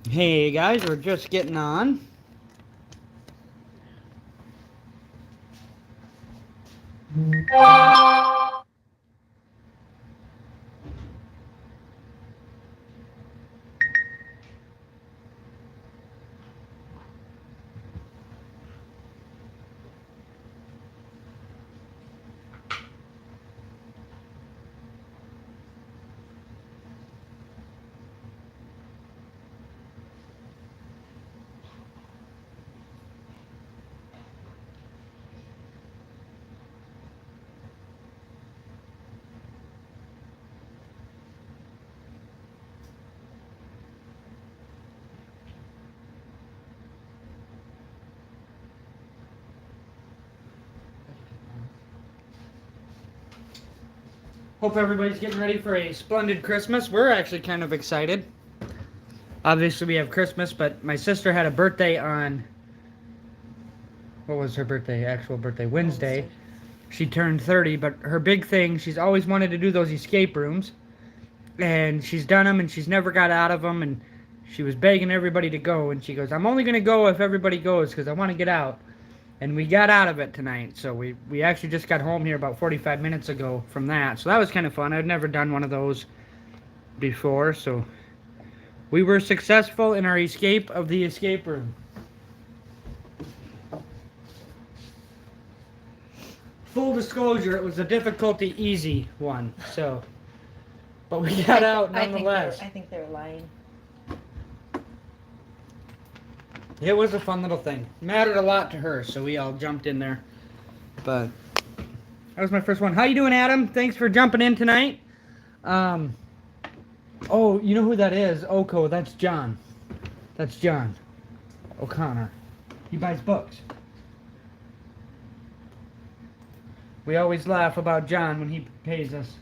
Hey guys, we're just getting on. Hope everybody's getting ready for a splendid Christmas. We're actually kind of excited. Obviously we have Christmas, but my sister had a birthday on, what was her birthday, actual birthday? Wednesday. She turned 30, but her big thing, she's always wanted to do those escape rooms. And she's done them and she's never got out of them, and she was begging everybody to go, and she goes, I'm only going to go if everybody goes because I want to get out. And we got out of it tonight, so we actually just got home here about 45 minutes ago from that. So that was kind of fun. I'd never done one of those before, so we were successful in our escape of the escape room. Full disclosure, it was a difficulty easy one, so, but we got out nonetheless. I think they're lying. It was a fun little thing. Mattered a lot to her, so we all jumped in there. But that was my first one. How you doing, Adam? Thanks for jumping in tonight. Oh, you know who that is? Oko, that's John. That's John O'Connor. He buys books. We always laugh about John when he pays us.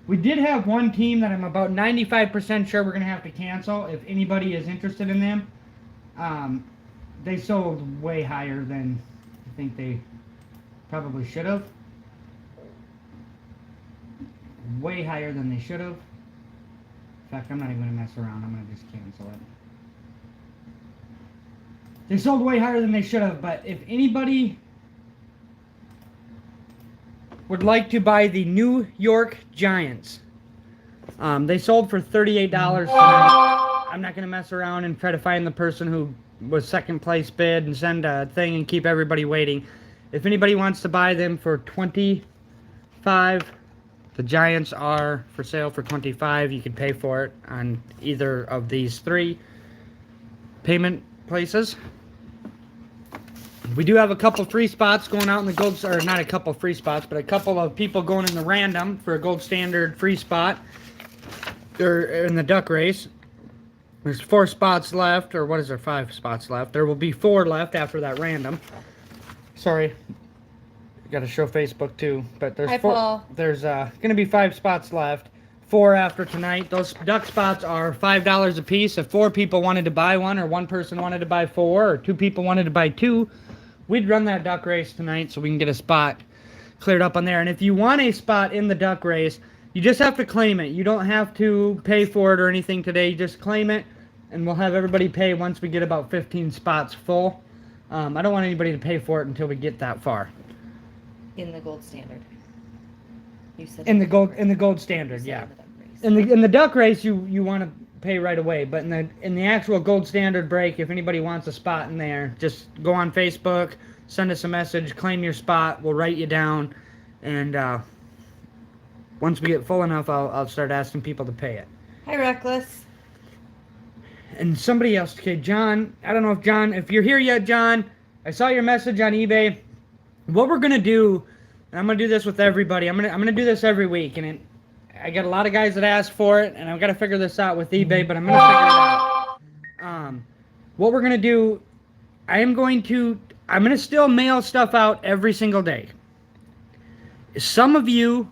We did have one team that I'm about 95% sure we're going to have to cancel if anybody is interested in them. They sold way higher than I think they probably should have. Way higher than they should have. In fact, I'm not even going to mess around. I'm going to just cancel it. They sold way higher than they should have, but if anybody would like to buy the New York Giants, they sold for $38 tonight. I'm not going to mess around and try to find the person who was second place bid and send a thing and keep everybody waiting. If anybody wants to buy them for $25, the Giants are for sale for $25. You can pay for it on either of these three payment places. We do have a couple free spots going out in the gold, or not a couple free spots, but a couple of people going in the random for a gold standard free spot, or in the duck race. There's 4 spots left, or what is there, 5 spots left? There will be 4 left after that random. Sorry, got to show Facebook too, but there's Hi, 4. Paul. There's gonna be 5 spots left. 4 after tonight. Those duck spots are $5 a piece. If 4 people wanted to buy one, or 1 person wanted to buy 4, or 2 people wanted to buy 2, we'd run that duck race tonight so we can get a spot cleared up on there. And if you want a spot in the duck race, you just have to claim it. You don't have to pay for it or anything today. You just claim it, and we'll have everybody pay once we get about 15 spots full. I don't want anybody to pay for it until we get that far. In the gold standard. You said In the gold standard, yeah. In the duck race, you want to pay right away, but in the actual gold standard break, if anybody wants a spot in there, just go on Facebook, send us a message, claim your spot, we'll write you down, and once we get full enough, I'll start asking people to pay it. Hi, Reckless. And somebody else, okay, John, I don't know if you're here yet, John, I saw your message on eBay. What we're gonna do, and I'm gonna do this with everybody, I'm gonna do this every week, and I got a lot of guys that ask for it, and I've got to figure this out with eBay, but I'm going to figure it out. What we're going to do, I'm going to still mail stuff out every single day. Some of you,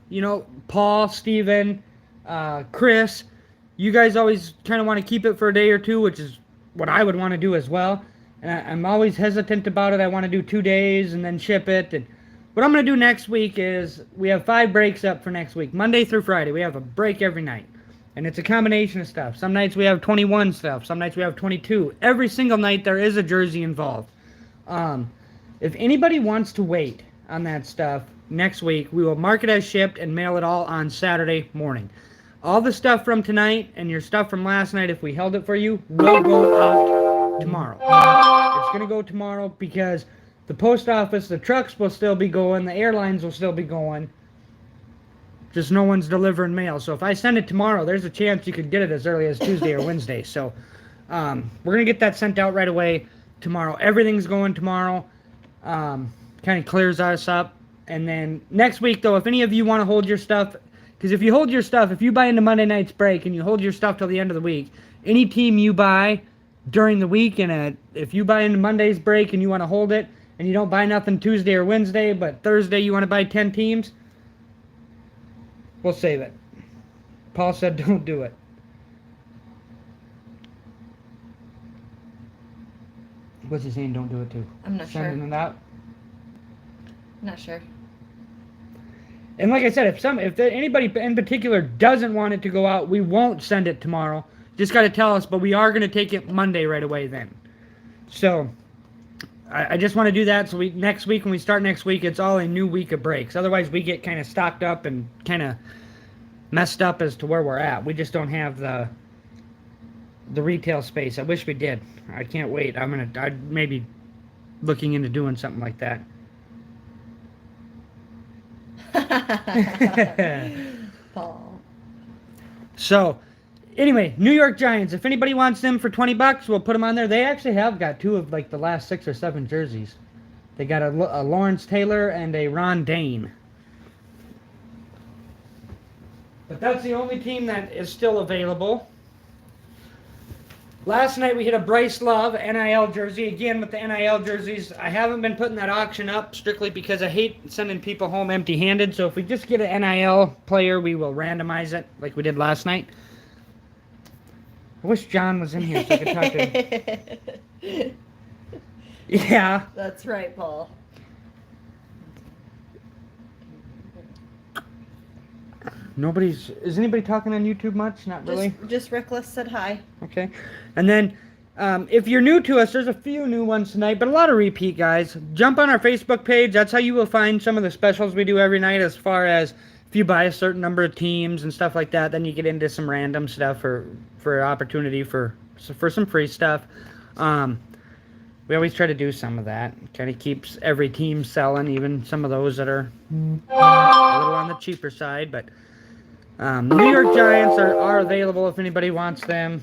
Paul, Steven, Chris, you guys always kind of want to keep it for a day or two, which is what I would want to do as well. And I'm always hesitant about it. I want to do 2 days and then ship it. And what I'm going to do next week is we have 5 breaks up for next week. Monday through Friday. We have a break every night. And it's a combination of stuff. Some nights we have 21 stuff. Some nights we have 22. Every single night there is a jersey involved. If anybody wants to wait on that stuff, next week we will mark it as shipped and mail it all on Saturday morning. All the stuff from tonight and your stuff from last night, if we held it for you, will go out tomorrow. It's going to go tomorrow because the post office, the trucks will still be going, the airlines will still be going. Just no one's delivering mail. So if I send it tomorrow, there's a chance you could get it as early as Tuesday or Wednesday. So we're going to get that sent out right away tomorrow. Everything's going tomorrow. Kind of clears us up. And then next week, though, if any of you want to hold your stuff, because if you hold your stuff, if you buy into Monday night's break and you hold your stuff till the end of the week, any team you buy during the week, and if you buy into Monday's break and you want to hold it, and you don't buy nothing Tuesday or Wednesday, but Thursday you want to buy 10 teams, we'll save it. Paul said don't do it. What's he saying don't do it to? I'm not sure. Sending it out? Not sure. And like I said, if anybody in particular doesn't want it to go out, we won't send it tomorrow. Just got to tell us, but we are going to take it Monday right away then. So I just want to do that so next week, when we start next week, it's all a new week of breaks. Otherwise, we get kind of stocked up and kind of messed up as to where we're at. We just don't have the retail space. I wish we did. I can't wait. I'd maybe looking into doing something like that. Paul. So, anyway, New York Giants. If anybody wants them for $20, we'll put them on there. They actually have got 2 of like the last 6 or 7 jerseys. They got a Lawrence Taylor and a Ron Dane. But that's the only team that is still available. Last night we hit a Bryce Love NIL jersey. Again, with the NIL jerseys, I haven't been putting that auction up strictly because I hate sending people home empty-handed. So if we just get an NIL player, we will randomize it like we did last night. I wish John was in here so I could talk to him. Yeah. That's right, Paul. Is anybody talking on YouTube much? Not really? Just Reckless said hi. Okay. And then, if you're new to us, there's a few new ones tonight, but a lot of repeat guys. Jump on our Facebook page. That's how you will find some of the specials we do every night, as far as if you buy a certain number of teams and stuff like that, then you get into some random stuff for opportunity for some free stuff. We always try to do some of that. Kind of keeps every team selling, even some of those that are a little on the cheaper side, but New York Giants are available if anybody wants them.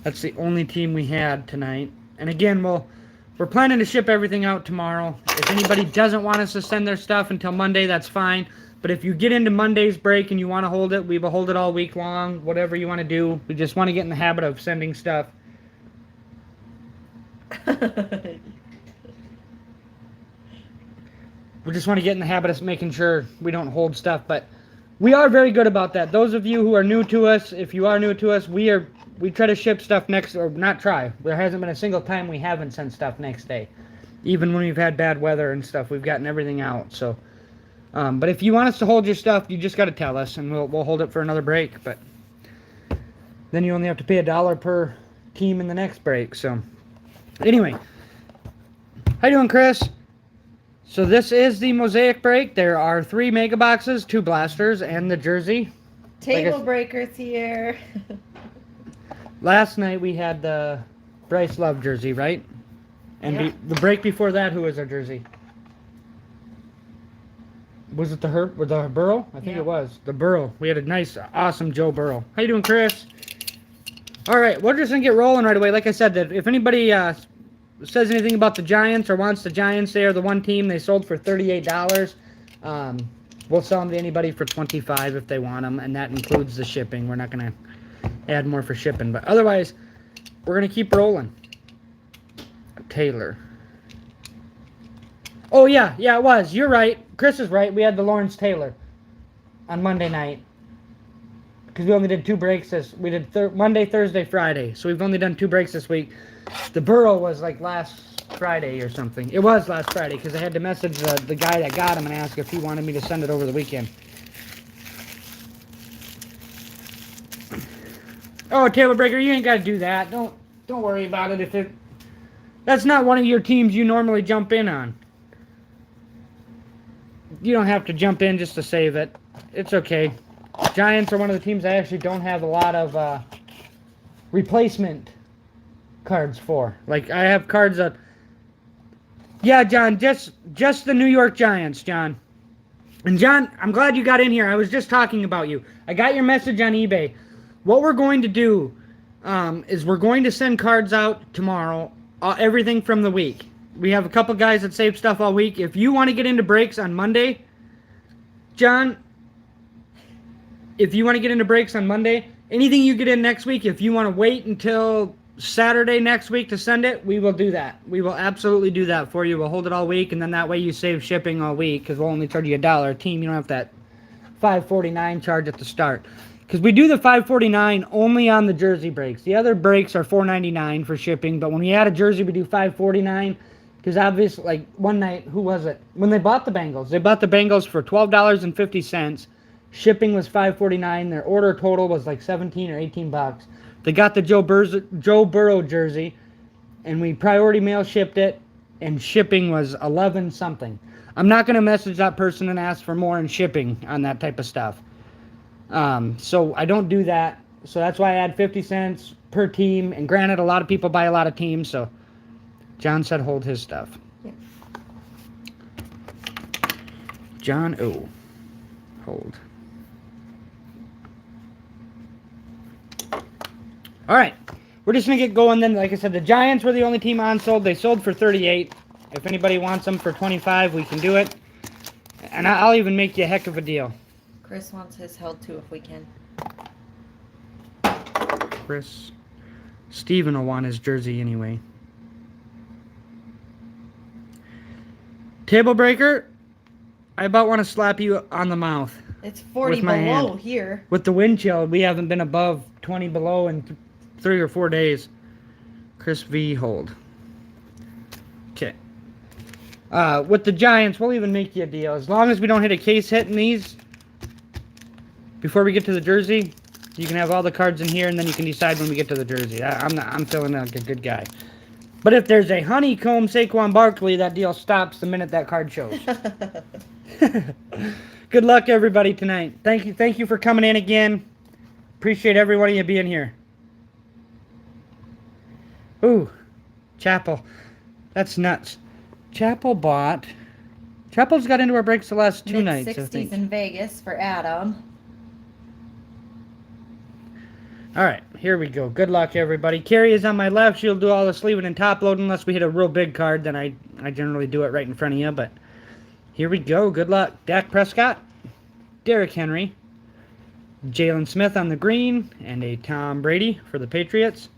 That's the only team we had tonight. And again, we're planning to ship everything out tomorrow. If anybody doesn't want us to send their stuff until Monday, that's fine. But if you get into Monday's break and you want to hold it, we will hold it all week long. Whatever you want to do. We just want to get in the habit of sending stuff. We just want to get in the habit of making sure we don't hold stuff. But we are very good about that. Those of you who are new to us, if you are new to us, we try to ship stuff next, or not try. There hasn't been a single time we haven't sent stuff next day. Even when we've had bad weather and stuff, we've gotten everything out. So, but if you want us to hold your stuff, you just got to tell us, and we'll hold it for another break. But then you only have to pay $1 per team in the next break. So, anyway, how you doing, Chris? So this is the Mosaic break. There are 3 mega boxes, 2 blasters, and the jersey. Table breakers here. Last night we had the Bryce Love jersey, right? And Yeah. the break before that, who was our jersey? Was it the Burrow? I think Yeah. it was. The Burrow. We had a nice, awesome Joe Burrow. How you doing, Chris? All right, we're just going to get rolling right away. Like I said, that if anybody says anything about the Giants or wants the Giants, they are the one team. They sold for $38. We'll sell them to anybody for $25 if they want them, and that includes the shipping. We're not going to add more for shipping, but otherwise, we're going to keep rolling. Taylor. Oh, yeah, it was. You're right. Chris is right. We had the Lawrence Taylor on Monday night. Because we only did 2 breaks we did Monday, Thursday, Friday. So we've only done 2 breaks this week. The Burrow was like last Friday or something. It was last Friday because I had to message the guy that got him and ask if he wanted me to send it over the weekend. Oh, table breaker, you ain't got to do that. Don't worry about it. If that's not one of your teams you normally jump in on. You don't have to jump in just to save it. It's okay. Giants are one of the teams I actually don't have a lot of replacement cards for. Like, I have cards that... Yeah, John, just the New York Giants, John. And John, I'm glad you got in here. I was just talking about you. I got your message on eBay. What we're going to do is we're going to send cards out tomorrow, everything from the week. We have a couple guys that save stuff all week. If you want to get into breaks on Monday, John, if you want to get into breaks on Monday, anything you get in next week, if you want to wait until Saturday next week to send it, we will do that. We will absolutely do that for you. We'll hold it all week, and then that way you save shipping all week, because we'll only charge you $1 a team. You don't have that $5.49 charge at the start. Because we do the $5.49 only on the jersey breaks. The other breaks are $4.99 for shipping, but when we add a jersey, we do $5.49. Because obviously, like, one night, who was it? When they bought the Bengals for $12.50. Shipping was $5.49. Their order total was like 17 or 18 bucks. They got the Joe Burrow jersey, and we priority mail shipped it, and shipping was 11 something. I'm not going to message that person and ask for more in shipping on that type of stuff. So I don't do that. So that's why I add 50 cents per team. And granted, a lot of people buy a lot of teams, so John said hold his stuff. Yep. John O. Hold. All right. We're just going to get going then. Like I said, the Giants were the only team on sold. They sold for 38. If anybody wants them for 25, we can do it. And I'll even make you a heck of a deal. Chris wants his held too if we can. Chris. Steven will want his jersey anyway. Table breaker, I about want to slap you on the mouth. It's 40 with my below hand. here. With the wind chill, we haven't been above 20 below in 3 or 4 days. Chris V. Hold. Okay. With the Giants, we'll even make you a deal. As long as we don't hit a case hit in these, before we get to the jersey, you can have all the cards in here, and then you can decide when we get to the jersey. I'm feeling like a good guy. But if there's a honeycomb Saquon Barkley, that deal stops the minute that card shows. Good luck, everybody, tonight. Thank you for coming in again. Appreciate every one of you being here. Ooh, Chapel. That's nuts. Chapel's got into our breaks the last 2 nights, I think. Mid-60s in Vegas for Adam. All right, here we go. Good luck, everybody. Carrie is on my left. She'll do all the sleeving and top loading unless we hit a real big card. Then I generally do it right in front of you. But here we go. Good luck. Dak Prescott, Derrick Henry, Jalen Smith on the green, and a Tom Brady for the Patriots.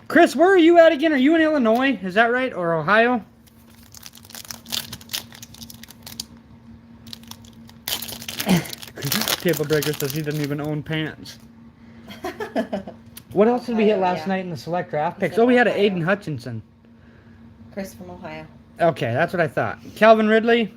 Chris, where are you at again? Are you in Illinois? Is that right? Or Ohio? Table breaker says he doesn't even own pants. What else did we hit last night in the select draft picks? Oh, we had an Aiden Hutchinson. Chris from Ohio. Okay, that's what I thought. Calvin Ridley,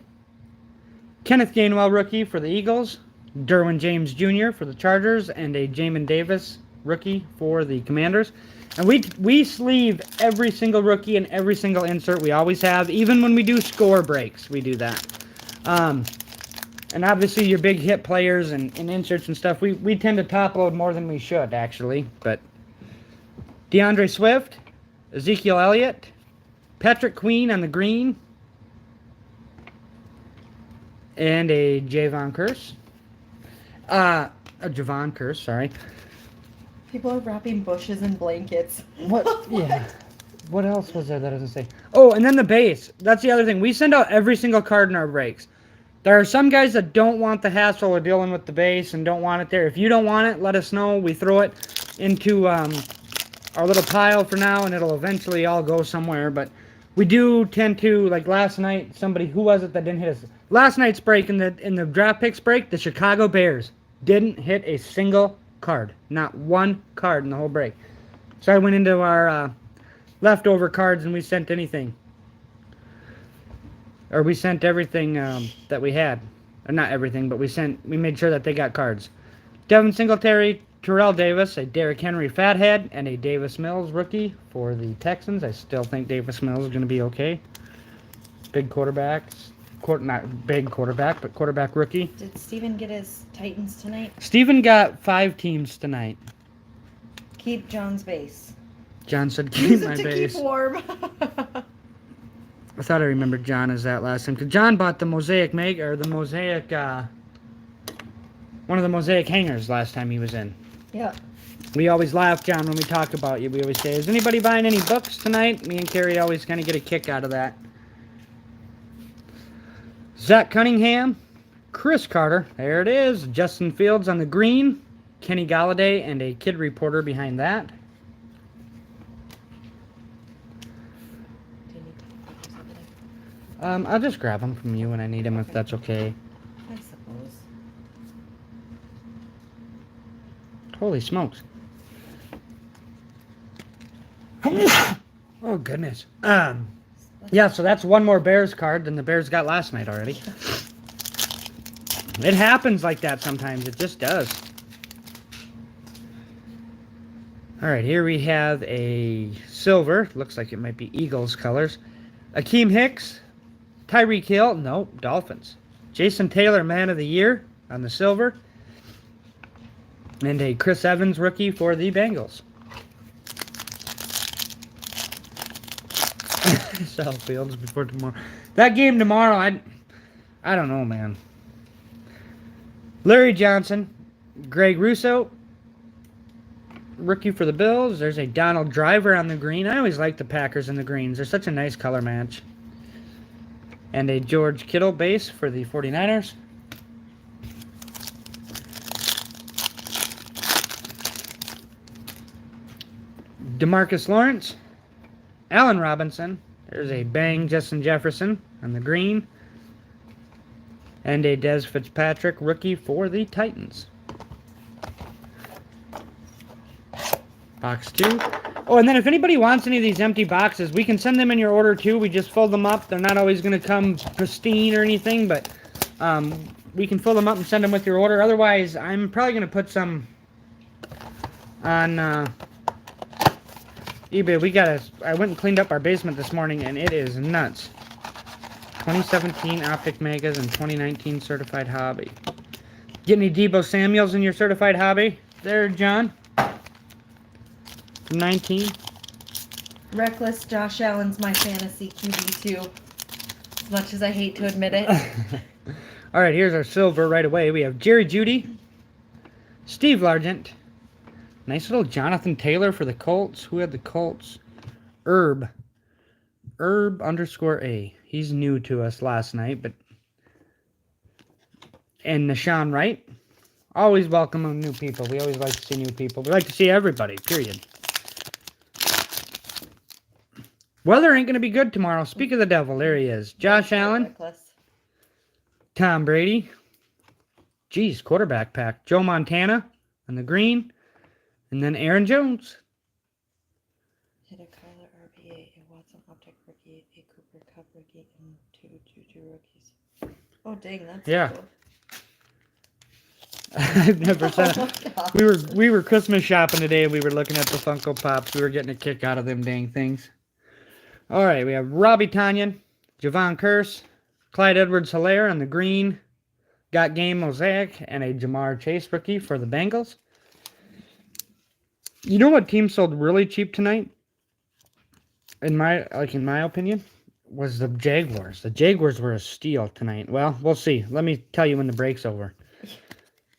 Kenneth Gainwell rookie for the Eagles, Derwin James Jr. for the Chargers, and a Jamin Davis rookie for the Commanders. And we sleeve every single rookie and every single insert. We always have. Even when we do score breaks, we do that. And obviously your big hit players and inserts and stuff, we tend to top load more than we should, actually. But DeAndre Swift, Ezekiel Elliott, Patrick Queen on the green, and a Javon Curse. A Javon Curse, sorry. People are wrapping bushes in blankets. What? Yeah. What else was there that I was going to say? Oh, and then the base. That's the other thing. We send out every single card in our breaks. There are some guys that don't want the hassle of dealing with the base and don't want it there. If you don't want it, let us know. We throw it into our little pile for now, and it'll eventually all go somewhere. But we do tend to, like last night, who was it that didn't hit us? Last night's break, in the draft picks break, the Chicago Bears didn't hit a single card. Not one card in the whole break. So I went into our leftover cards and we sent anything. Or we sent everything that we had. Or not everything, but we made sure that they got cards. Devin Singletary, Terrell Davis, a Derrick Henry fathead, and a Davis Mills rookie for the Texans. I still think Davis Mills is going to be okay. Big quarterbacks. Not big quarterback, but quarterback rookie. Did Steven get his Titans tonight? Steven got 5 teams tonight. Keep John's base. John said, keep Use my it to base. keep warm. I thought I remembered John as that last time. Because John bought the Mosaic one of the Mosaic hangers last time he was in. Yeah. We always laugh, John, when we talk about you. We always say, is anybody buying any books tonight? Me and Carrie always kind of get a kick out of that. Zach Cunningham, Chris Carter, there it is. Justin Fields on the green. Kenny Galladay and a kid reporter behind that. Do you need to put those over there? I'll just grab them from you when I need them, if that's okay. I suppose. Holy smokes. Oh, goodness. Yeah, so that's one more Bears card than the Bears got last night already. It happens like that sometimes. It just does. All right, here we have a silver. Looks like it might be Eagles colors. Akeem Hicks. Tyreek Hill. Nope, Dolphins. Jason Taylor, Man of the Year on the silver. And a Chris Evans rookie for the Bengals. Sell Fields before tomorrow. That game tomorrow, I don't know, man. Larry Johnson, Greg Russo, rookie for the Bills. There's a Donald Driver on the green. I always like the Packers and the greens. They're such a nice color match. And a George Kittle base for the 49ers. DeMarcus Lawrence, Allen Robinson. There's a Bang Justin Jefferson on the green. And a Des Fitzpatrick rookie for the Titans. Box 2. Oh, and then if anybody wants any of these empty boxes, we can send them in your order too. We just fold them up. They're not always going to come pristine or anything, but we can fill them up and send them with your order. Otherwise, I'm probably going to put some on eBay. I went and cleaned up our basement this morning, and it is nuts. 2017 Optic Megas and 2019 Certified Hobby. Get any Deebo Samuels in your Certified Hobby there, John? 19. Reckless Josh Allen's my fantasy QB too. As much as I hate to admit it. All right, here's our silver right away. We have Jerry Jeudy, Steve Largent, nice little Jonathan Taylor for the Colts. Who had the Colts? Herb _A. He's new to us last night, but and Nashawn Wright. Always welcome new people. We always like to see new people. We like to see everybody, period. Weather ain't going to be good tomorrow. Speak of the devil, there he is. Josh Allen. Reckless. Tom Brady. Geez, quarterback pack. Joe Montana on the green. And then Aaron Jones. Hit a Kyler RBA, a Watson Optic rookie, a Cooper Cup rookie, and 2 Juju rookies. Oh dang, that's Yeah. cool. I've never said Oh it. my gosh. We were Christmas shopping today, and we were looking at the Funko Pops. We were getting a kick out of them dang things. All right, we have Robbie Tonyan, Javon Curse, Clyde Edwards-Helaire on the green, Got Game Mosaic, and a Jamar Chase rookie for the Bengals. You know what team sold really cheap tonight? In my opinion, was the Jaguars. The Jaguars were a steal tonight. Well, we'll see. Let me tell you when the break's over.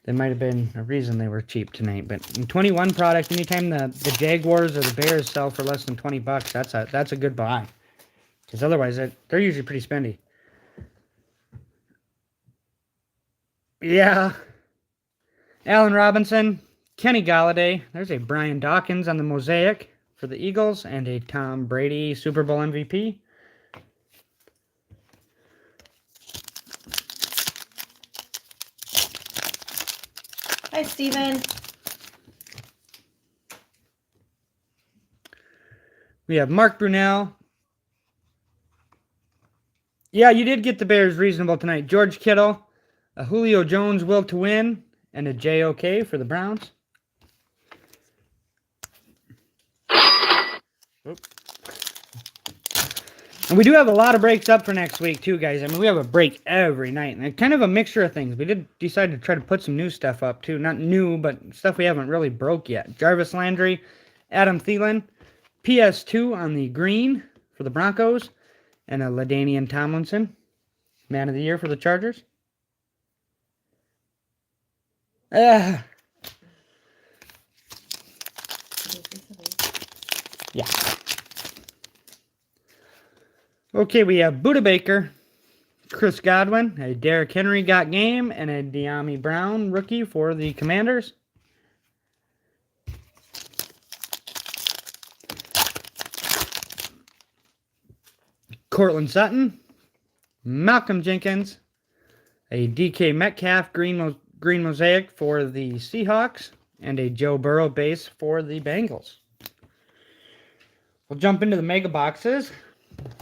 There might have been a reason they were cheap tonight, but in 21 product, anytime the Jaguars or the Bears sell for less than $20, that's a good buy. Because otherwise, they're usually pretty spendy. Yeah. Allen Robinson, Kenny Galladay. There's a Brian Dawkins on the Mosaic for the Eagles, and a Tom Brady Super Bowl MVP. Hi, Steven. We have Mark Brunell. Yeah, you did get the Bears reasonable tonight. George Kittle, a Julio Jones will to win, and a JOK for the Browns. And we do have a lot of breaks up for next week, too, guys. I mean, we have a break every night. And kind of a mixture of things. We did decide to try to put some new stuff up, too. Not new, but stuff we haven't really broke yet. Jarvis Landry, Adam Thielen, PS2 on the green for the Broncos, and a LaDainian Tomlinson, Man of the Year for the Chargers. Yeah. Okay, we have Buda Baker, Chris Godwin, a Derrick Henry got game, and a De'Ami Brown rookie for the Commanders. Cortland Sutton, Malcolm Jenkins, a DK Metcalf green mosaic for the Seahawks, and a Joe Burrow base for the Bengals. We'll jump into the mega boxes.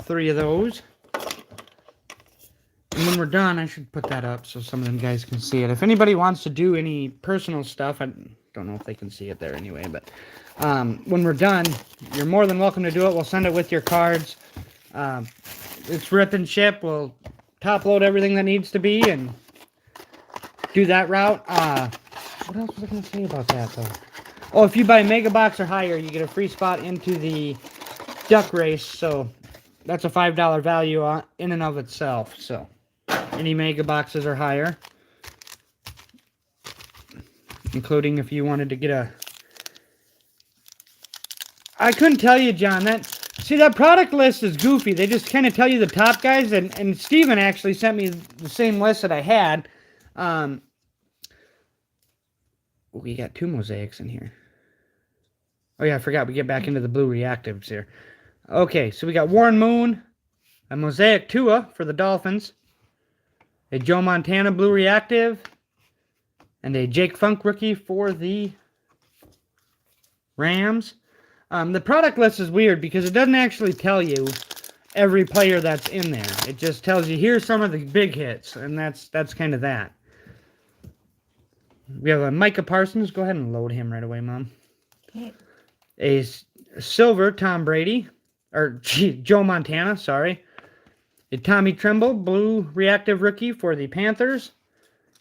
3 of those. And when we're done, I should put that up so some of them guys can see it. If anybody wants to do any personal stuff, I don't know if they can see it there anyway, but when we're done, you're more than welcome to do it. We'll send it with your cards. It's rip and ship. We'll top load everything that needs to be and do that route. What else was I going to say about that, though? Oh, if you buy Mega Box or higher, you get a free spot into the duck race, so that's a $5 value in and of itself. So any Mega Boxes or higher, including if you wanted to get a... I couldn't tell you, John, that product list is goofy. They just kind of tell you the top guys, and Steven actually sent me the same list that I had. We got 2 mosaics in here. Oh yeah, I forgot we get back into the blue reactives here. Okay, so we got Warren Moon, a mosaic Tua for the Dolphins, a Joe Montana blue reactive, and a Jake Funk rookie for the Rams. The product list is weird because it doesn't actually tell you every player that's in there. It just tells you here's some of the big hits, and that's kind of that. We have a Micah Parsons. Go ahead and load him right away, Mom. Okay. A silver Tom Brady, or Joe Montana, sorry. A Tommy Tremble blue reactive rookie for the Panthers,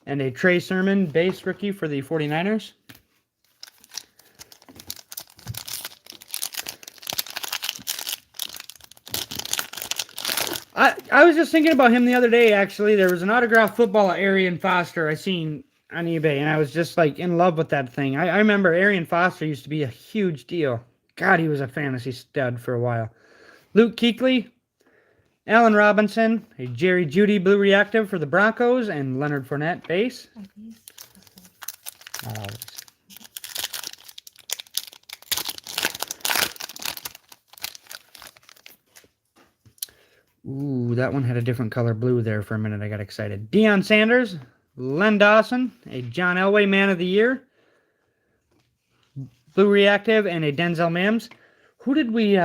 and a Trey Sermon base rookie for the 49ers. I was just thinking about him the other day, actually. There was an autographed football of Arian Foster I seen on eBay, and I was just like in love with that thing. I remember Arian Foster used to be a huge deal. God, he was a fantasy stud for a while. Luke Kuechly, Allen Robinson, a Jerry Jeudy blue reactive for the Broncos, and Leonard Fournette base. Ooh, that one had a different color blue there for a minute. I got excited. Deion Sanders, Len Dawson, a John Elway Man of the Year, blue reactive, and a Denzel Mims. Who did we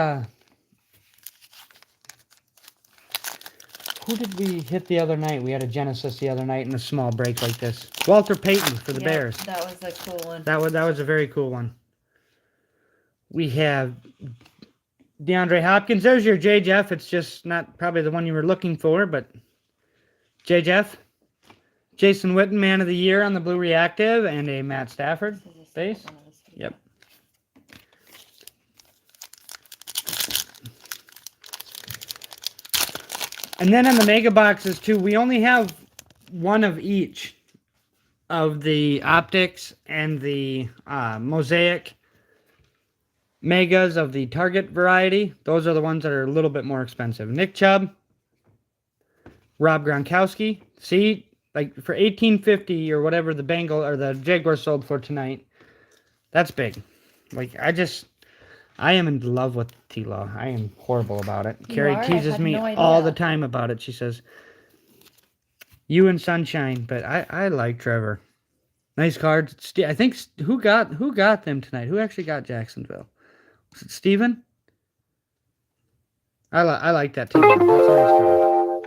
hit the other night? We had a Genesis the other night in a small break like this. Walter Payton for the Bears. That was a cool one. That was a very cool one. We have DeAndre Hopkins. There's your J. Jeff. It's just not probably the one you were looking for, but J. Jeff. Jason Witten, Man of the Year on the blue reactive, and a Matt Stafford base. Yep. And then in the mega boxes too, we only have one of each of the optics and the mosaic megas of the Target variety. Those are the ones that are a little bit more expensive. Nick Chubb, Rob Gronkowski. See, like for $18.50 or whatever the Bengal or the Jaguars sold for tonight. That's big. Like I am in love with T-Law. I am horrible about it. Carrie teases me all the time about it. She says, you and Sunshine, but I like Trevor. Nice cards. I think who got them tonight? Who actually got Jacksonville? Was it Steven? I like that T-Law. That's a nice card.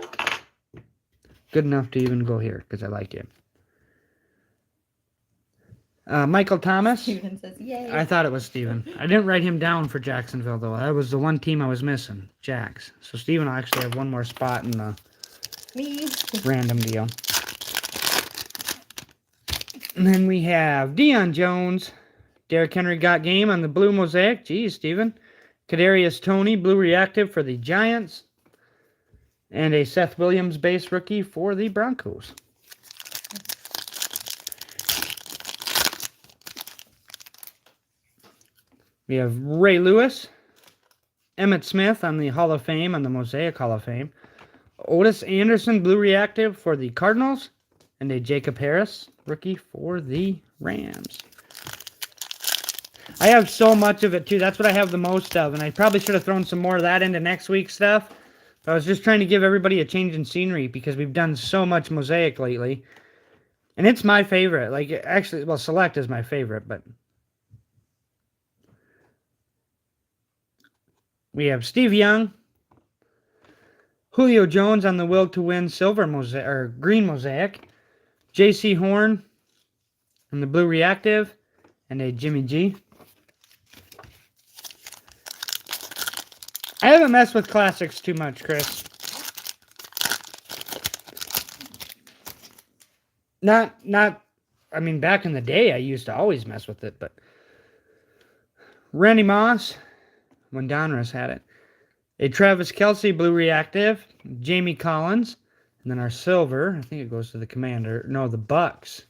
Good enough to even go here because I like it. Michael Thomas. Steven says, yay. I thought it was Steven. I didn't write him down for Jacksonville, though. That was the one team I was missing, Jacks. So Steven will actually have one more spot in the Me. random deal. And then we have Deion Jones. Derrick Henry got game on the blue Mosaic. Geez, Steven. Kadarius Toney, blue reactive for the Giants. And a Seth Williams base rookie for the Broncos. We have Ray Lewis, Emmitt Smith on the Hall of Fame, on the Mosaic Hall of Fame. Otis Anderson, blue reactive for the Cardinals. And a Jacob Harris, rookie for the Rams. I have so much of it, too. That's what I have the most of. And I probably should have thrown some more of that into next week's stuff. But I was just trying to give everybody a change in scenery because we've done so much Mosaic lately. And it's my favorite. Like, actually, well, Select is my favorite, but... We have Steve Young, Julio Jones on the Will to Win silver mosaic or green Mosaic, J.C. Horn on the blue reactive, and a Jimmy G. I haven't messed with classics too much, Chris. Not. I mean, back in the day, I used to always mess with it, but Randy Moss. When Donruss had it. A Travis Kelce blue reactive, Jamie Collins, and then our silver, I think it goes to the Commander. No, the Bucks.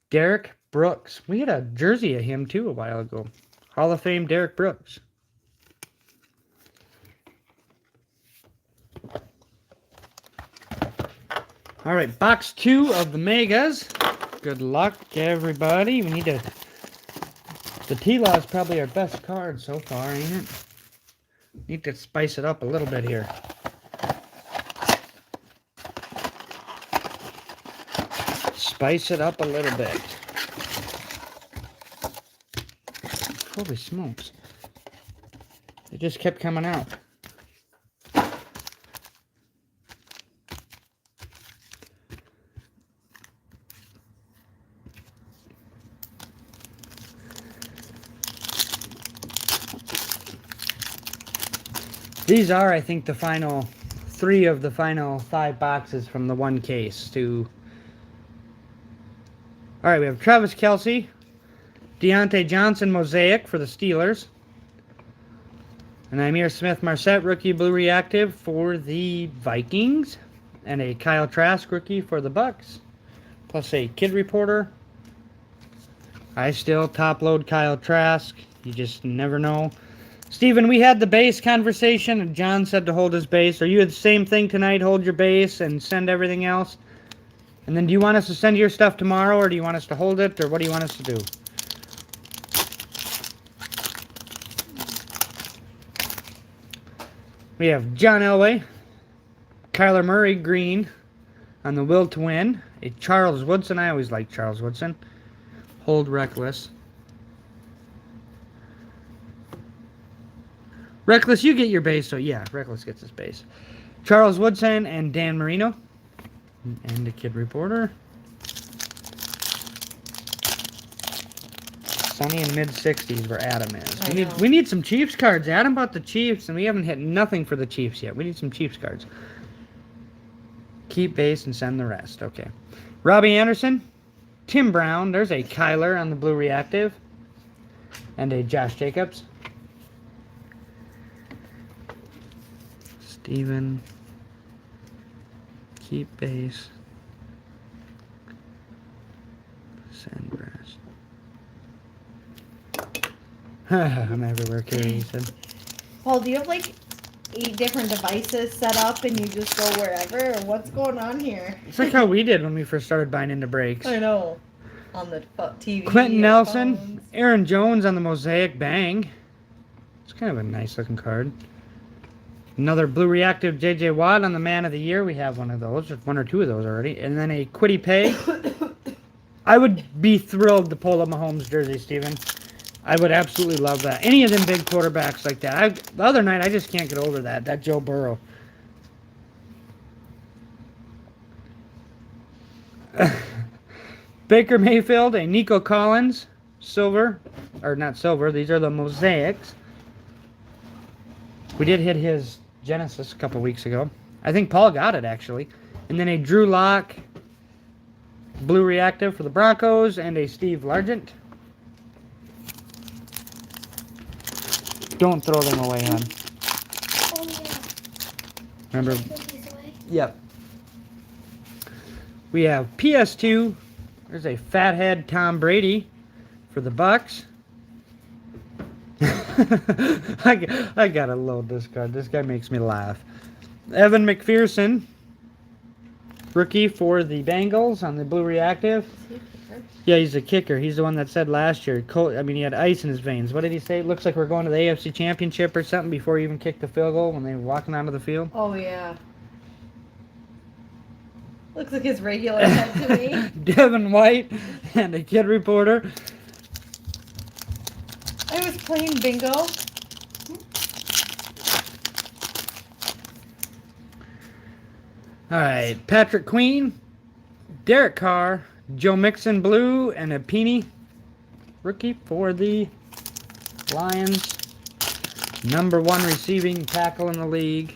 Derek Brooks. We had a jersey of him too a while ago. Hall of Fame Derek Brooks. All right, box 2 of the Megas. Good luck, everybody. We need to... The T-Law is probably our best card so far, ain't it? Need to spice it up a little bit here. Spice it up a little bit. Holy smokes. It just kept coming out. These are, I think, the final 3 of the final 5 boxes from the one case. All right, we have Travis Kelce, Deontay Johnson Mosaic for the Steelers, and Ihmir Smith-Marsette rookie blue reactive for the Vikings, and a Kyle Trask rookie for the Bucks, plus a Kid Reporter. I still top-load Kyle Trask. You just never know. Steven, we had the base conversation, and John said to hold his base. Are you the same thing tonight? Hold your base and send everything else? And then do you want us to send your stuff tomorrow, or do you want us to hold it, or what do you want us to do? We have John Elway, Kyler Murray, green, on the Will to Win. A Charles Woodson. I always like Charles Woodson. Hold Reckless. Reckless, you get your base, so yeah, Reckless gets his base. Charles Woodson and Dan Marino. And the Kid Reporter. Sunny in mid-60s where Adam is. We need some Chiefs cards. Adam bought the Chiefs, and we haven't hit nothing for the Chiefs yet. We need some Chiefs cards. Keep base and send the rest. Okay. Robbie Anderson. Tim Brown. There's a Kyler on the blue reactive. And a Josh Jacobs. Steven, keep base, send rest. I'm everywhere, Carrie, he said. Paul, do you have like 8 different devices set up and you just go wherever? Or what's going on here? It's like how we did when we first started buying into breaks. I know. On the TV. Quentin Nelson, phones. Aaron Jones on the Mosaic, bang. It's kind of a nice looking card. Another blue reactive J.J. Watt on the Man of the Year. We have one of those, or 1 or 2 of those already. And then a Quiddy Pay. I would be thrilled to pull up Mahomes jersey, Steven. I would absolutely love that. Any of them big quarterbacks like that. The other night, I just can't get over that Joe Burrow. Baker Mayfield, a Nico Collins, silver. Or not silver, these are the Mosaics. We did hit his Genesis a couple weeks ago. I think Paul got it, actually. And then a Drew Lock, blue reactive for the Broncos, and a Steve Largent. Don't throw them away, hon. Oh, yeah. Remember? Throw these away. Yep. We have PS2. There's a fathead Tom Brady for the Bucks. I gotta load this card. This guy makes me laugh. Evan McPherson, rookie for the Bengals on the blue reactive. Yeah, he's a kicker. He's the one that said last year, he had ice in his veins. What did he say? It looks like we're going to the AFC Championship or something before he even kicked the field goal when they were walking onto the field. Oh, yeah. Looks like his regular head to me. Devin White and a kid reporter. I was playing bingo. All right, Patrick Queen, Derek Carr, Joe Mixon blue, and a Peeny rookie for the Lions. #1 receiving tackle in the league.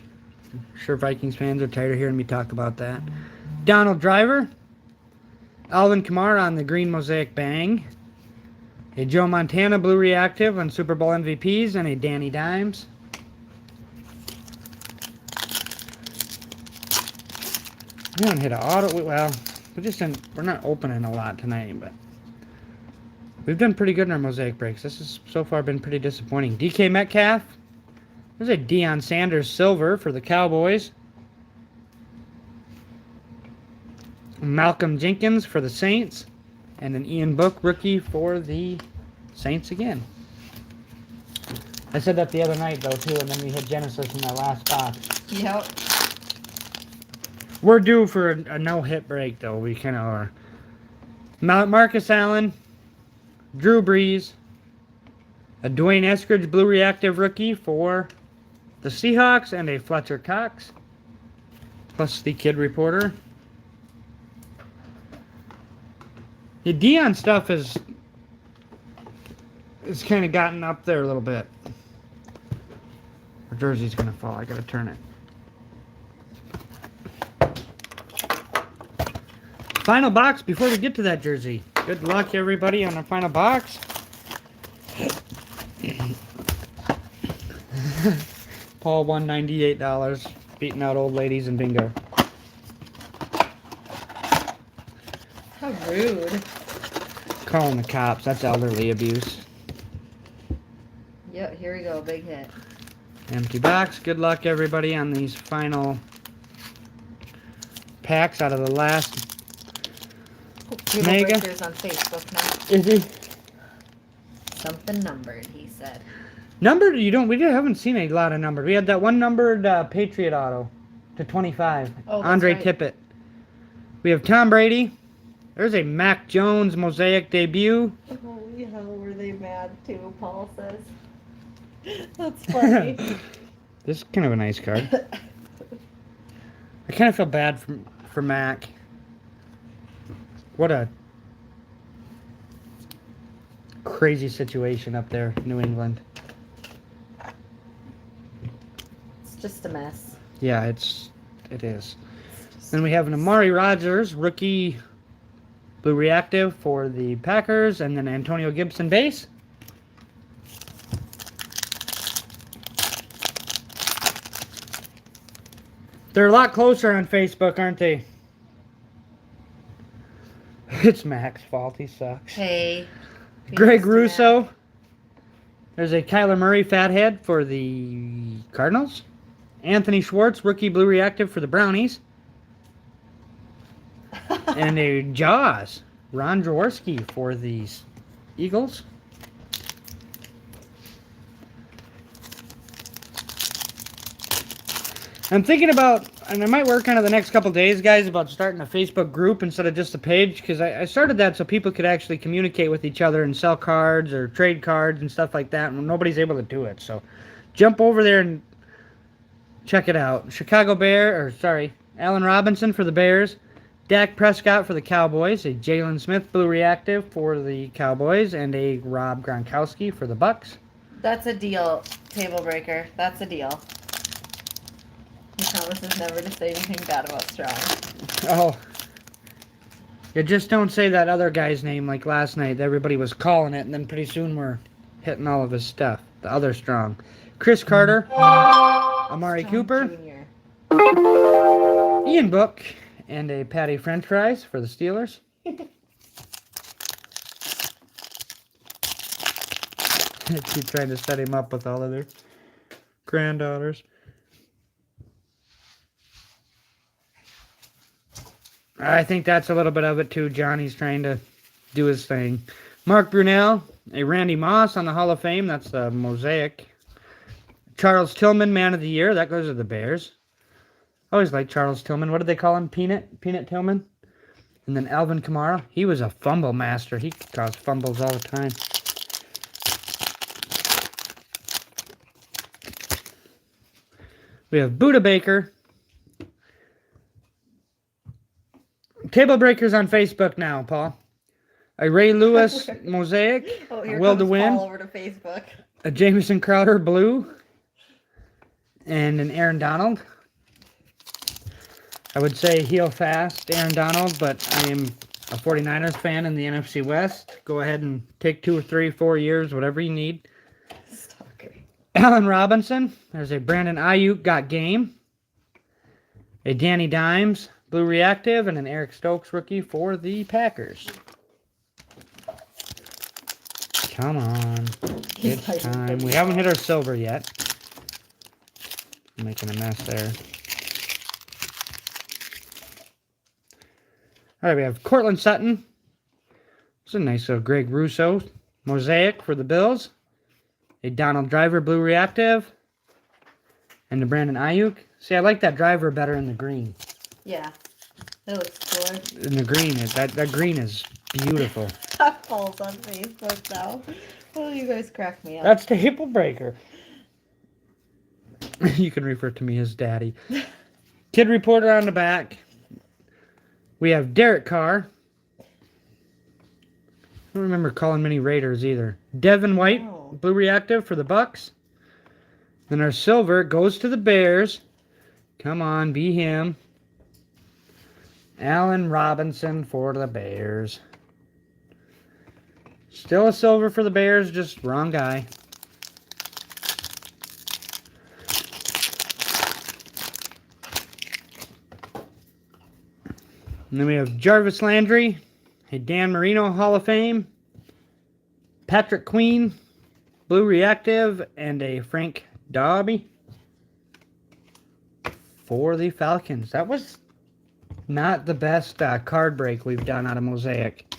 I'm sure Vikings fans are tired of hearing me talk about that. Donald Driver, Alvin Kamara on the green Mosaic Bang, a Joe Montana blue reactive on Super Bowl MVPs, and a Danny Dimes. We don't hit an auto. Well, we're not opening a lot tonight, but we've done pretty good in our Mosaic breaks. This has so far been pretty disappointing. DK Metcalf. There's a Deion Sanders silver for the Cowboys. Malcolm Jenkins for the Saints. And an Ian Book rookie for the Saints again. I said that the other night, though, too, and then we hit Genesis in that last box. Yep. We're due for a no-hit break, though. We kind of are. Marcus Allen, Drew Brees, a Dwayne Eskridge blue reactive rookie for the Seahawks, and a Fletcher Cox, plus the kid reporter. The Deion stuff is kind of gotten up there a little bit. Our jersey's going to fall. I got to turn it. Final box before we get to that jersey. Good luck, everybody, on our final box. Paul won $98, beating out old ladies in bingo. How rude. Calling the cops. That's elderly abuse. Yep, here we go. Big hit. Empty box. Good luck, everybody, on these final packs out of the last. People Mega. breakers on Facebook now. Is he Something numbered, he said. numbered? We haven't seen a lot of numbered. We had that one numbered Patriot auto to 25. Oh, that's Andre right. Tippett. We have Tom Brady. There's a Mac Jones Mosaic debut. Holy hell, were they mad too, Paul says. That's funny. This is kind of a nice card. I kind of feel bad for Mac. What a crazy situation up there, New England. It's just a mess. Yeah, it is. Then we have an Amari Rodgers rookie blue reactive for the Packers, and then Antonio Gibson base. They're a lot closer on Facebook, aren't they? It's Mac's fault. He sucks. Hey. Greg Russo. There's a Kyler Murray fathead for the Cardinals. Anthony Schwartz, rookie blue reactive for the Brownies. And a Jaws, Ron Jaworski for the Eagles. I'm thinking about, and I might work on it the next couple days, guys, about starting a Facebook group instead of just a page, because I started that so people could actually communicate with each other and sell cards or trade cards and stuff like that, and nobody's able to do it. So jump over there and check it out. Allen Robinson for the Bears, Dak Prescott for the Cowboys, a Jalen Smith Blue Reactive for the Cowboys, and a Rob Gronkowski for the Bucks. That's a deal, Table Breaker. That's a deal. He promises never to say anything bad about Strong. Oh. You just don't say that other guy's name like last night. Everybody was calling it, and then pretty soon we're hitting all of his stuff. The other Strong. Chris Carter, Amari Strong Cooper, Jr. Ian Book, and a Patty French fries for the Steelers. I keep trying to set him up with all of their granddaughters. I think that's a little bit of it too. Johnny's trying to do his thing. Mark Brunell, a Randy Moss on the Hall of Fame. That's the Mosaic. Charles Tillman, Man of the Year. That goes to the Bears. Always liked Charles Tillman. What did they call him? Peanut Tillman? And then Alvin Kamara. He was a fumble master. He caused fumbles all the time. We have Buda Baker. Table Breakers on Facebook now, Paul. A Ray Lewis Mosaic. Oh, here Will to comes Win. Paul over to Facebook. A Jamison Crowder Blue. And an Aaron Donald. I would say heel fast Aaron Donald, but I am a 49ers fan in the NFC West. Go ahead and take 2 or 3, 4 years, whatever you need. Stalker. Allen Robinson. There's a Brandon Ayuk Got Game. A Danny Dimes Blue Reactive, and an Eric Stokes rookie for the Packers. Come on. It's time. We haven't hit our silver yet. I'm making a mess there. All right, we have Cortland Sutton. It's a nice little Greg Russo Mosaic for the Bills. A Donald Driver Blue Reactive. And a Brandon Ayuk. See, I like that Driver better in the green. Yeah. That looks cool. In the green, that green is beautiful. That falls on Facebook now. Oh, you guys crack me up. That's the Hippo Breaker. You can refer to me as Daddy. Kid Reporter on the back. We have Derek Carr. I don't remember calling many Raiders either. Devin White, Oh. Blue Reactive for the Bucks. Then our silver goes to the Bears. Come on, be him. Allen Robinson for the Bears. Still a silver for the Bears, just wrong guy. And then we have Jarvis Landry, a Dan Marino Hall of Fame, Patrick Queen, Blue Reactive, and a Frank Dobby for the Falcons. That was not the best card break we've done out of Mosaic.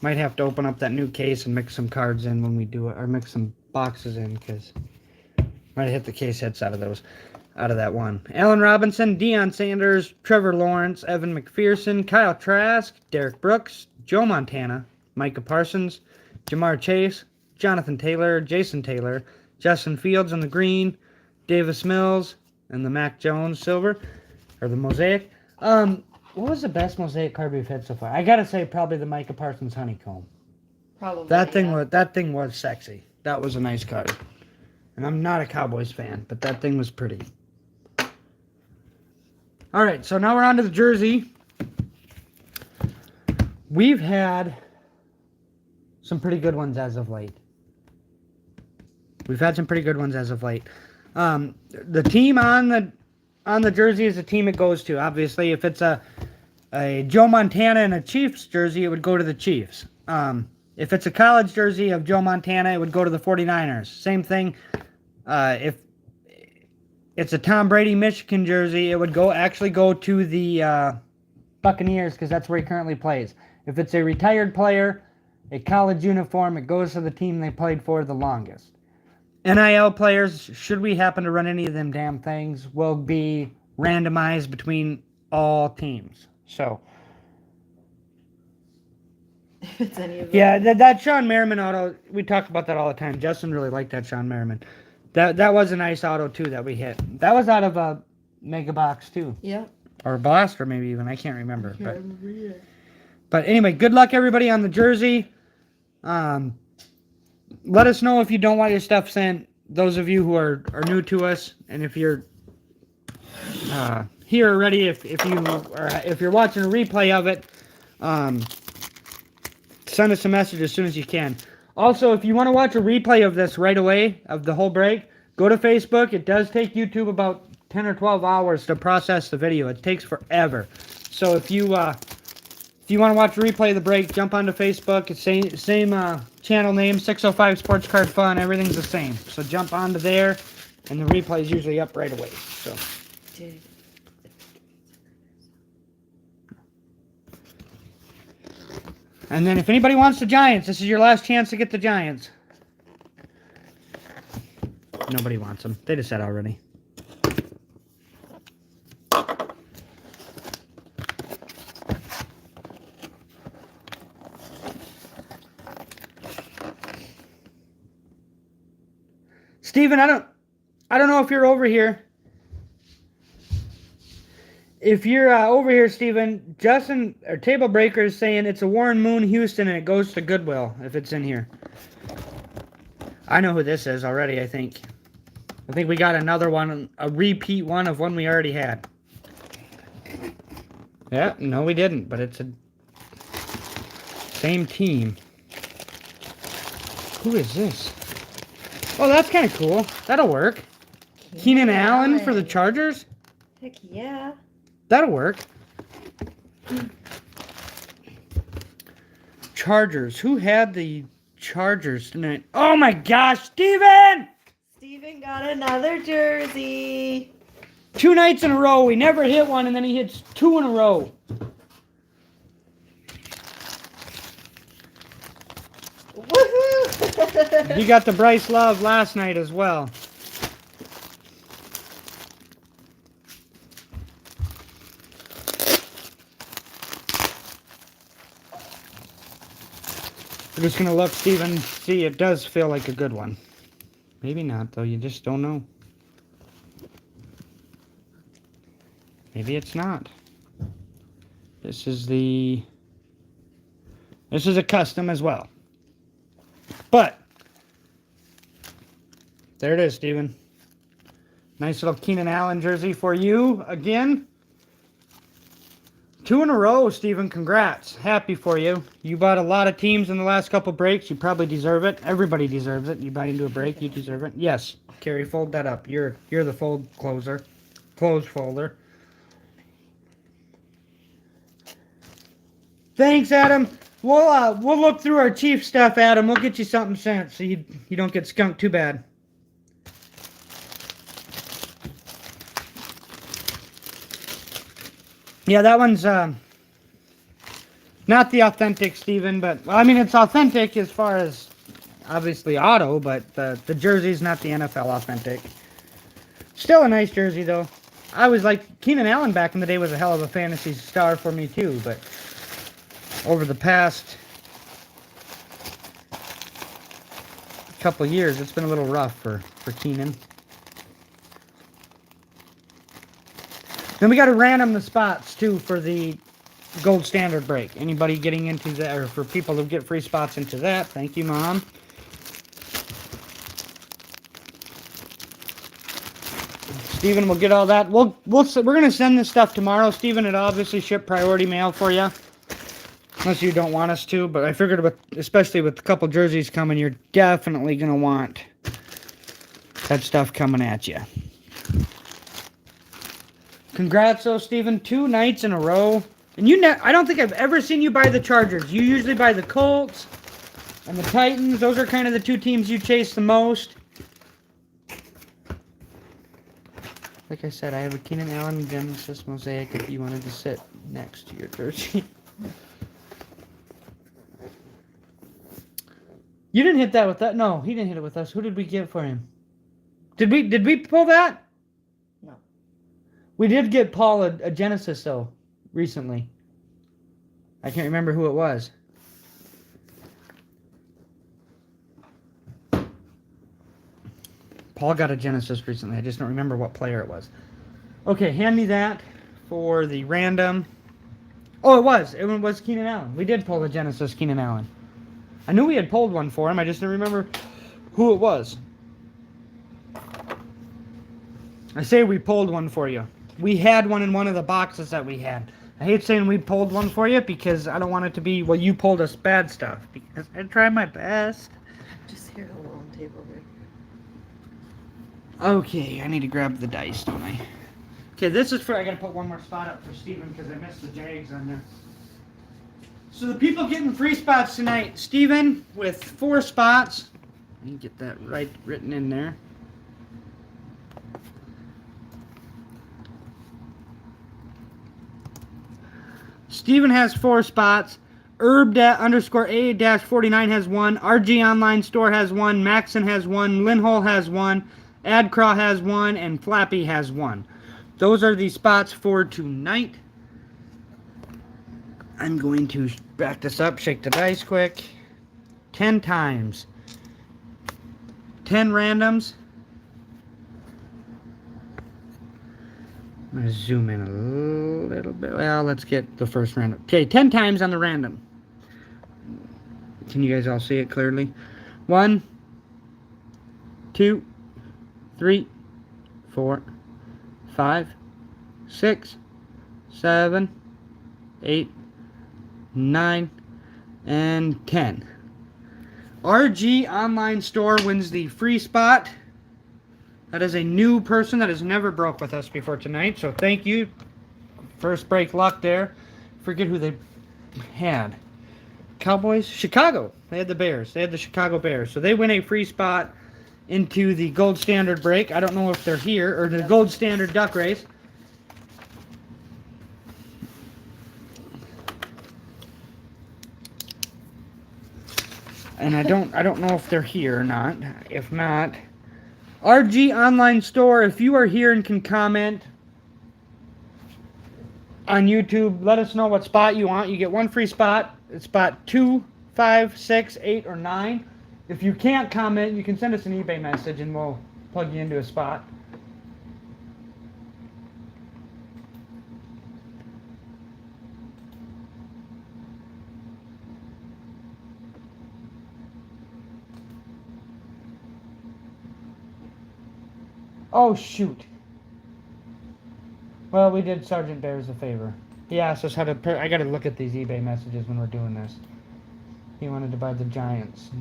Might have to open up that new case and mix some cards in when we do it, or mix some boxes in, because might have hit the case hits out of those. Out of that one. Allen Robinson, Deion Sanders, Trevor Lawrence, Evan McPherson, Kyle Trask, Derek Brooks, Joe Montana, Micah Parsons, Jamar Chase, Jonathan Taylor, Jason Taylor, Justin Fields on the green, Davis Mills, and the Mac Jones silver, or the Mosaic. What was the best Mosaic card we've had so far? I gotta say probably the Micah Parsons Honeycomb. Probably. That thing was sexy. That was a nice card. And I'm not a Cowboys fan, but that thing was pretty. All right, so now we're on to the jersey. We've had some pretty good ones as of late. The team on the jersey is the team it goes to. Obviously, if it's a Joe Montana and a Chiefs jersey, it would go to the Chiefs. If it's a college jersey of Joe Montana, it would go to the 49ers. Same thing. If it's a Tom Brady Michigan jersey, it would actually go to the Buccaneers, because that's where he currently plays. If it's a retired player, a college uniform, it goes to the team they played for the longest. NIL players, should we happen to run any of them damn things, will be randomized between all teams. So, If it's any of them. yeah, that Sean Merriman auto, we talk about that all the time. Justin really liked that Sean Merriman. That was a nice auto, too, that we hit. That was out of a Mega Box, too. Yep. Or blaster, maybe even. I can't remember. But anyway, good luck, everybody, on the jersey. Let us know if you don't want your stuff sent. Those of you who are new to us, and if you're here already, if you're watching a replay of it, send us a message as soon as you can. Also, if you want to watch a replay of this right away, of the whole break, go to Facebook. It does take YouTube about 10 or 12 hours to process the video. It takes forever. So if you want to watch a replay of the break, jump onto Facebook. It's same channel name, 605 Sports Card Fun. Everything's the same. So jump onto there, and the replay is usually up right away. So. And then if anybody wants the Giants, this is your last chance to get the Giants. Nobody wants them. They just said already. Steven, I don't know if you're over here. If you're over here, Steven, Justin, or Table Breaker is saying it's a Warren Moon Houston and it goes to Goodwill if it's in here. I know who this is already, I think. I think we got another one, a repeat one of one we already had. Yeah, no we didn't, but it's a same team. Who is this? Oh, that's kind of cool. That'll work. Keenan Allen for the Chargers? Heck yeah. That'll work. Chargers. Who had the Chargers tonight? Oh my gosh, Steven! Steven got another jersey. 2 nights in a row. We never hit one, and then he hits 2 in a row. Woohoo! He got the Bryce Love last night as well. We're just going to look, Steven. See, it does feel like a good one. Maybe not, though. You just don't know. Maybe it's not. This is a custom as well. But, there it is, Steven. Nice little Keenan Allen jersey for you again. 2 in a row, Steven. Congrats. Happy for you. You bought a lot of teams in the last couple breaks. You probably deserve it. Everybody deserves it. You buy into a break, you deserve it. Yes, Carrie, fold that up. You're the fold closer. Close folder. Thanks, Adam. We'll look through our Chief stuff, Adam. We'll get you something sent so you don't get skunked too bad. Yeah, that one's not the authentic, Steven, but well, I mean it's authentic as far as obviously auto, but the jersey's not the NFL authentic. Still a nice jersey though. I was like Keenan Allen back in the day was a hell of a fantasy star for me too, but over the past couple years it's been a little rough for Keenan. Then we got to random the spots, too, for the gold standard break. Anybody getting into that, or for people who get free spots into that. Thank you, Mom. Steven, we'll get all that. We're going to send this stuff tomorrow, Steven. It'll obviously ship priority mail for you. Unless you don't want us to. But I figured, especially with a couple jerseys coming, you're definitely going to want that stuff coming at you. Congrats, though, Steven. 2 nights in a row. And I don't think I've ever seen you buy the Chargers. You usually buy the Colts and the Titans. Those are kind of the 2 teams you chase the most. Like I said, I have a Keenan Allen Genesis Mosaic if you wanted to sit next to your jersey. You didn't hit that with that? No, he didn't hit it with us. Who did we get for him? Did we pull that? We did get Paul a Genesis, though, recently. I can't remember who it was. Paul got a Genesis recently. I just don't remember what player it was. Okay, hand me that for the random. Oh, it was Keenan Allen. We did pull the Genesis Keenan Allen. I knew we had pulled one for him. I just didn't remember who it was. I say we pulled one for you. We had one in one of the boxes that we had. I hate saying we pulled one for you because I don't want it to be, well, you pulled us bad stuff. Because I tried my best. Just here on the long table right Okay, I need to grab the dice, don't I? Okay, this is for, I gotta put one more spot up for Steven because I missed the Jags on there. So the people getting free spots tonight, Steven with 4 spots. Let me get that right written in there. Steven has 4 spots. Herb_A-49 has 1. RG Online Store has 1. Maxon has 1. Linhole has 1. Adcraw has 1. And Flappy has 1. Those are the spots for tonight. I'm going to back this up, shake the dice quick. 10 times. 10 randoms. I'm going to zoom in a little bit. Well, let's get the first random. Okay, 10 times on the random. Can you guys all see it clearly? 1, 2, 3, 4, 5, 6, 7, 8, 9, and 10. RG Online Store wins the free spot. That is a new person that has never broke with us before tonight, so thank you. First break luck there. Forget who they had. Cowboys? Chicago. They had the Bears. They had the Chicago Bears. So they win a free spot into the Gold Standard break. I don't know if they're here, or the Gold Standard duck race. And I don't know if they're here or not. If not, RG Online Store, if you are here and can comment on YouTube, let us know what spot you want. You get 1 free spot. It's spot 2, 5, 6, 8, or 9. If you can't comment, you can send us an eBay message and we'll plug you into a spot. Oh, shoot. Well, we did Sergeant Bears a favor. He asked us how to... I got to look at these eBay messages when we're doing this. He wanted to buy the Giants.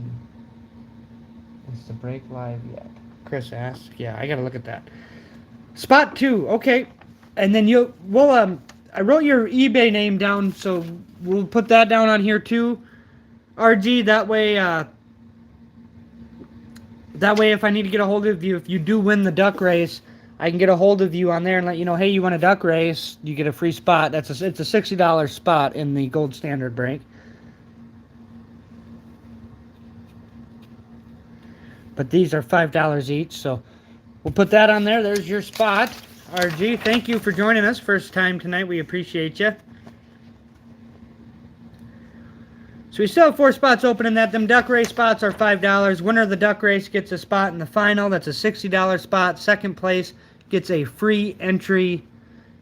Is the break live yet? Chris asked. Yeah, I got to look at that. Spot 2. Okay. And then I wrote your eBay name down, so we'll put that down on here too. RG, that way if I need to get a hold of you, if you do win the duck race, I can get a hold of you on there and let you know, hey, you won a duck race, you get a free spot. It's a $60 spot in the Gold Standard break. But these are $5 each, so we'll put that on there. There's your spot. RG, thank you for joining us. First time tonight. We appreciate you. So we still have 4 spots open in that. Them duck race spots are $5. Winner of the duck race gets a spot in the final. That's a $60 spot. Second place gets a free entry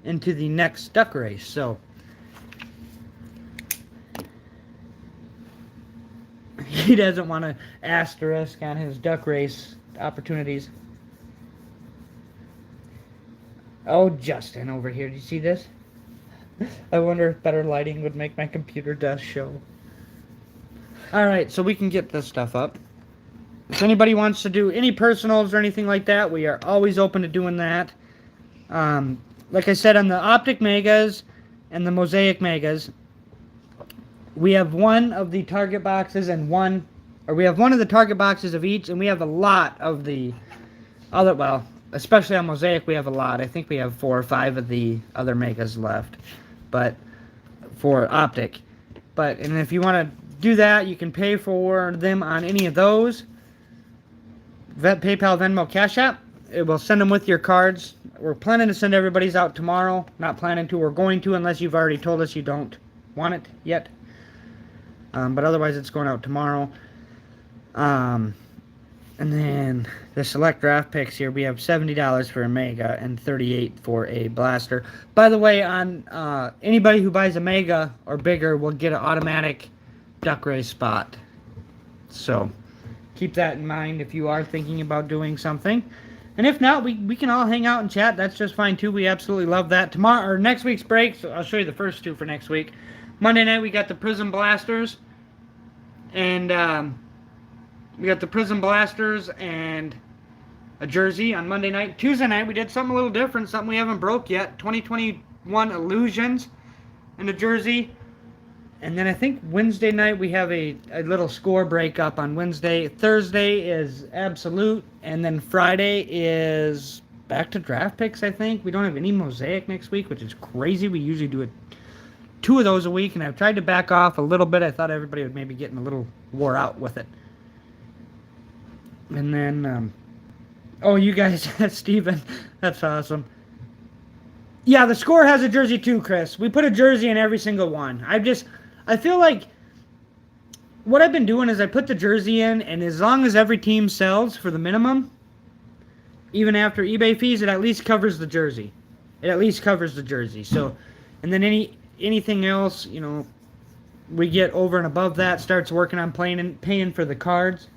into the next duck race. So he doesn't want to asterisk on his duck race opportunities. Oh, Justin over here. Do you see this? I wonder if better lighting would make my computer dust show. Alright, so we can get this stuff up. If anybody wants to do any personals or anything like that, we are always open to doing that. Like I said, on the Optic Megas and the Mosaic Megas, we have one of the target boxes and we have one of the target boxes of each, and we have a lot of the other, well, especially on Mosaic, we have a lot. I think we have 4 or 5 of the other Megas left, but for Optic. And if you want to do that, you can pay for them on any of those. PayPal, Venmo, Cash App. It will send them with your cards. We're planning to send everybody's out tomorrow. Not planning to. We're going to, unless you've already told us you don't want it yet. But otherwise, it's going out tomorrow. And then the select draft picks here, we have $70 for a Mega and $38 for a Blaster. By the way, on anybody who buys a Mega or bigger will get an automatic duck race spot. So keep that in mind if you are thinking about doing something. And if not, we can all hang out and chat. That's just fine too. We absolutely love that. Tomorrow or next week's break, so I'll show you the first two for next week. Monday night we got the Prism Blasters. And we got the Prism Blasters and a jersey on Monday night. Tuesday night, we did something a little different, something we haven't broke yet. 2021 Illusions and a jersey. And then I think Wednesday night, we have a little score breakup on Wednesday. Thursday is Absolute. And then Friday is back to draft picks, I think. We don't have any Mosaic next week, which is crazy. We usually do 2 of those a week. And I've tried to back off a little bit. I thought everybody would maybe get a little wore out with it. And then, oh, you guys, Steven, that's awesome. Yeah, the score has a jersey too, Chris. We put a jersey in every single one. I feel like what I've been doing is I put the jersey in, and as long as every team sells for the minimum, even after eBay fees, it at least covers the jersey. It at least covers the jersey. So, and then anything else, you know, we get over and above that, starts working on paying for the cards.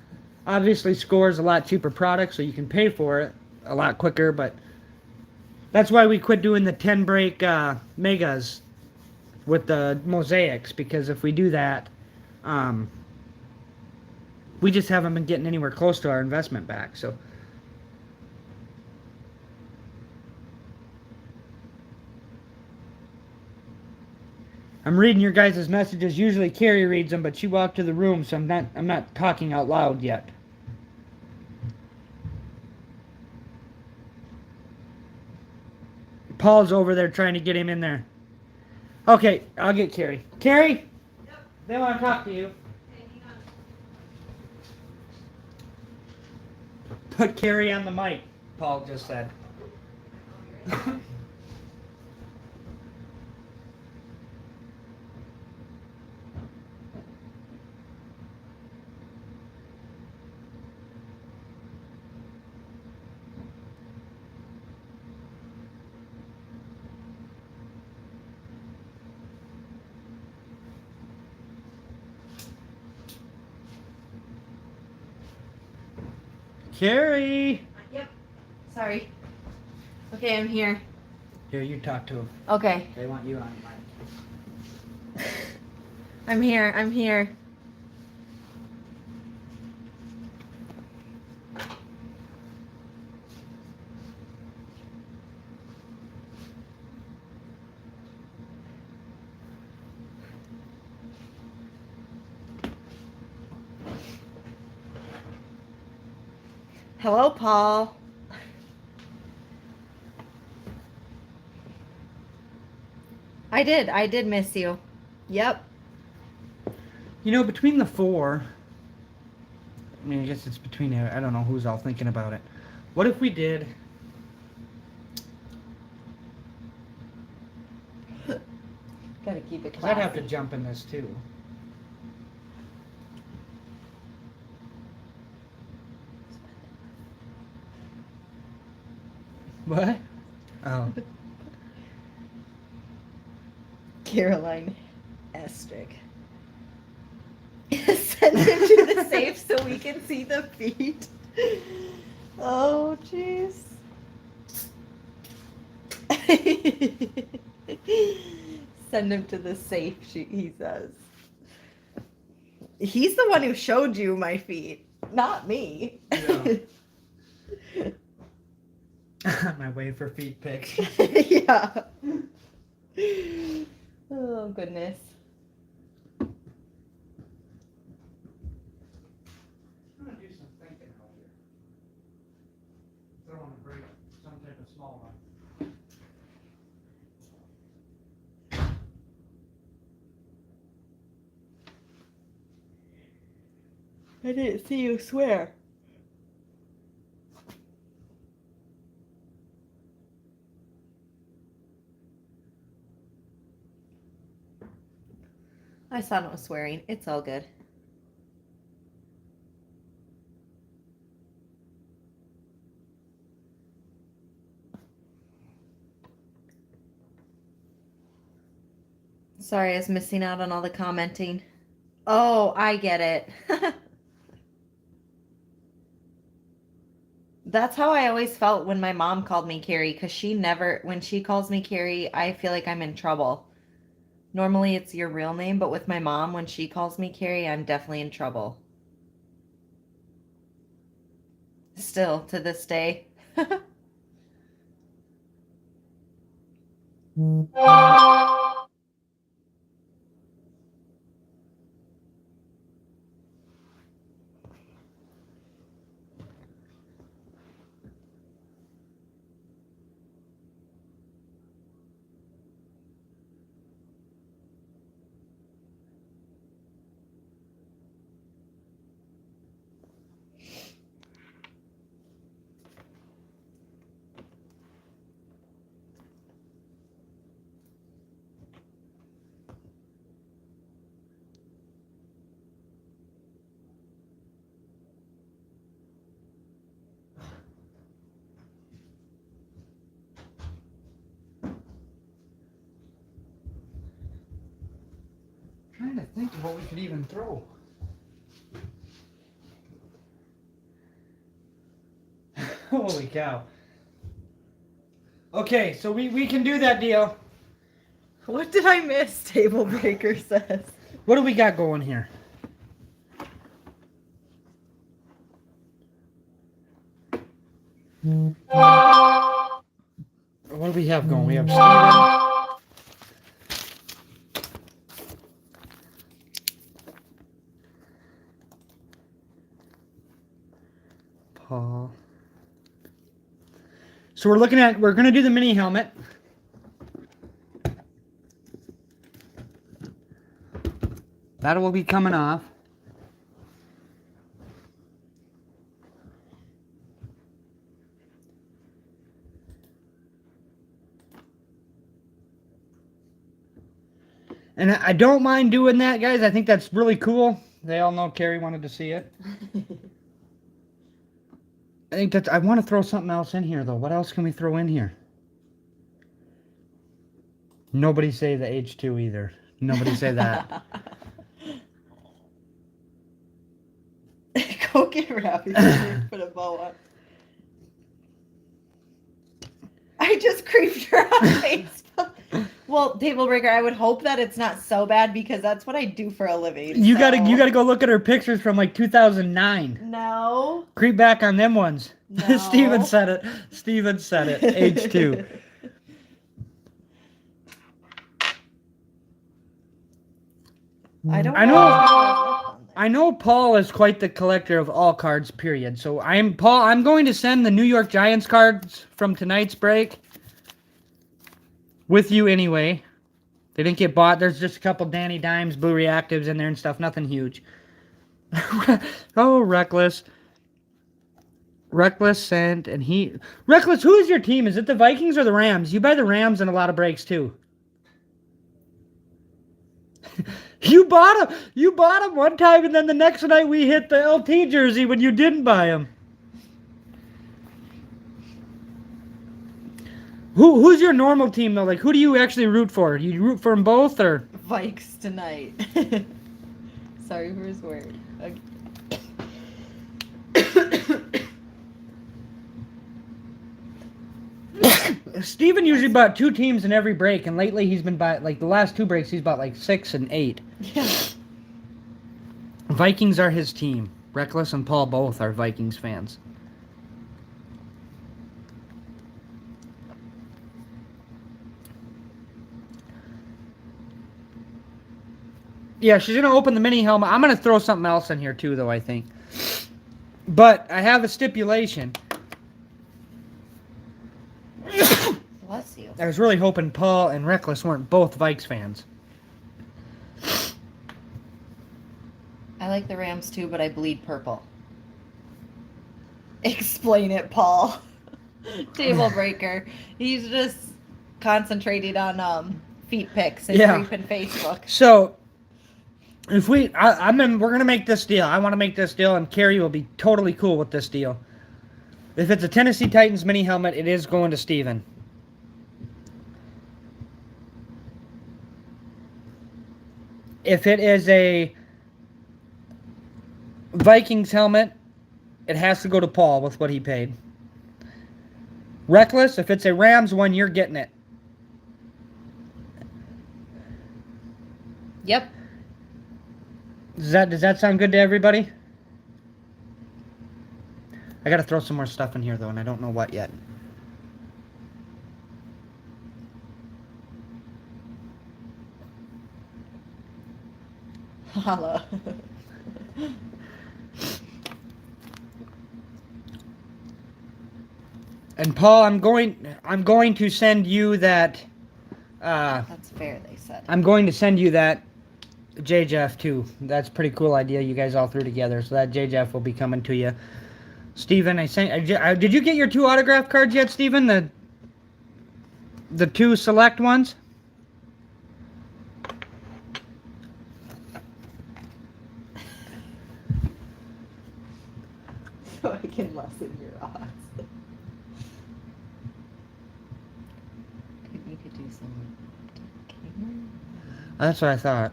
Obviously, Score is a lot cheaper product, so you can pay for it a lot quicker, but that's why we quit doing the 10 break Megas with the Mosaics, because if we do that, we just haven't been getting anywhere close to our investment back. So I'm reading your guys' messages. Usually Carrie reads them, but she walked to the room, so I'm not talking out loud yet. Paul's over there trying to get him in there. Okay, I'll get Carrie. Carrie? Yep. They want to talk to you. Okay, hang on. Put Carrie on the mic, Paul just said. Carrie! Yep. Sorry. Okay, I'm here. Here, you talk to them. Okay. They want you on the mic. I'm here. I'm here. Hello, Paul. I did miss you. Yep. You know, between the 4, I mean, I guess it's between, I don't know who's all thinking about it. What if we did... Gotta keep it 'cause classy. I'd have to jump in this too. What? Oh. Caroline Estrick. Send him to the safe so we can see the feet. Oh, jeez. Send him to the safe, he says. He's the one who showed you my feet, not me. Yeah. On my way for feet pics. Yeah. Oh, goodness. I'm gonna do some thinking out here. I don't want to break some type of small one. I didn't see you swear. I saw no swearing. It's all good. Sorry, I was missing out on all the commenting. Oh, I get it. That's how I always felt when my mom called me Carrie, because when she calls me Carrie, I feel like I'm in trouble. Normally it's your real name, but with my mom, when she calls me Carrie, I'm definitely in trouble. Still, to this day. Trying to think of what we could even throw. Holy cow. Okay, so we can do that deal. What did I miss? Table breaker says. What do we got going here? What do we have going? We have Steven. Paul. So we're going to do the mini helmet. That will be coming off. And I don't mind doing that, guys. I think that's really cool. They all know Carrie wanted to see it. I want to throw something else in here, though. What else can we throw in here? Nobody say the H2 either. Nobody say that. Go get Rappy put a bow on. I just creeped her on Facebook. Well, Table Breaker, I would hope that it's not so bad because that's what I do for a living. You gotta go look at her pictures from like 2009. No. Creep back on them ones. No. Steven said it. H2. I know Paul is quite the collector of all cards, period. So I'm going to send the New York Giants cards from tonight's break with you anyway. They didn't get bought. There's just a couple Danny Dimes, Blue Reactives in there and stuff. Nothing huge. Oh, Reckless. Reckless sent, and Reckless, who is your team? Is it the Vikings or the Rams? You buy the Rams in a lot of breaks, too. You bought him one time, and then the next night we hit the LT jersey when you didn't buy him. Who's your normal team, though? Like, who do you actually root for? Do you root for them both, or? Vikes tonight. Sorry for his word. Okay. Steven usually bought 2 teams in every break, and lately he's been buying, like, the last 2 breaks, he's bought, like, 6 and 8. Yeah. Vikings are his team. Reckless and Paul both are Vikings fans. Yeah, she's going to open the mini helmet. I'm going to throw something else in here, too, though, I think. But I have a stipulation. Bless you. I was really hoping Paul and Reckless weren't both Vikes fans. I like the Rams too, but I bleed purple. Explain it, Paul. Table breaker. He's just concentrating on feet pics and creeping Facebook. So if we're gonna make this deal. I want to make this deal, and Carrie will be totally cool with this deal. If it's a Tennessee Titans mini helmet, it is going to Steven. If it is a Vikings helmet, it has to go to Paul with what he paid. Reckless, if it's a Rams one, you're getting it. Yep. Does that sound good to everybody? I gotta throw some more stuff in here though, and I don't know what yet. Holla. And Paul, I'm going to send you that. That's fair, they said. I'm going to send you that JJF too. That's a pretty cool idea you guys all threw together. So that JJF will be coming to you. Steven, did you get your 2 autograph cards yet, Steven? The 2 select ones? So I can lessen your odds. You could do some. That's what I thought.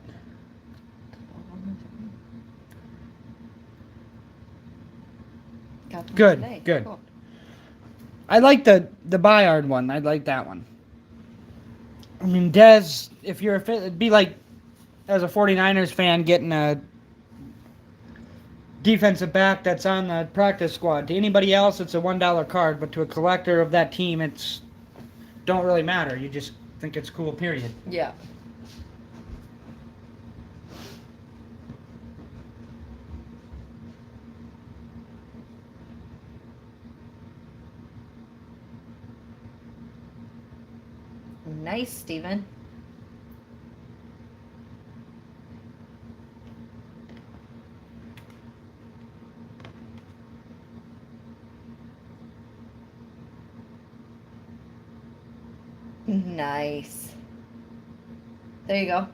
Got them Good, today. good. Cool. I like the Bayard one. I like that one. I mean, Dez, if you're it'd be like as a 49ers fan getting a defensive back that's on the practice squad. To anybody else, it's a $1 card, but to a collector of that team, it's don't really matter. You just think it's cool, period. Yeah. Nice, Steven. Nice. There you go.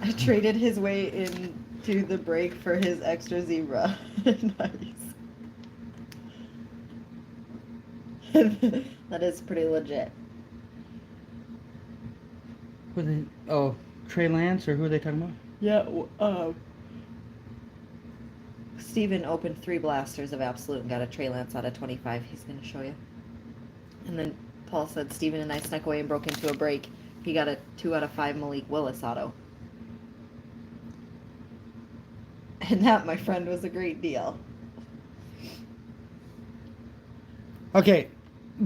I traded his way into the break for his extra zebra. Nice. That is pretty legit. Who they? Oh, Trey Lance, or who are they talking about? Yeah, Steven opened 3 blasters of Absolute and got a Trey Lance out of 25. He's going to show you. And then Paul said Steven and I snuck away and broke into a break. He got a 2 out of 5 Malik Willis auto. And that, my friend, was a great deal. Okay,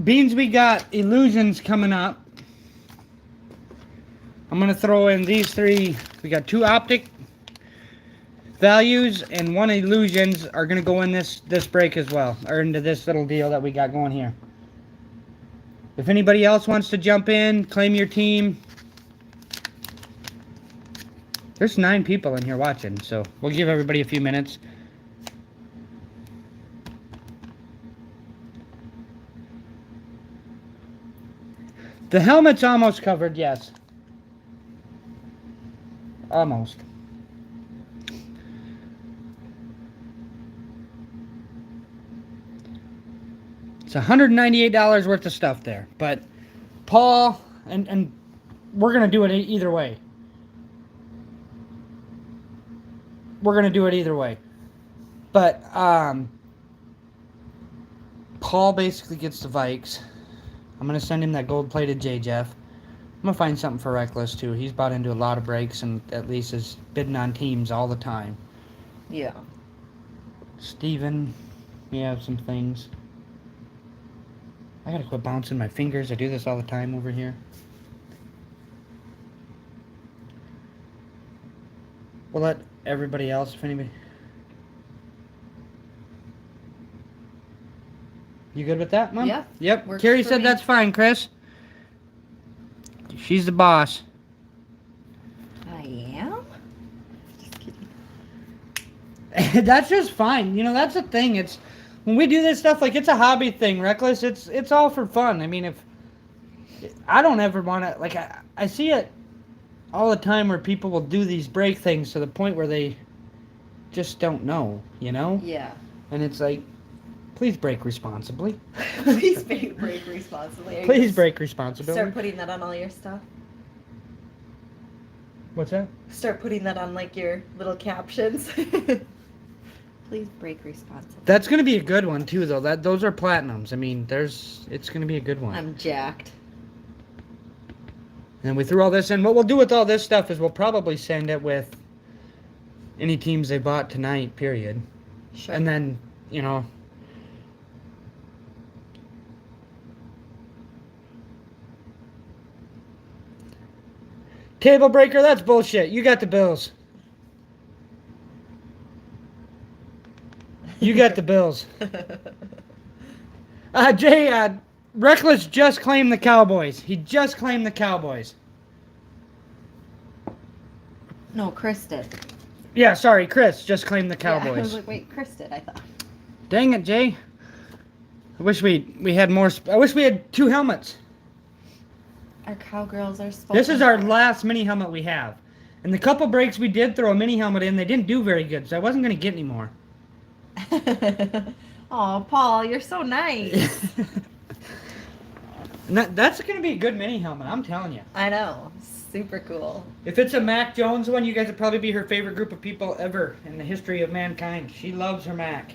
Beans, we got Illusions coming up. I'm going to throw in these 3. We got 2 Optic values and 1 Illusions are going to go in this break as well, or into this little deal that we got going here. If anybody else wants to jump in, claim your team. There's 9 people in here watching, so we'll give everybody a few minutes. The helmet's almost covered, yes. Almost. It's $198 worth of stuff there. But Paul, and we're going to do it either way. We're going to do it either way. But Paul basically gets the Vikes. I'm going to send him that gold-plated J-Jeff. I'm going to find something for Reckless, too. He's bought into a lot of breaks and at least is bidding on teams all the time. Yeah. Steven, we have some things. I got to quit bouncing my fingers. I do this all the time over here. We'll let everybody else, if anybody... You good with that, Mom? Yeah. Yep. Works Carrie for said me. that's fine, Chris. She's the boss. I am? Just kidding. That's just fine. You know, that's the thing. It's when we do this stuff, like it's a hobby thing, Reckless. It's all for fun. I mean, if I don't ever want to, like I see it all the time where people will do these break things to the point where they just don't know, you know? Yeah. And it's like, please break responsibly. Please break responsibly. Are you Please gonna break responsibly. Start putting that on all your stuff. What's that? Start putting that on like your little captions. Please break responsibly. That's gonna be a good one too, though. Those are platinums. I mean, it's gonna be a good one. I'm jacked. And we threw all this in. What we'll do with all this stuff is we'll probably send it with any teams they bought tonight, period. Sure. And then, you know. Table breaker, that's bullshit. You got the Bills. You got the Bills. Jay, Reckless just claimed the Cowboys. He just claimed the Cowboys. No, Chris did. Yeah, sorry, Chris just claimed the Yeah, I Cowboys. was like, wait, Chris did, I thought. Dang it, Jay. I wish we had more. I wish we had 2 helmets. Our cowgirls are supposed This is our last mini helmet we have. And the couple breaks we did throw a mini helmet in, they didn't do very good, so I wasn't going to get any more. Oh, Paul, you're so nice. And that's going to be a good mini helmet, I'm telling you. I know. Super cool. If it's a Mac Jones one, you guys would probably be her favorite group of people ever in the history of mankind. She loves her Mac.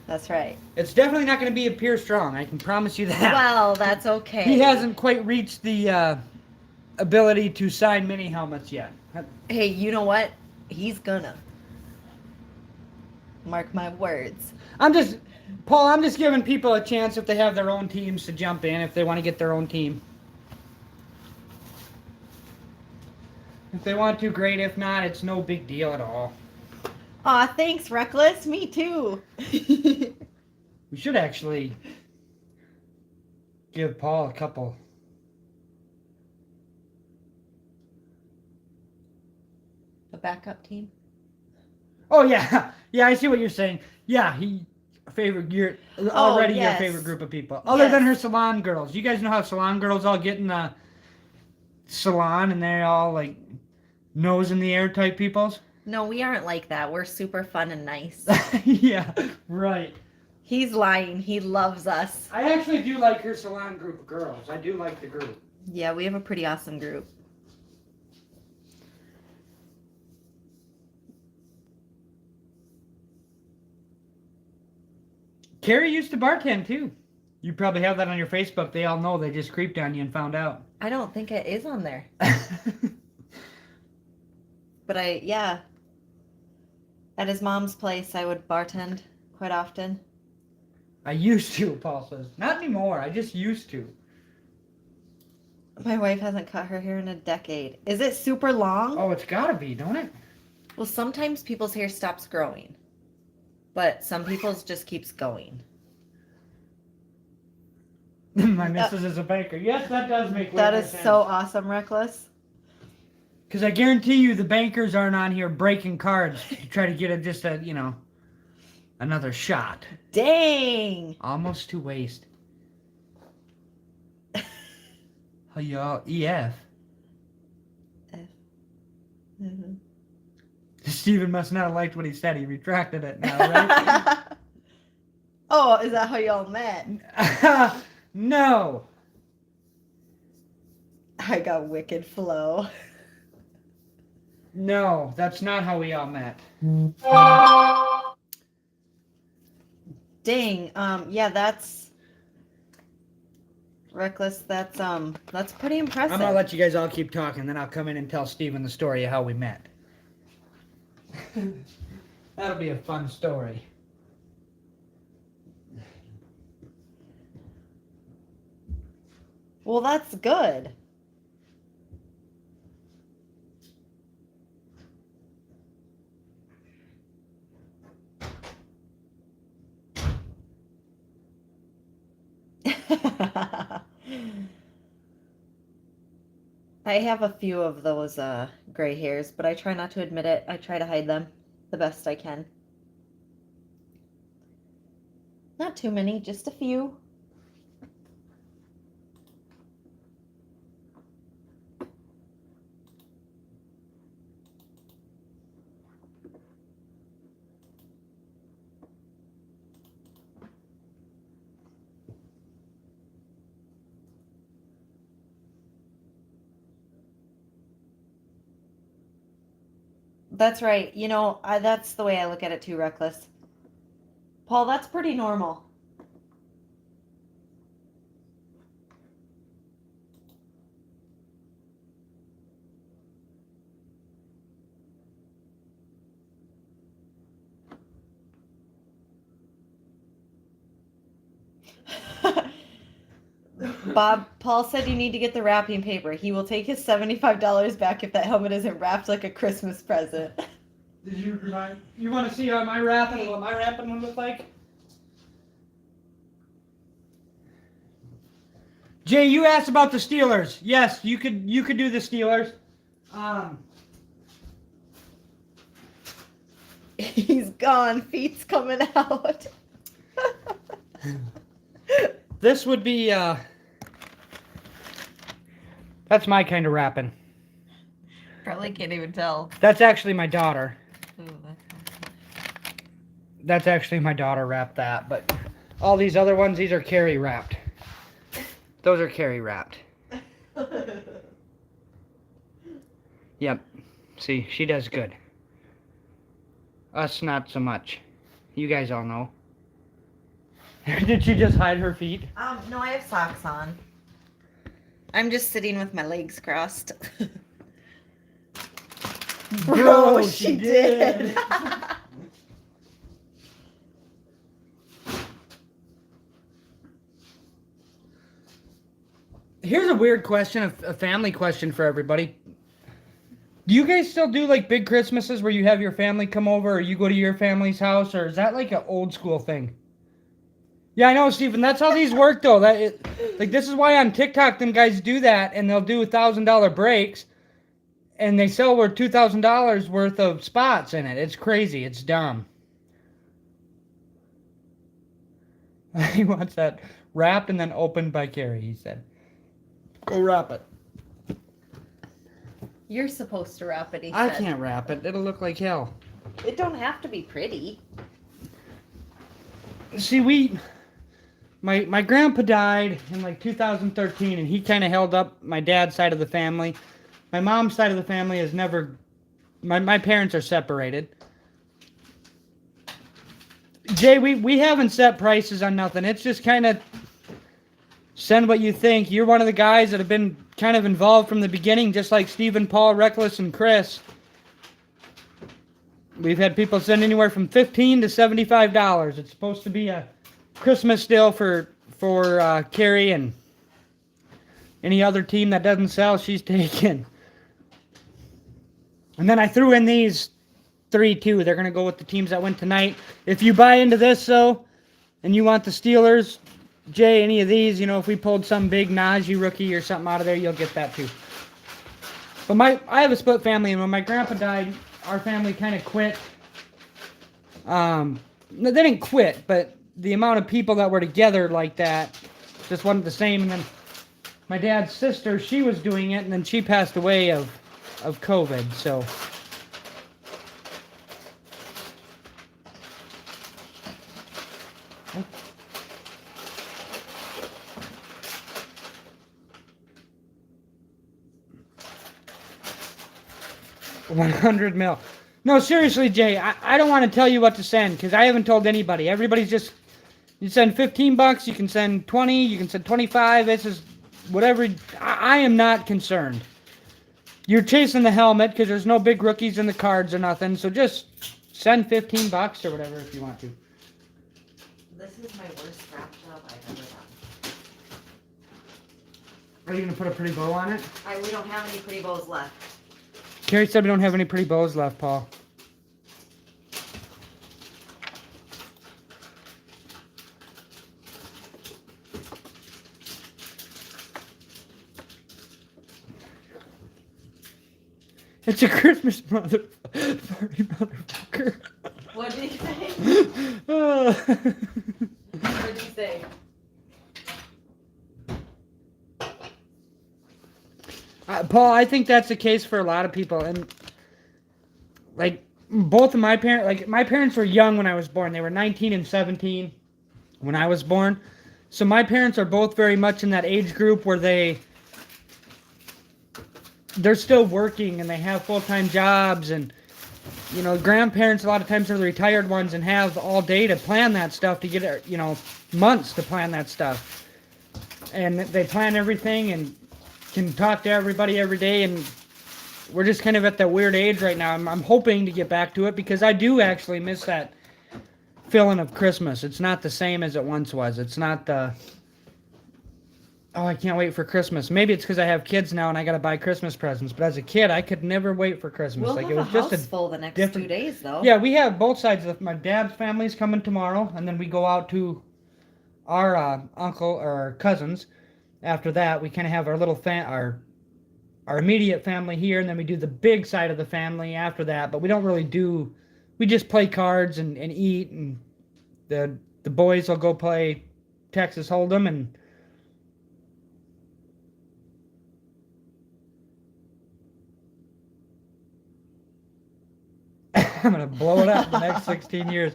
That's right. It's definitely not going to be a Pure Strong, I can promise you that. Well, that's okay. He hasn't quite reached the ability to sign mini helmets yet. Hey, you know what? He's gonna. Mark my words. Paul, I'm just giving people a chance if they have their own teams to jump in, if they want to get their own team. If they want to, great. If not, it's no big deal at all. Aw, thanks, Reckless. Me too. We should actually give Paul a couple. A backup team? Oh, yeah. Yeah, I see what you're saying. Yeah, you're already yes. your favorite group of people. Other Yes. than her salon girls. You guys know how salon girls all get in the salon and they're all like nose in the air type peoples? No, we aren't like that. We're super fun and nice. Yeah, right. He's lying. He loves us. I actually do like her salon group of girls. I do like the group. Yeah, we have a pretty awesome group. Carrie used to bartend too. You probably have that on your Facebook. They all know they just creeped on you and found out. I don't think it is on there. But yeah. At his mom's place, I would bartend quite often. I used to, Paul says. Not anymore. I just used to. My wife hasn't cut her hair in a decade. Is it super long? Oh, it's gotta be, don't it? Well, sometimes people's hair stops growing. But some people's just keeps going. My missus is a banker. Yes, that does make way That more is sense. so awesome, Reckless. Because I guarantee you the bankers aren't on here breaking cards to try to get another shot. Dang! Almost to waste. How y'all EF? Mm-hmm. Steven must not have liked what he said. He retracted it now, right? Oh, is that how y'all met? No. I got wicked flow. No, that's not how we all met. Dang. Yeah, that's Reckless. That's pretty impressive. I'm gonna let you guys all keep talking, then I'll come in and tell Steven the story of how we met. That'll be a fun story. Well, that's good. I have a few of those gray hairs, but I try not to admit it. I try to hide them the best I can. Not too many, just a few. That's right. You know, that's the way I look at it too, Reckless. Paul, that's pretty normal. Paul said you need to get the wrapping paper. He will take his $75 back if that helmet isn't wrapped like a Christmas present. Did you want to see how my wrapping, what my wrapping would look like? Jay, you asked about the Steelers. Yes, you could do the Steelers. He's gone. Feet's coming out. This would be that's my kind of wrapping. Probably can't even tell. That's actually my daughter. Ooh, That's actually my daughter wrapped that, but all these other ones, these are Carrie wrapped. Those are Carrie wrapped. Yep. See, she does good. Us, not so much. You guys all know. Did she just hide her feet? No, I have socks on. I'm just sitting with my legs crossed. Bro, she did. Here's a weird question, a family question for everybody. Do you guys still do like big Christmases where you have your family come over, or you go to your family's house, or is that like an old school thing? Yeah, I know, Stephen. That's how these work, though. Like this is why on TikTok them guys do that, and they'll do $1,000 breaks, and they sell over $2,000 worth of spots in it. It's crazy. It's dumb. He wants that wrapped and then opened by Carrie. He said, "Go wrap it." You're supposed to wrap it, he I said. can't wrap it. It'll look like hell. It don't have to be pretty. See, my grandpa died in like 2013, and he kind of held up my dad's side of the family. My mom's side of the family has never. My parents are separated. Jay, we haven't set prices on nothing. It's just kind of send what you think. You're one of the guys that have been kind of involved from the beginning, just like Stephen, Paul, Reckless, and Chris. We've had people send anywhere from $15 to $75. It's supposed to be a Christmas deal for Carrie, and any other team that doesn't sell, she's taken. And then I threw in these 3 too. They're going to go with the teams that went tonight. If you buy into this, though, and you want the Steelers, Jay, any of these, you know, if we pulled some big Najee rookie or something out of there, you'll get that too. But I have a split family, and when my grandpa died, our family kind of quit. No, they didn't quit, but the amount of people that were together like that just wasn't the same. And then my dad's sister, she was doing it, and then she passed away of COVID, so. $100 million. No, seriously, Jay, I don't want to tell you what to send because I haven't told anybody. Everybody's just, you send $15, you can send 20, you can send 25. This is whatever. I am not concerned. You're chasing the helmet because there's no big rookies in the cards or nothing. So just send $15 or whatever if you want to. This is my worst wrap job I've ever done. Are you going to put a pretty bow on it? We don't have any pretty bows left. Carrie said we don't have any pretty bows left, Paul. It's a Christmas party, motherfucker. What did you say? say. Paul, I think that's the case for a lot of people. And, like, both of my parents, like, my parents were young when I was born. They were 19 and 17 when I was born. So my parents are both very much in that age group where they're still working and they have full-time jobs. And, you know, grandparents a lot of times are the retired ones and have all day to plan that stuff, to get, you know, months to plan that stuff. And they plan everything and can talk to everybody every day, and we're just kind of at that weird age right now. I'm hoping to get back to it because I do actually miss that feeling of Christmas. It's not the same as it once was. It's not the, oh, I can't wait for Christmas. Maybe it's because I have kids now and I got to buy Christmas presents. But as a kid, I could never wait for Christmas. We'll like have it was a just house full the next different 2 days, though. Yeah, we have both sides of my dad's family's coming tomorrow, and then we go out to our uncle or cousins. After that, we kind of have our little our immediate family here, and then we do the big side of the family after that. But we don't really do. We just play cards and eat, and the boys will go play Texas Hold'em, and I'm gonna blow it up the next 16 years.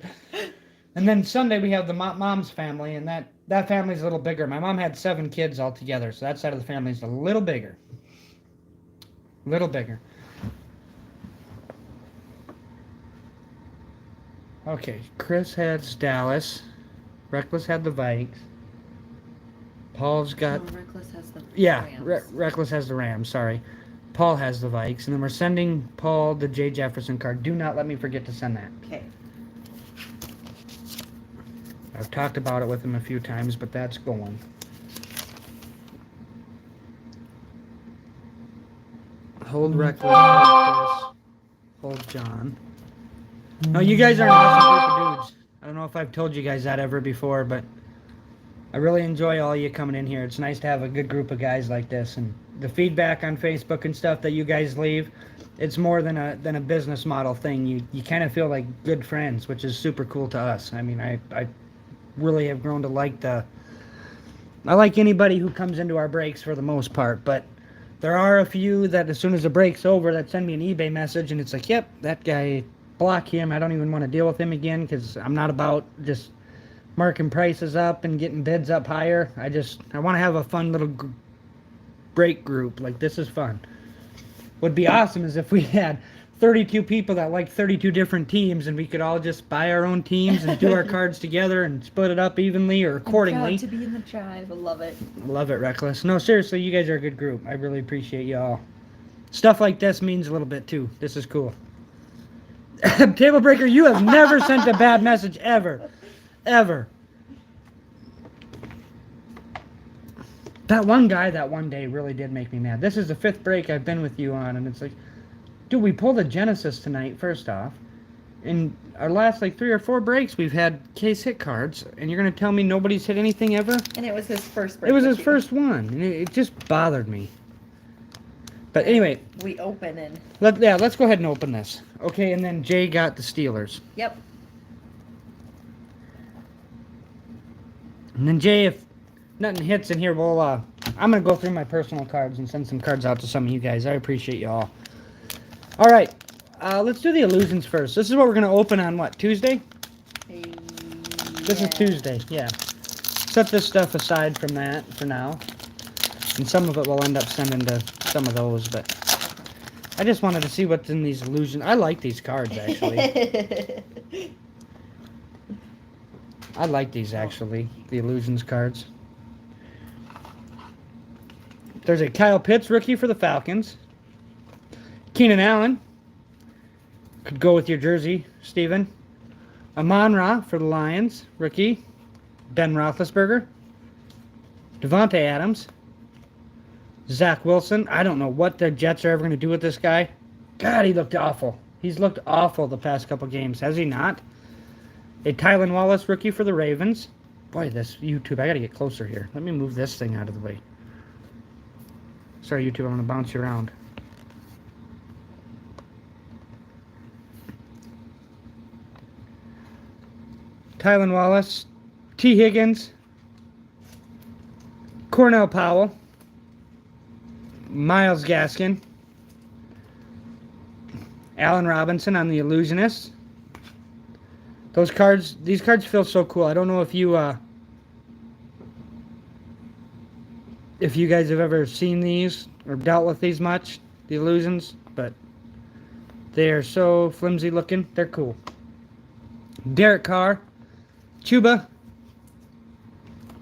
And then Sunday we have the mom's family, and that family's a little bigger. My mom had 7 kids altogether, so that side of the family is a little bigger. Little bigger. Okay, Chris had Dallas. Reckless had the Vikes. Paul's got... No, Reckless has the Rams. Reckless has the Rams, sorry. Paul has the Vikes, and then we're sending Paul the Jay Jefferson card. Do not let me forget to send that. Okay. I've talked about it with him a few times, but that's going. Hold Reckless, hold Chris, hold John. No, you guys are an awesome group of dudes. I don't know if I've told you guys that ever before, but I really enjoy all you coming in here. It's nice to have a good group of guys like this, and the feedback on Facebook and stuff that you guys leave, it's more than a business model thing. You kind of feel like good friends, which is super cool to us. I mean, I really have grown to like I like anybody who comes into our breaks for the most part, but there are a few that as soon as the break's over that send me an eBay message and it's like, yep, that guy, block him. I don't even want to deal with him again because I'm not about just marking prices up and getting bids up higher. I want to have a fun little break group. Like, this is fun. What'd be awesome is if we had 32 people that like 32 different teams, and we could all just buy our own teams and do our cards together and split it up evenly or accordingly. I'm proud to be in the tribe. I love it. Love it, Reckless. No, seriously, you guys are a good group. I really appreciate y'all. Stuff like this means a little bit too. This is cool. Table Breaker, you have never sent a bad message ever. Ever. That one guy that one day really did make me mad. This is the 5th break I've been with you on, and it's like, dude, we pulled a Genesis tonight, first off. In our last, 3 or 4 breaks, we've had case hit cards, and you're going to tell me nobody's hit anything ever? And it was his first break. It was his first one, and it just bothered me. But anyway. We open and... Let's go ahead and open this. Okay, and then Jay got the Steelers. Yep. And then Jay, if nothing hits in here, I'm going to go through my personal cards and send some cards out to some of you guys. I appreciate you all. All right, let's do the illusions first. This is what we're going to open on, what, Tuesday? This is Tuesday, yeah. Set this stuff aside from that for now. And some of it we'll end up sending to some of those, but I just wanted to see what's in these illusions. I like these cards, actually. I like these, actually, the illusions cards. There's a Kyle Pitts rookie for the Falcons. Keenan Allen. Could go with your jersey, Steven. Amon-Ra for the Lions, rookie. Ben Roethlisberger. Devontae Adams. Zach Wilson. I don't know what the Jets are ever going to do with this guy. God, he looked awful. He's looked awful the past couple games, has he not? A Tylan Wallace rookie for the Ravens. Boy, this YouTube, I got to get closer here. Let me move this thing out of the way. Sorry, YouTube, I'm going to bounce you around. Tylan Wallace, T. Higgins, Cornell Powell, Miles Gaskin, Allen Robinson on the Illusionist. These cards feel so cool. I don't know if you guys have ever seen these or dealt with these much, the Illusions, but they are so flimsy looking. They're cool. Derek Carr, Chuba,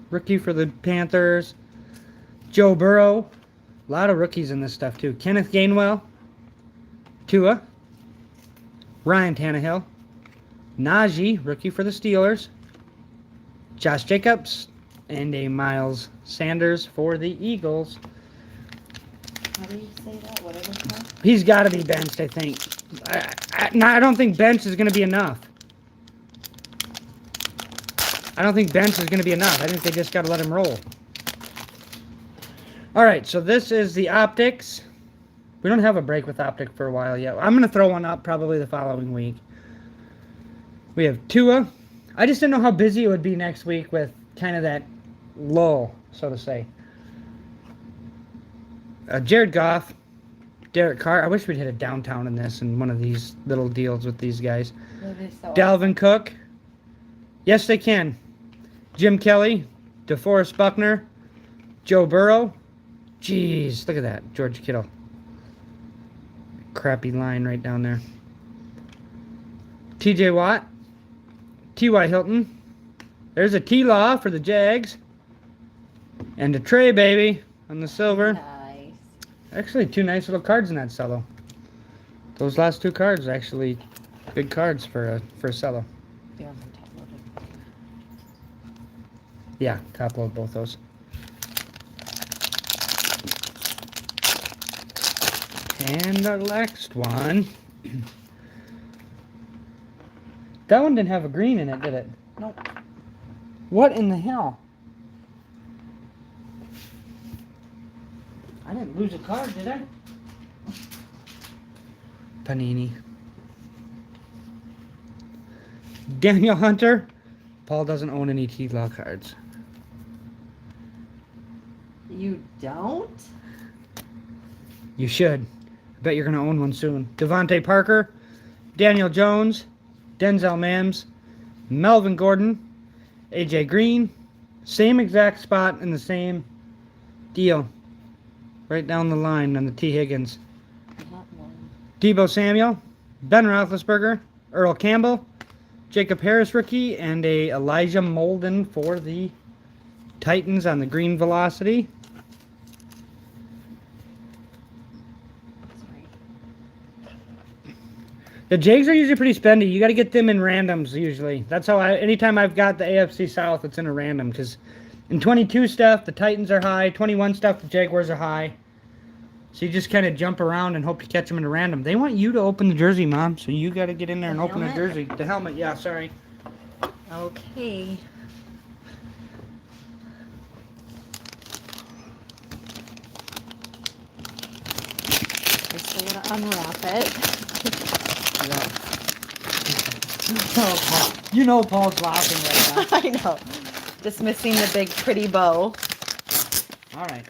rookie for the Panthers. Joe Burrow, a lot of rookies in this stuff too. Kenneth Gainwell, Tua, Ryan Tannehill, Najee, rookie for the Steelers, Josh Jacobs, and a Miles Sanders for the Eagles. How do you say that? What is it called? He's got to be benched, I think. I don't think bench is going to be enough. I don't think bench is going to be enough. I think they just got to let him roll. All right, so this is the optics. We don't have a break with optic for a while yet. I'm going to throw one up probably the following week. We have Tua. I just didn't know how busy it would be next week with kind of that lull, so to say. Jared Goff, Derek Carr. I wish we'd hit a downtown in this and one of these little deals with these guys. Dalvin Cook. Yes, they can. Jim Kelly, DeForest Buckner, Joe Burrow. Jeez, look at that. George Kittle. Crappy line right down there. TJ Watt, T.Y. Hilton. There's a T-Law for the Jags. And a Trey, baby, on the silver. Nice. Actually, two nice little cards in that cello. Those last two cards are actually good cards for a cello. You want them top loaded? Yeah, top load both those. And the next one. That one didn't have a green in it, did it? Nope. What in the hell? I didn't lose a card, did I? Panini. Daniel Hunter. Paul doesn't own any T-Law cards. You don't? You should. I bet you're going to own one soon. Devontae Parker, Daniel Jones, Denzel Mims, Melvin Gordon, AJ Green. Same exact spot in the same deal. Right down the line on the T. Higgins. Not one. Deebo Samuel, Ben Roethlisberger, Earl Campbell, Jacob Harris rookie, and a Elijah Molden for the Titans on the green velocity. Sorry. The Jags are usually pretty spendy. You got to get them in randoms usually. That's how anytime I've got the AFC South, it's in a random. Because in 22 stuff, the Titans are high. 21 stuff, the Jaguars are high. So you just kind of jump around and hope to catch them in a random. They want you to open the jersey, Mom. So you got to get in there and open the jersey. The helmet, yeah, sorry. Okay. I still gotta unwrap it. You know Paul's laughing right I know. Just missing the big pretty bow. now. All right.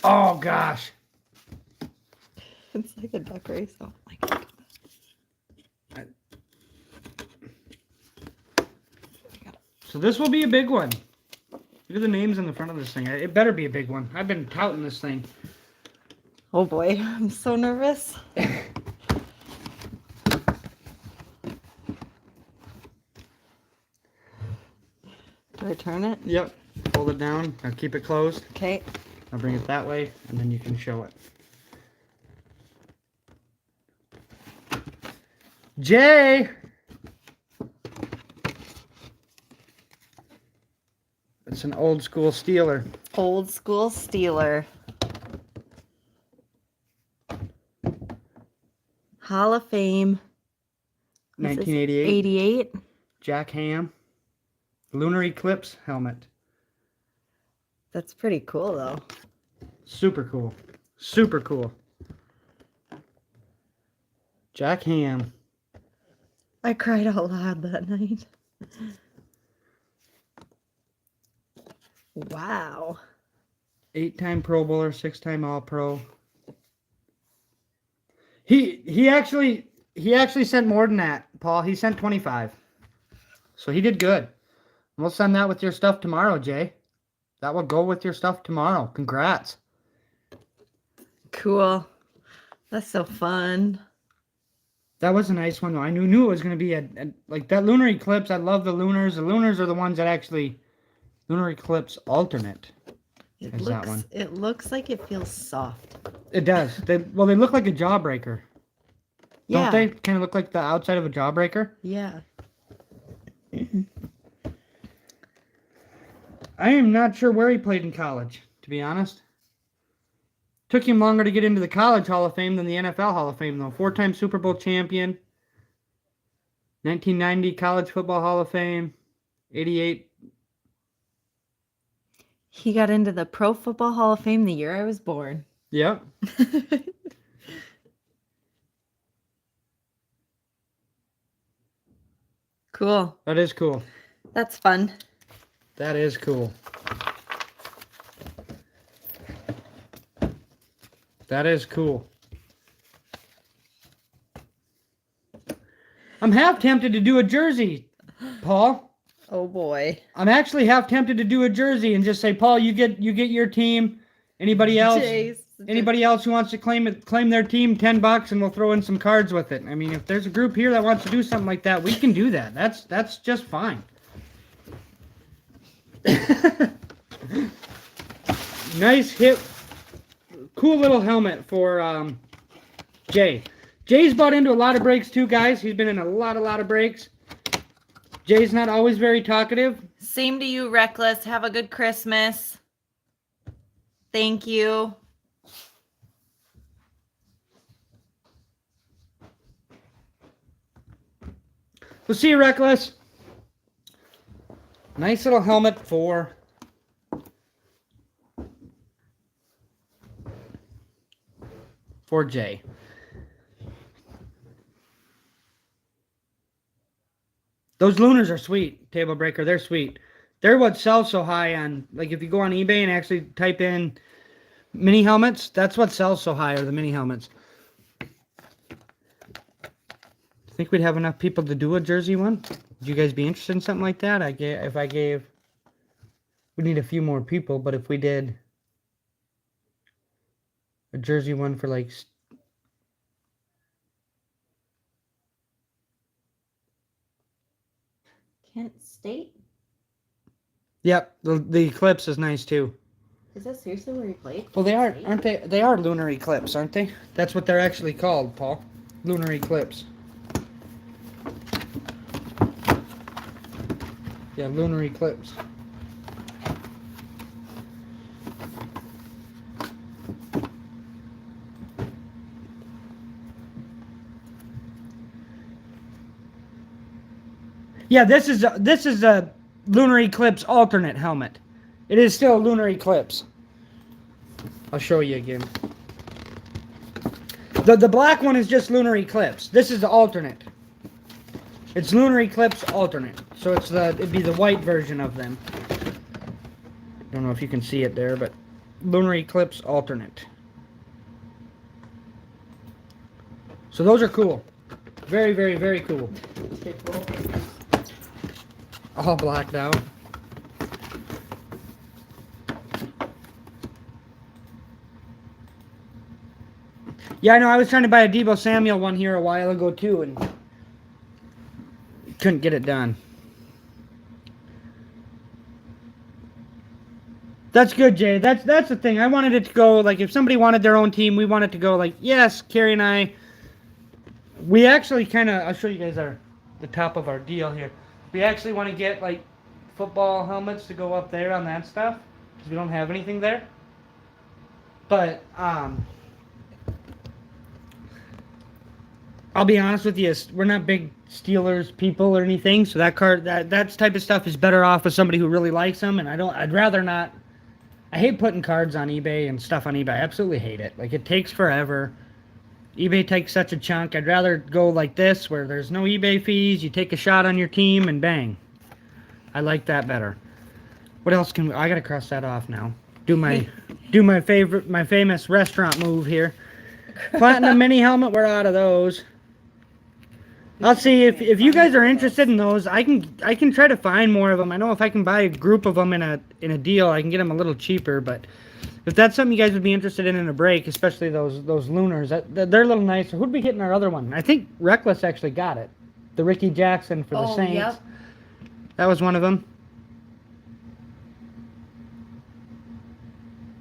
Oh gosh. It's like a duck race. Oh my god. So this will be a big one. Look at the names on the front of this thing. It better be a big one. I've been touting this thing. Oh boy, I'm so nervous. Do I turn it? Yep. Hold it down. Now keep it closed. Okay. I'll bring it that way, and then you can show it. Jay! It's an old school Steeler. Old school Steeler. Hall of Fame. 1988. 88. Jack Ham. Lunar Eclipse helmet. That's pretty cool though. Super cool. Super cool. Jack Ham. I cried out loud that night. Wow. 8-time Pro Bowler, 6-time All-Pro. He actually sent more than that, Paul. He sent 25. So he did good. We'll send that with your stuff tomorrow, Jay. That will go with your stuff tomorrow. Congrats. Cool. That's so fun. That was a nice one, though. I knew it was going to be like that lunar eclipse. I love the lunars. The lunars are the ones that actually lunar eclipse alternate. It looks like it feels soft. It does. They look like a jawbreaker. Yeah. Don't they? Kind of look like the outside of a jawbreaker. Yeah. I am not sure where he played in college, to be honest. Took him longer to get into the College Hall of Fame than the NFL Hall of Fame, though. 4-time Super Bowl champion. 1990 College Football Hall of Fame. 88. He got into the Pro Football Hall of Fame the year I was born. Yep. Cool. That is cool. That's fun. That is cool. That is cool. I'm half tempted to do a jersey, Paul. Oh boy. I'm actually half tempted to do a jersey and just say, Paul, you get your team. Anybody else? Anybody else who wants to claim their team, $10, and we'll throw in some cards with it. I mean, if there's a group here that wants to do something like that, we can do that. That's just fine. Nice hip. Cool little helmet for Jay. Jay's bought into a lot of breaks too, guys. He's been in a lot of breaks. Jay's not always very talkative. Same to you, Reckless. Have a good Christmas. Thank you. We'll see you, Reckless. Nice little helmet for Jay. Those lunars are sweet, Table Breaker. They're sweet. They're what sells so high on, like if you go on eBay and actually type in mini helmets, that's what sells so high are the mini helmets. Think we'd have enough people to do a jersey one? Would you guys be interested in something like that? We need a few more people, but if we did a jersey one for like Kent State? Yep, the eclipse is nice too. Is that seriously where he played? Well, they are, aren't they? They are lunar eclipse, aren't they? That's what they're actually called, Paul. Lunar eclipse. Yeah, lunar eclipse. Yeah, this is a lunar eclipse alternate helmet. It is still a lunar eclipse. I'll show you again. The black one is just lunar eclipse. This is the alternate. It's lunar eclipse alternate. So it'd be the white version of them. Don't know if you can see it there, but lunar eclipse alternate. So those are cool. Very, very, very cool. All blacked out. Yeah, I know. I was trying to buy a Deebo Samuel one here a while ago too, and couldn't get it done. That's good, Jay. That's the thing. I wanted it to go like if somebody wanted their own team, we want it to go like yes, Carrie and I. We actually kind of. I'll show you guys the top of our deal here. We actually want to get like football helmets to go up there on that stuff because we don't have anything there. But I'll be honest with you, we're not big Steelers people or anything, so that type of stuff is better off with somebody who really likes them, and I'd rather not I hate putting cards on eBay and stuff on eBay. I absolutely hate it. Like, it takes forever. eBay takes such a chunk. I'd rather go like this, where there's no eBay fees. You take a shot on your team, and bang. I like that better. What else can we... I gotta cross that off now. Do my famous restaurant move here. Platinum mini helmet, we're out of those. I'll see if you guys are interested in those. I can try to find more of them. I know if I can buy a group of them in a deal, I can get them a little cheaper. But if that's something you guys would be interested in a break, especially those Lunars, they're a little nicer. Who'd be hitting our other one? I think Reckless actually got it. The Ricky Jackson for the Saints. Yep. That was one of them.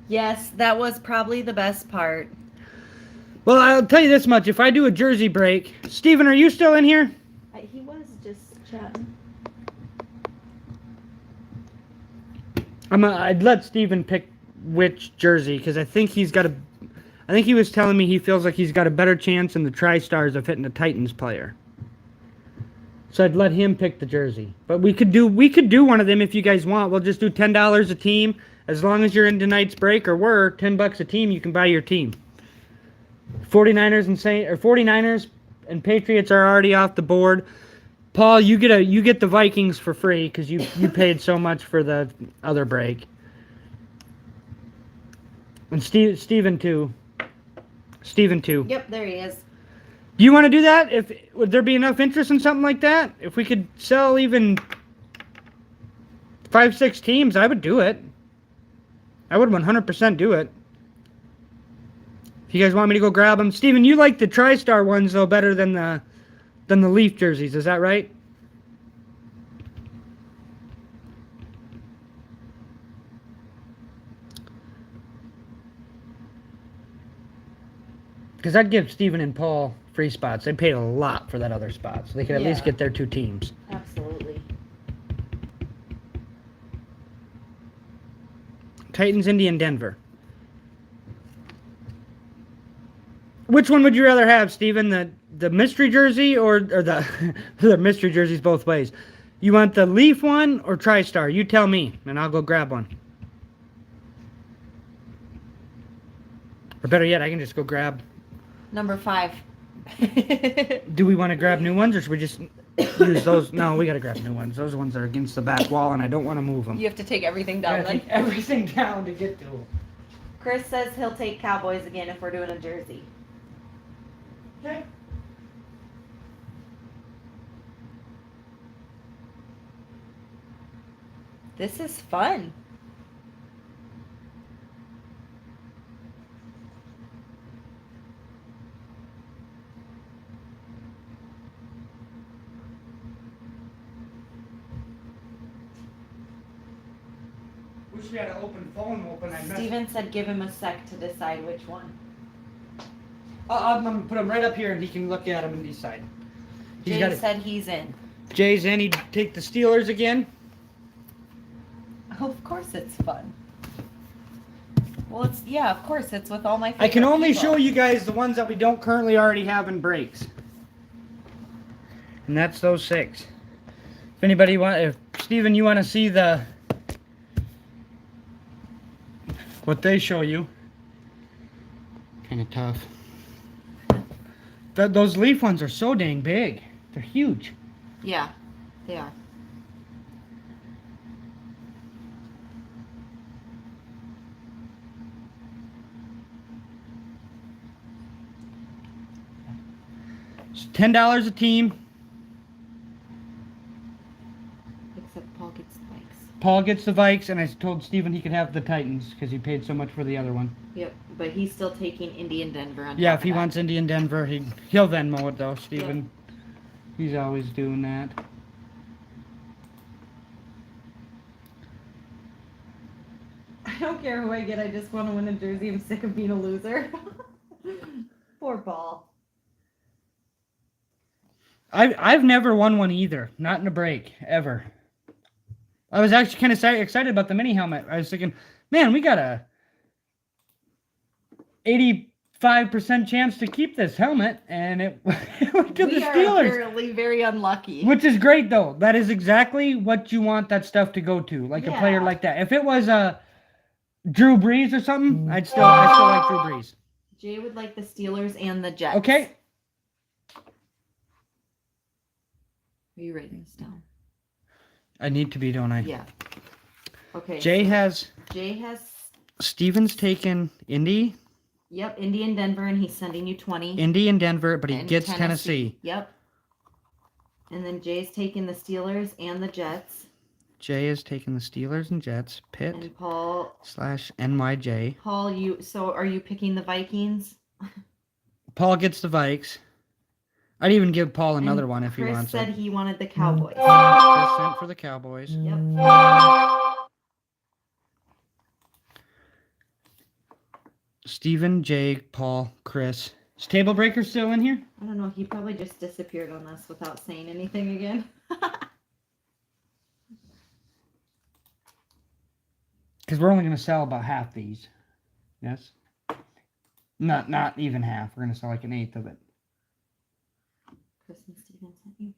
Yes, that was probably the best part. Well, I'll tell you this much. If I do a jersey break... Steven, are you still in here? He was just chatting. I'd let Steven pick which jersey, because I think he's got a... I think he was telling me he feels like he's got a better chance in the Tri-Stars of hitting a Titans player. So I'd let him pick the jersey. But we could do one of them if you guys want. We'll just do $10 a team. As long as you're in tonight's break, or we're $10 a team, you can buy your team. 49ers and Patriots are already off the board. Paul, you get the Vikings for free because you paid so much for the other break. And Steven too. Steven too. Yep, there he is. Do you want to do that? Would there be enough interest in something like that? If we could sell even 5-6 teams, I would do it. I would 100% do it. If you guys want me to go grab them. Steven, you like the TriStar ones, though, better than the Leaf jerseys. Is that right? Because I'd give Steven and Paul free spots. They paid a lot for that other spot, so they could at least get their 2 teams. Absolutely. Titans, Indy, and Denver. Which one would you rather have, Steven? The mystery jersey or the the mystery jerseys both ways? You want the Leaf one or TriStar? You tell me, and I'll go grab one. Or better yet, I can just go grab. Number 5. Do we want to grab new ones, or should we just use those? No, we got to grab new ones. Those ones are against the back wall, and I don't want to move them. You have to take everything I down. gotta take everything down to get to them. Chris says he'll take Cowboys again if we're doing a jersey. Okay. This is fun. Wish we had an open phone open. Steven said give him a sec to decide which one. I'm going to put him right up here and he can look at him and decide. Jay said he's in. Jay's in. He'd take the Steelers again. Oh, of course it's fun. Well, of course, it's with all my favorite I can only people. show you guys the ones that we don't currently already have in breaks. And that's those 6. If Steven, you want to see what they show you. Kind of tough. Those Leaf ones are so dang big. They're huge. Yeah, they are. It's $10 a team. Except Paul gets the Vikes. Paul gets the Vikes, and I told Steven he could have the Titans because he paid so much for the other one. Yep, but he's still taking Indy and Denver on Yeah, top if he of that. wants Indy and Denver, he'll Venmo it though, Steven. He's always doing that. I don't care who I get, I just want to win a jersey. I'm sick of being a loser. Poor Paul. I've never won one either. Not in a break, ever. I was actually kind of excited about the mini helmet. I was thinking, man, we got a 85% chance to keep this helmet, and it went to the We are Steelers. apparently very unlucky. Which is great, though. That is exactly what you want that stuff to go to, like a player Yeah. like that. If it was a Drew Brees or something, I still like Drew Brees. Jay would like the Steelers and the Jets. Okay. Are you writing this down? I need to be, don't I? Yeah. Okay. Jay has Steven's taken Indy. Yep, Indy and Denver, and he's sending you 20. Indy and Denver, but he And gets Tennessee. Yep. And then Jay's taking the Steelers and the Jets. Jay is taking the Steelers and Jets. Pitt And Paul / NYJ. Paul, are you picking the Vikings? Paul gets the Vikes. I'd even give Paul another And one if he Chris wants said it. he wanted the Cowboys. Chris sent for the Cowboys. Yep. Steven, Jay, Paul, Chris. Is Table Breaker still in here? I don't know. He probably just disappeared on us without saying anything again. Because we're only going to sell about half these. Yes? Not even half. We're going to sell like an eighth of it. Chris and Steven sent you.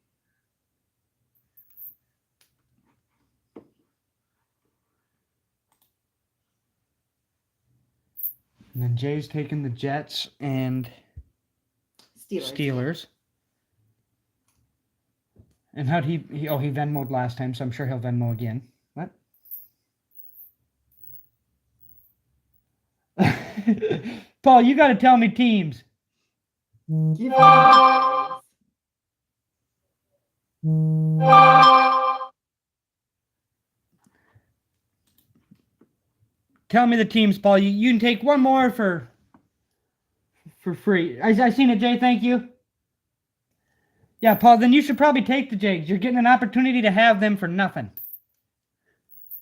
And then Jay's taking the Jets and Steelers. And how'd he Venmo'd last time, so I'm sure he'll Venmo again. What? Paul, you got to tell me teams. Give me Tell me the teams, Paul. You can take one more for free. I seen it, Jay. Thank you. Yeah, Paul, then you should probably take the Jags. You're getting an opportunity to have them for nothing.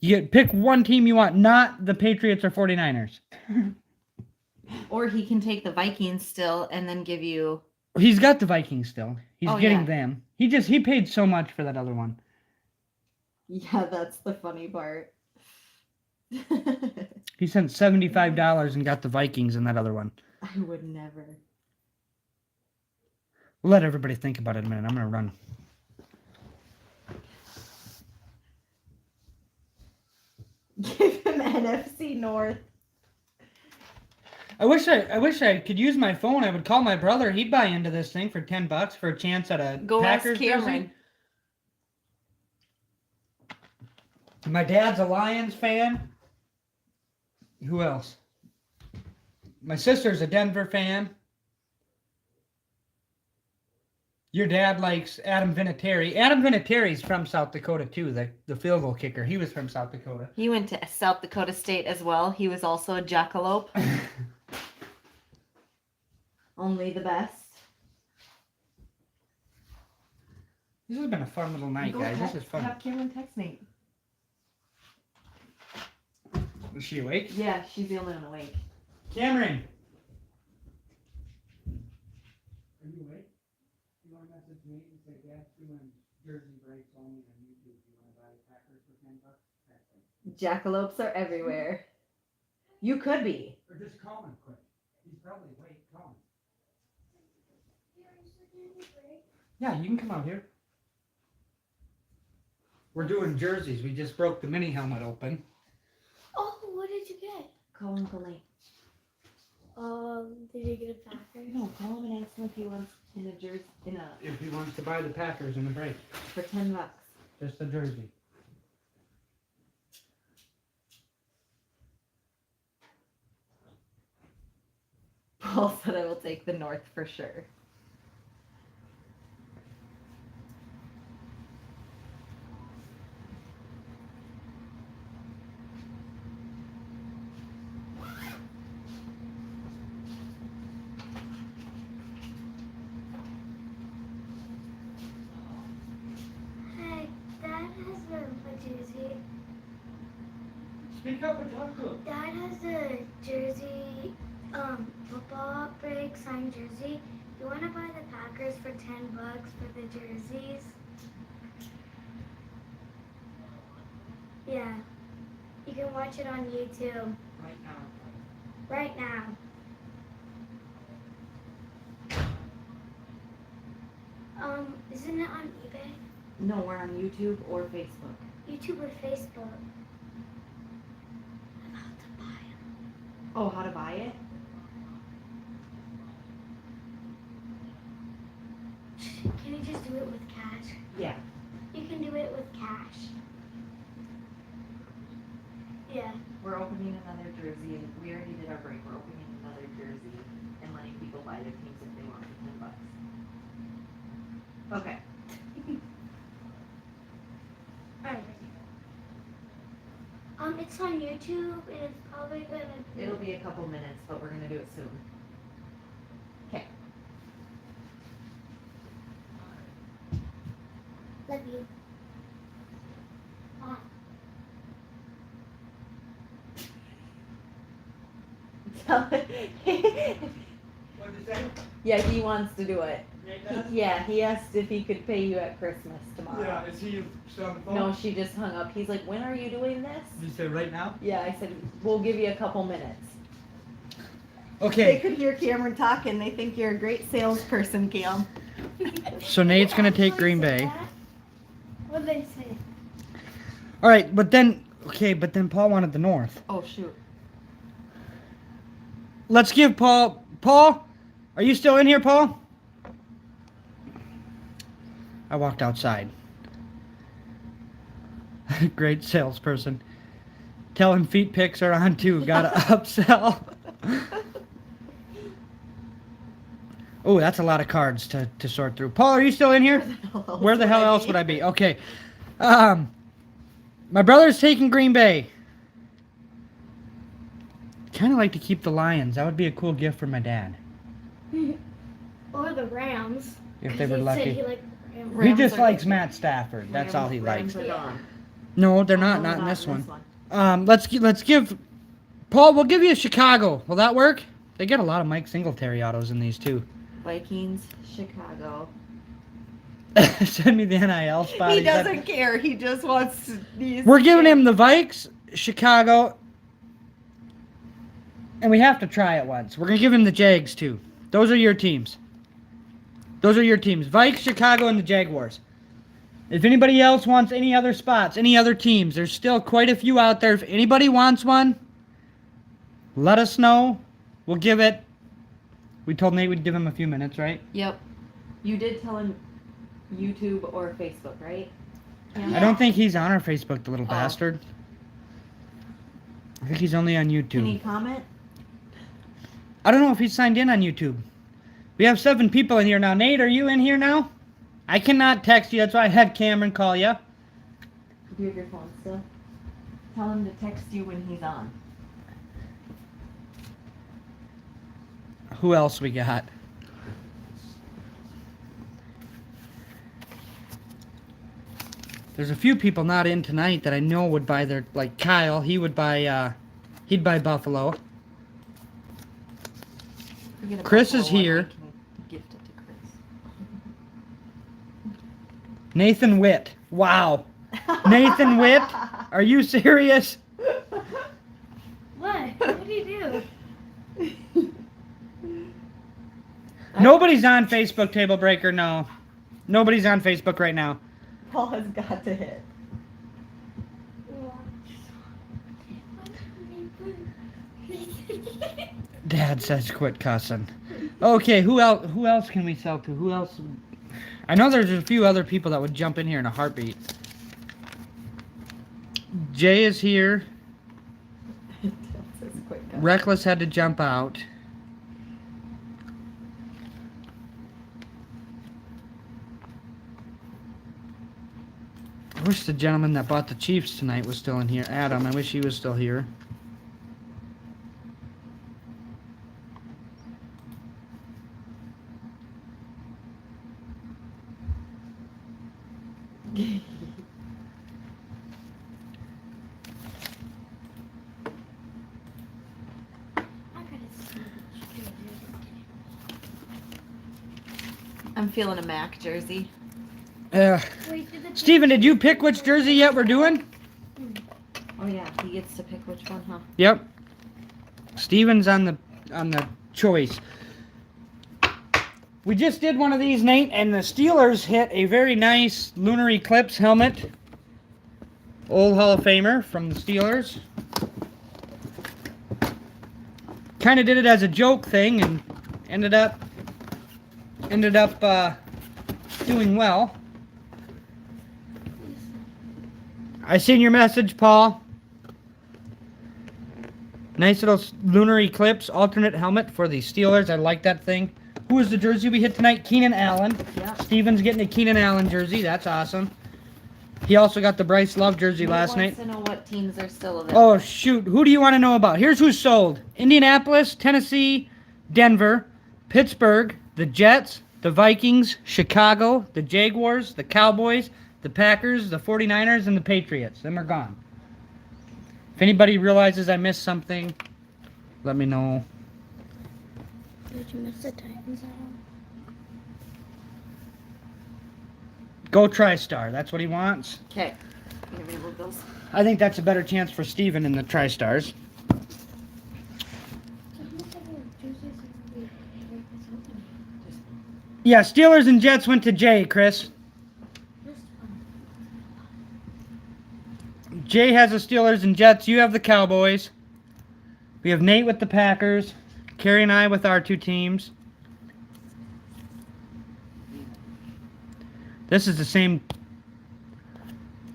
Pick one team you want, not the Patriots or 49ers. Or he can take the Vikings still and then give you... He's got the Vikings still. He's getting yeah. them. He paid so much for that other one. Yeah, that's the funny part. He sent $75 and got the Vikings in that other one. I would never. We'll let everybody think about it a minute. I'm going to run. Give him NFC North. I wish I could use my phone. I would call my brother. He'd buy into this thing for $10 for a chance at a Go Packers ask Cameron. jersey. My dad's a Lions fan. Who else? My sister's a Denver fan. Your dad likes Adam Vinatieri. Adam Vinatieri's from South Dakota too, the field goal kicker. He was from South Dakota. He went to South Dakota State as well. He was also a jackalope. Only the best. This has been a fun little night, guys. This is fun. Have Cameron text me. Is she awake? Yeah, she's the only one awake. Cameron! Are you awake? You want to message me and say, Dad's doing jersey breaks only on YouTube. You want to buy the Packers for $10? Jackalopes are everywhere. You could be. Or just call him quick. He's probably awake. Call him. Yeah, you can come out here. We're doing jerseys. We just broke the mini helmet open. Oh, what did you get? Call Uncle Nate. Did you get a Packer? No, call him and ask him if he wants in a jersey If he wants to buy the Packers in the break. for $10. Just a jersey. Paul said I will take the North for sure. Hey, Dad has a jersey. Speak up and talk to him. Dad has a jersey, football break signed jersey. You want to buy the Packers for $10 for the jerseys? Yeah. You can watch it on YouTube Right now. right now. Isn't it on eBay? No, we're on YouTube or Facebook. YouTube or Facebook? I'm about to buy Oh, how to buy it? Can you just do it with cash? Yeah. You can do it with cash. Yeah. We're opening another jersey, and we already did our break. We're opening another jersey and letting people buy their teams if they want for $10. Okay. Alright. It's on YouTube, and it's probably gonna be... It'll be a couple minutes, but we're gonna do it soon. Okay. Love you. Bye. What'd you say? Yeah, he wants to do it. Nate does? Yeah, he asked if he could pay you at Christmas tomorrow. Yeah, is he still on the phone? No, she just hung up. He's like, when are you doing this? Did you say right now? Yeah, I said, we'll give you a couple minutes. They Okay, could hear Cameron talking. They think you're a great salesperson, Cam. so Nate's gonna take Green Bay. What did they say? All right, but then Paul wanted the North. Oh, shoot. Let's give Paul. Paul, are you still in here, Paul? I walked outside. Great salesperson. Tell him feet pics are on too. Gotta upsell. Oh, that's a lot of cards to sort through. Paul, are you still in here? Where the hell else would I be? Okay. My brother's taking Green Bay. Kind of like to keep the Lions. That would be a cool gift for my dad. Or the Rams. If they 'cause were he lucky. said he liked the Rams. He Rams just are- likes Matt Stafford. That's all he likes. Rams are gone. No, they're not. Oh, Not in this one. one. Let's give Paul. We'll give you Chicago. Will that work? They get a lot of Mike Singletary autos in these too. Vikings, Chicago. Send me the NIL spot. He said- doesn't care. He just wants these. We're giving him the Vikes, Chicago, and we have to try it once. We're gonna give him the Jags too. Those are your teams. Those are your teams. Vikes, Chicago, and the Jaguars. If anybody else wants any other spots, any other teams, there's still quite a few out there. If anybody wants one, let us know. We'll give it. We told Nate we'd give him a few minutes, right? Yep. You did tell him YouTube or Facebook, right? I don't think he's on our Facebook, the little Oh. bastard. I think he's only on YouTube. Can he comment? I don't know if he's signed in on YouTube. We have 7 people in here now. Nate, are you in here now? I cannot text you. That's why I had Cameron call you. Do you have your phone still? Tell him to text you when he's on. Who else we got? There's a few people not in tonight that I know would buy their, like Kyle. He would buy. He'd buy Buffalo. You get a Chris Buffalo is one, here. I can gift it to Chris. Nathan Witt. Wow. Nathan Witt? Are you serious? What? What did he do? Nobody's on Facebook, Table Breaker. No. Nobody's on Facebook right now. Paul has got to hit. Dad says quit cussing. Okay, who else can we sell to? Who else? I know there's a few other people that would jump in here in a heartbeat. Jay is here. Reckless had to jump out. I wish the gentleman that bought the Chiefs tonight was still in here. Adam, I wish he was still here. I'm feeling a Mac jersey. Steven, did you pick which jersey yet we're doing? Oh yeah, he gets to pick which one, huh? Yep. Steven's on the choice. We just did one of these, Nate, and the Steelers hit a very nice Lunar Eclipse helmet. Old Hall of Famer from the Steelers. kind of did it as a joke thing and ended up doing well. I seen your message, Paul. Nice little lunar eclipse alternate helmet for the Steelers. I like that thing. Who was the jersey we hit tonight? Keenan Allen. Yeah. Steven's getting a Keenan Allen jersey. That's awesome. He also got the Bryce Love jersey last night. Wants to know what teams are still available. Oh, shoot. Who do you want to know about? Here's who's sold. Indianapolis, Tennessee, Denver, Pittsburgh, the Jets, the Vikings, Chicago, the Jaguars, the Cowboys, the Packers, the 49ers, and the Patriots. Them are gone. If anybody realizes I missed something, let me know. Did you miss the Titans at all? Go TriStar. That's what he wants. Okay. Give me those. I think that's a better chance for Steven in the TriStars. Yeah, Steelers and Jets went to Jay, Chris. Jay has the Steelers and Jets. You have the Cowboys. We have Nate with the Packers. Carrie and I with our two teams. This is the same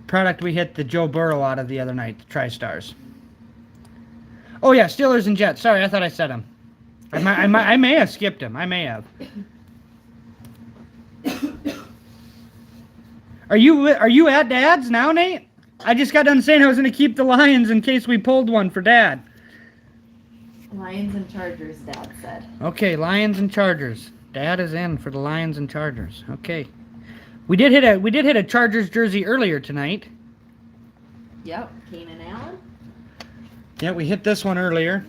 product we hit the Joe Burrow out of the other night, the TriStars. Oh yeah, Steelers and Jets. Sorry, I thought I said them. I may have skipped them. I may have. Are you at Dad's now, Nate? I just got done saying I was going to keep the Lions in case we pulled one for Dad. Lions and Chargers, Dad said. Okay, Lions and Chargers. Dad is in for the Lions and Chargers. Okay. We did hit a Chargers jersey earlier tonight. Yep, Keenan Allen. Yeah, we hit this one earlier.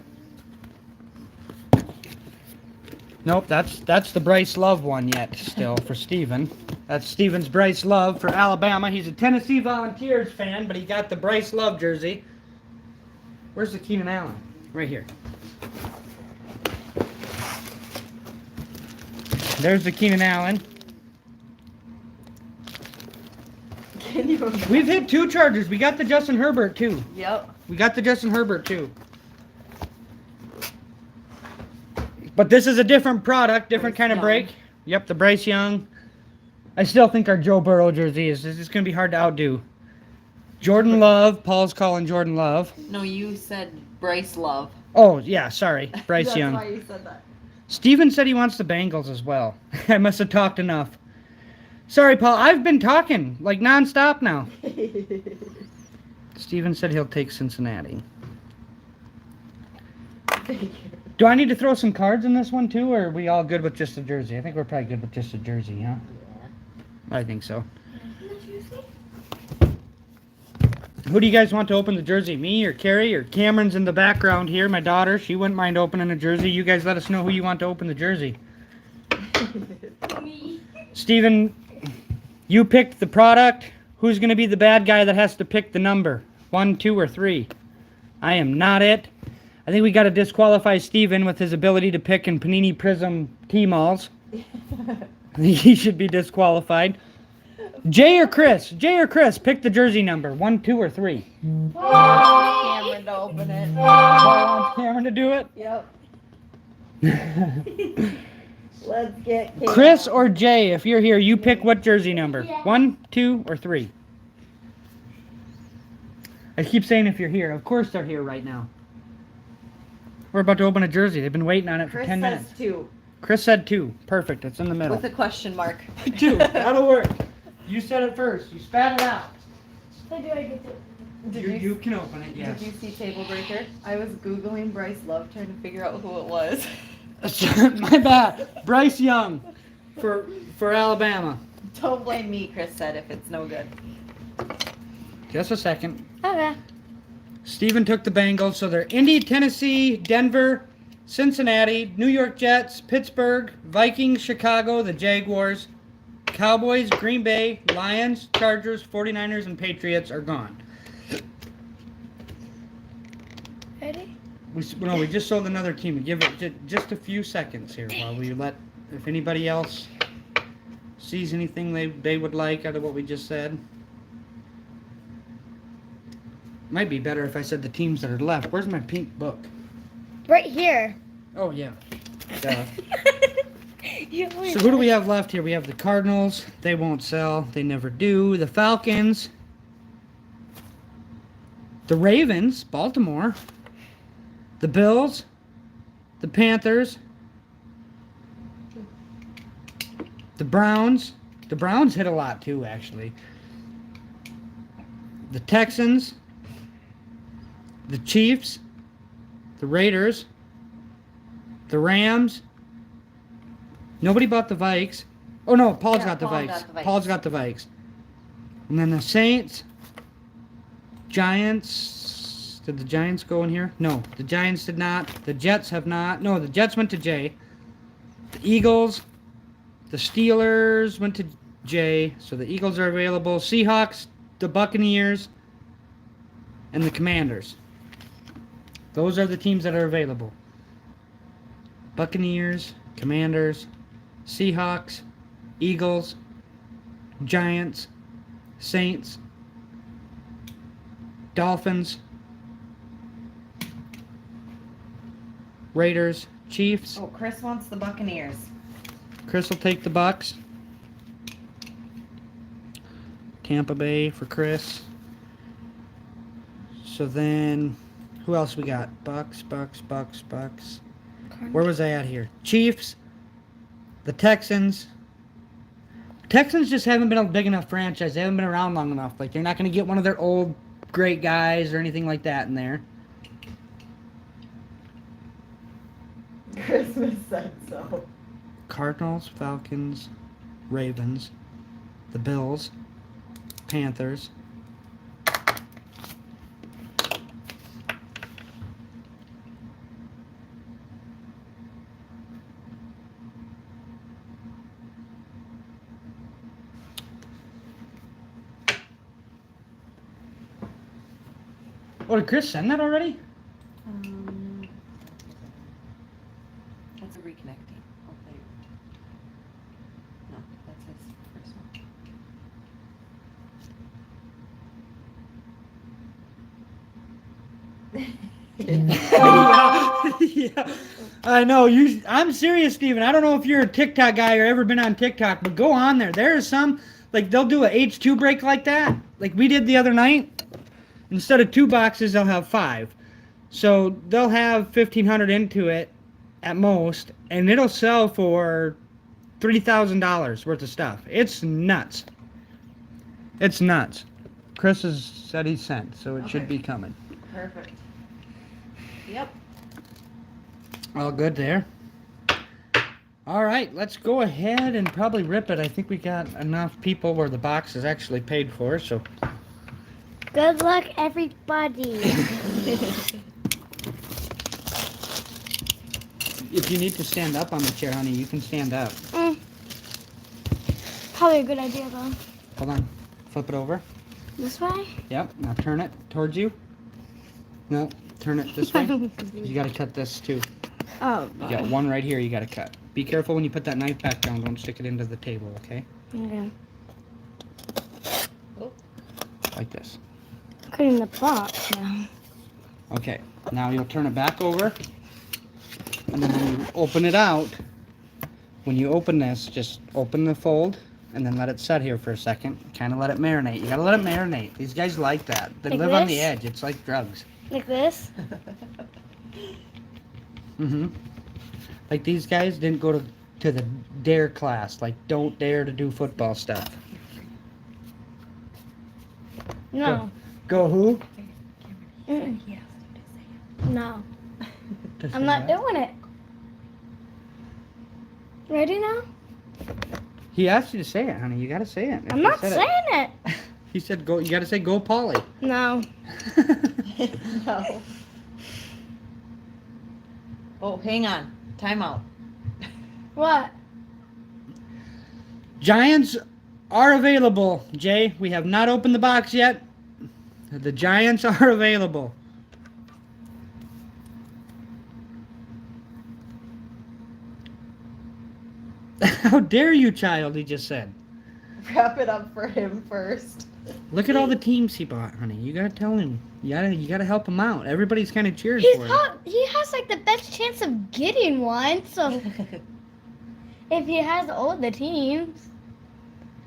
Nope, that's the Bryce Love one yet still for Steven. That's Steven's Bryce Love for Alabama. He's a Tennessee Volunteers fan, but he got the Bryce Love jersey. Where's the Keenan Allen? Right here. There's the Keenan Allen. Can you imagine? We've hit two Chargers. We got the Justin Herbert too. Yep. We got the Justin Herbert too. But this is a different product, different Bryce kind of Young. break. Yep, the Bryce Young. I still think our Joe Burrow jersey is going to be hard to outdo. Jordan Love. Paul's calling Jordan Love. No, you said Bryce Love. Oh, yeah, sorry. Bryce That's Young. why you said that. Steven said he wants the Bengals as well. I must have talked enough. Sorry, Paul. I've been talking like nonstop now. Steven said he'll take Cincinnati. Thank you. Do I need to throw some cards in this one too, or are we all good with just a jersey? I think we're probably good with just a jersey, huh? I think so. Who do you guys want to open the jersey? Me or Carrie or Cameron's in the background here, my daughter. She wouldn't mind opening a jersey. You guys let us know who you want to open the jersey. Me. Steven, you picked the product. Who's going to be the bad guy that has to pick the number? 1, 2, or 3? I am not it. I think we got to disqualify Steven with his ability to pick in Panini Prism T-Malls. I think he should be disqualified. Jay or Chris? Jay or Chris, pick the jersey number. 1, 2, or 3. Cameron to open it. Paul wants Cameron to do it. Yep. Let's get Cameron. Chris or Jay, if you're here, you pick what jersey number. 1, 2, or 3. I keep saying if you're here. Of course they're here right now. We're about to open a jersey. They've been waiting on it for Chris 10 says minutes. 2 Chris said 2. Perfect. It's in the middle. with a question mark. 2. That'll work. You said it first. You spat it out. How do I get it? Did You can open it, yes. Did you see Table Breaker? I was Googling Bryce Love trying to figure out who it was. My bad. Bryce Young for Alabama. Don't blame me, Chris said, if it's no good. Just a second. Okay. Steven took the Bengals, so they're Indy, Tennessee, Denver, Cincinnati, New York Jets, Pittsburgh, Vikings, Chicago, the Jaguars, Cowboys, Green Bay, Lions, Chargers, 49ers, and Patriots are gone. Ready? We just sold another team. Give it just a few seconds here while we let, if anybody else sees anything they would like out of what we just said. Might be better if I said the teams that are left. Where's my pink book? Right here. Oh, yeah. Duh. You So who do we have left here? We have the Cardinals. They won't sell. They never do. The Falcons. The Ravens, Baltimore. The Bills. The Panthers. The Browns. The Browns hit a lot too, actually. The Texans. The Chiefs. The Raiders. The Rams. Nobody bought the Vikes. Oh no, Paul's Yeah, got the Paul Vikes. got the Vikes. Paul's got the Vikes. And then the Saints. Giants. Did the Giants go in here? No, the Giants did not. The Jets have not. No, the Jets went to J. The Eagles. The Steelers went to J. So the Eagles are available. Seahawks, the Buccaneers, and the Commanders. Those are the teams that are available. Buccaneers, Commanders, Seahawks, Eagles, Giants, Saints, Dolphins, Raiders, Chiefs. Oh, Chris wants the Buccaneers. Chris will take the Bucks. Tampa Bay for Chris. So then, who else we got? Bucks. Where was I at here? Chiefs. The Texans. Texans just haven't been a big enough franchise. They haven't been around long enough. Like, they're not going to get one of their old great guys or anything like that in there. Christmas said so. Cardinals, Falcons, Ravens, the Bills, Panthers. Oh, did Chris send that already? That's a reconnecting. Oh, there. No, that's his first one. Yeah, I know. I'm serious, Steven. I don't know if you're a TikTok guy or ever been on TikTok, but go on there. There are some, like, they'll do a H2 break like that, like we did the other night. Instead of 2 boxes, they'll have 5. So they'll have 1,500 into it at most, and it'll sell for $3,000 worth of stuff. It's nuts. It's nuts. Chris has said he sent, so it should be coming. Perfect. Yep. All good there. All right, let's go ahead and probably rip it. I think we got enough people where the box is actually paid for, so. Good luck, everybody. If you need to stand up on the chair, honey, you can stand up. Probably a good idea, though. Hold on. Flip it over. This way? Yep. Now turn it towards you. No, turn it this way. You got to cut this too. Oh, You got one right here you got to cut. Be careful when you put that knife back down. Don't stick it into the table, okay? Okay. Like this. Put it in the box now. Okay. Now you'll turn it back over. And then when you open it out, when you open this, just open the fold and then let it set here for a second. Kind of let it marinate. You got to let it marinate. These guys like that. They Like live on the this? edge. It's like drugs. Like this? Mm-hmm. Like these guys didn't go to the dare class. Like, don't dare to do football stuff. No. Go who? Mm-mm. No. To say I'm not what? doing it. Ready now? He asked you to say it, honey. You gotta say it. If I'm he not said saying it. it. He said go. You gotta say go, Polly. No. No. Oh, hang on. Time out. What? Giants are available, Jay. We have not opened the box yet. The Giants are available. How dare you, child, he just said. wrap it up for him first. Look at all the teams he bought, honey. You gotta tell him. You gotta help him out. Everybody's kind of cheering for him. He has like the best chance of getting one. So if he has all the teams.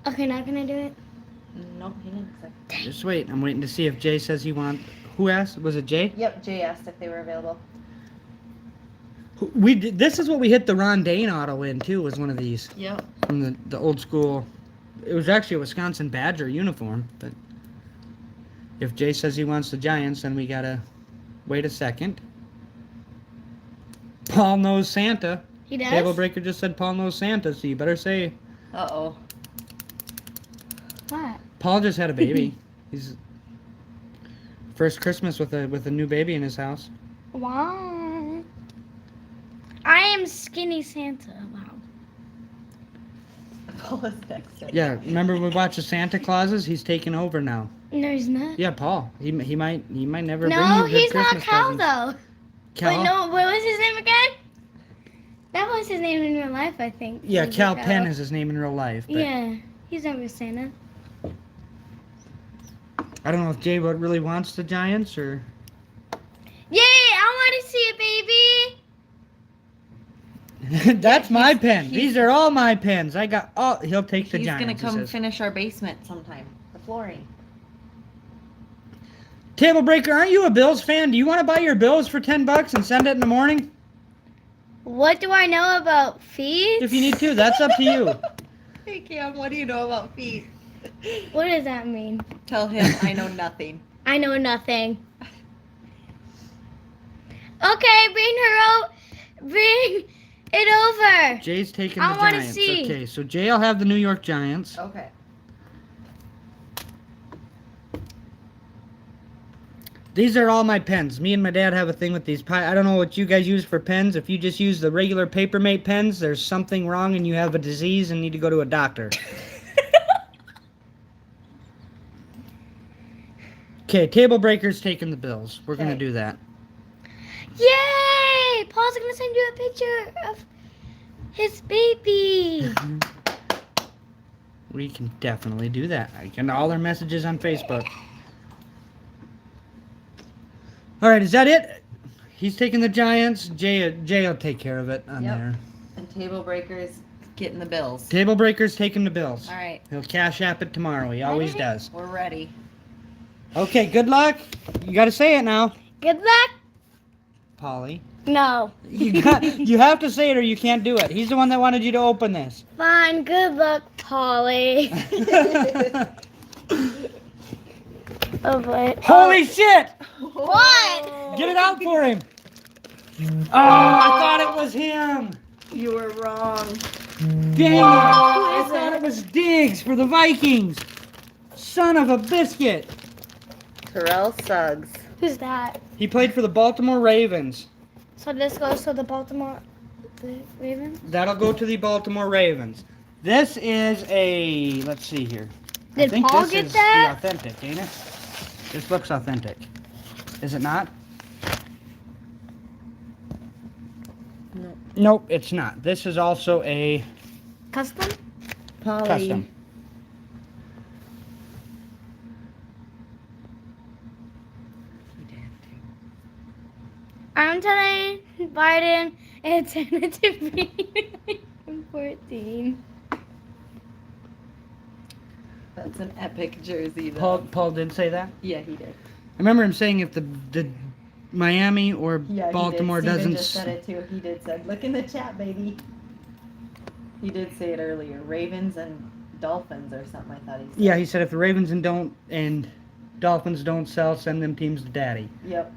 Okay, not gonna do it. Nope, he didn't say. Just wait. I'm waiting to see if Jay says he wants. Who asked? Was it Jay? Yep, Jay asked if they were available. We did, this is what we hit the Ron Dane auto in too. Was one of these Yep. from the old school. It was actually a Wisconsin Badger uniform, but if Jay says he wants the Giants, then we gotta wait a second. Paul knows Santa. He does. Table Breaker just said Paul knows Santa, so you better say. Uh-oh. What? Paul just had a baby. He's first Christmas with a new baby in his house. Wow. I am skinny Santa. Wow. Paul is next. Yeah, remember we watched the Santa Clauses? He's taking over now. No, he's not. Yeah, Paul. He might never No, bring you good he's not Christmas Cal presents. though. Cal? Wait, no, what was his name again? That was his name in real life, I think. Yeah, Was it Cal Penn is his name in real life. But Yeah, he's never Santa. I don't know if Jay really wants the Giants or. Yay! I want to see a baby. That's my pen. he's- These are all my pens. I got all. He'll take the He's Giants. gonna he come says. finish our basement sometime. The flooring. Table Breaker, aren't you a Bills fan? Do you want to buy your Bills for $10 and send it in the morning? What do I know about feet? If you need to, that's up to you. Hey Cam, what do you know about feet? What does that mean? Tell him I know nothing. I know nothing. Okay, bring it over. Jay's taking I the wanna Giants. see. Okay, so Jay will have the New York Giants. Okay. These are all my pens. Me and my dad have a thing with these. I don't know what you guys use for pens. If you just use the regular Papermate pens, there's something wrong and you have a disease and need to go to a doctor. Okay, Table Breaker's taking the Bills. We're going to Okay. do that. Yay! Paul's gonna send you a picture of his baby. We can definitely do that. I can all our messages on Facebook. All right, is that it? He's taking the Giants. Jay will take care of it on Yep. there. And Table Breakers getting the bills. Table Breaker's taking the Bills. All right. He'll cash app it tomorrow. He always does. We're ready. Okay, good luck. You got to say it now, Good luck. Polly. No. You have to say it or you can't do it. He's the one that wanted you to open this. Fine. Good luck, Polly. Oh boy. Holy shit! What? Get it out for him. Oh, I thought it was him. You were wrong. Dang it. I is thought it? it was Diggs for the Vikings. Son of a biscuit. Terrell Suggs. Who's that? He played for the Baltimore Ravens. So this goes to the Baltimore Ravens. That'll go to the Baltimore Ravens. This is a, let's see here. I Did think Paul this get is that? the authentic, ain't it? This looks authentic. Is it not? No. Nope, it's not. This is also a Custom? Polly. custom. I'm telling Biden it's going to be 14. That's an epic jersey, Paul, though. Paul did say that? Yeah, he did. I remember him saying if the Miami or Yeah, Baltimore he did. Steven doesn't... just said it too. He did say, look in the chat, baby. He did say it earlier. Ravens and Dolphins or something, I thought he said. Yeah, he said if the Ravens and Dolphins don't sell, send them teams to daddy. Yep.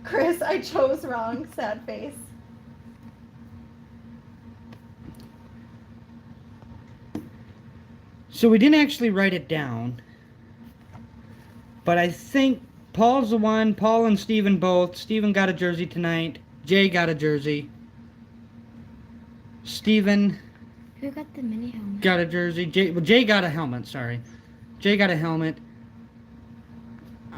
Chris, I chose wrong. Sad face. So we didn't actually write it down, but I think Paul's the one. Paul and Steven both. Steven got a jersey tonight. Jay got a jersey. Steven Who got the mini helmet? got a jersey. Jay got a helmet, sorry. Jay got a helmet.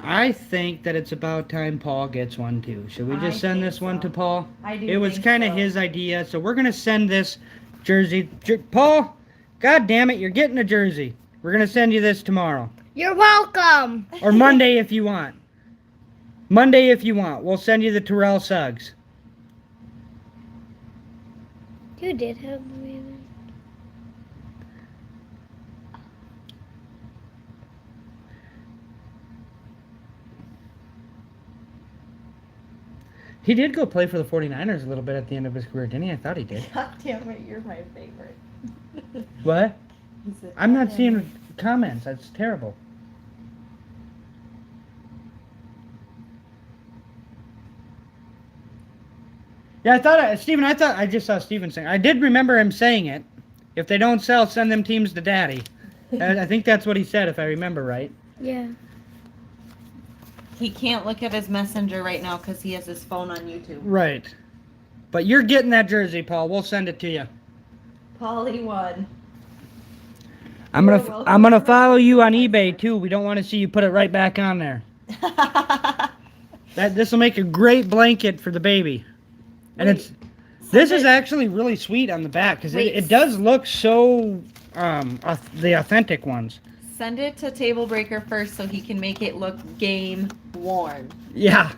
I think that it's about time Paul gets one too. Should we just I send think this one so. to Paul? I do. It was think kind of so. his idea, so we're going to send this jersey. Paul, God damn it, you're getting a jersey. We're going to send you this tomorrow. You're welcome. Or Monday if you want. Monday if you want. We'll send you the Terrell Suggs. You did have me. He did go play for the 49ers a little bit at the end of his career, didn't he? I thought he did. God damn it, you're my favorite. What? He said, I'm "God not damn seeing it." comments. That's terrible. Yeah, Steven, I thought I just saw Steven saying. I did remember him saying it. If they don't sell, send them teams to daddy. I think that's what he said, if I remember right. Yeah. He can't look at his messenger right now because he has his phone on YouTube. Right. But you're getting that jersey, Paul. We'll send it to you. Polly won. I'm You're gonna welcome. follow you on eBay too. We don't want to see you put it right back on there. This will make a great blanket for the baby. And Wait, this is actually really sweet on the back because Wait. it does look so the authentic ones. Send it to Table Breaker first so he can make it look game worn. Yeah.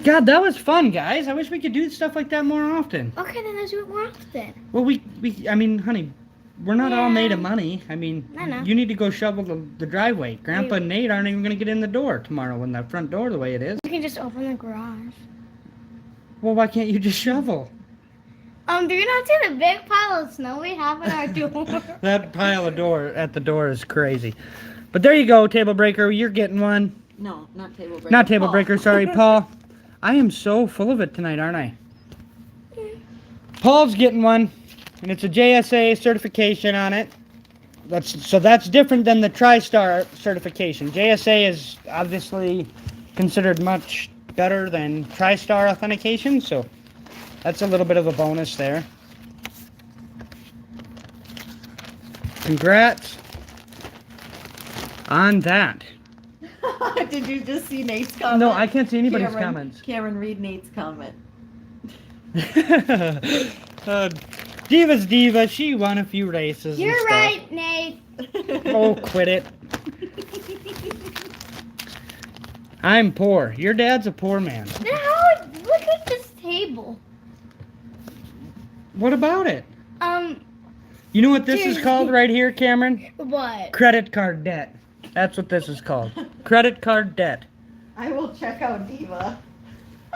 God, that was fun, guys. I wish we could do stuff like that more often. Okay, then let's do it more often. Well, I mean, honey, we're not all made of Yeah. money. I mean, I know. you need to go shovel the driveway. Grandpa and Nate aren't even going to get in the door tomorrow when that front door the way it is. You can just open the garage. Well, why can't you just shovel? Do you not see the big pile of snow we have in our door? That pile of door at the door is crazy. But there you go, Table Breaker. You're getting one. No, not Table Breaker. Not Table Paul. Breaker, sorry, Paul. I am so full of it tonight, aren't I? Paul's getting one, and it's a JSA certification on it. That's different than the TriStar certification. JSA is obviously considered much better than TriStar authentication, so that's a little bit of a bonus there. Congrats on that. Did you just see Nate's comment? No, I can't see anybody's Cameron, comments. Cameron, read Nate's comment. Diva's Diva, she won a few races. and You're stuff. right, Nate. Oh, quit it. I'm poor. Your dad's a poor man. Then how? Look at this table. What about it? You know what this is called right here, Cameron? What? Credit card debt. That's what this is called. Credit card debt. I will check out Diva.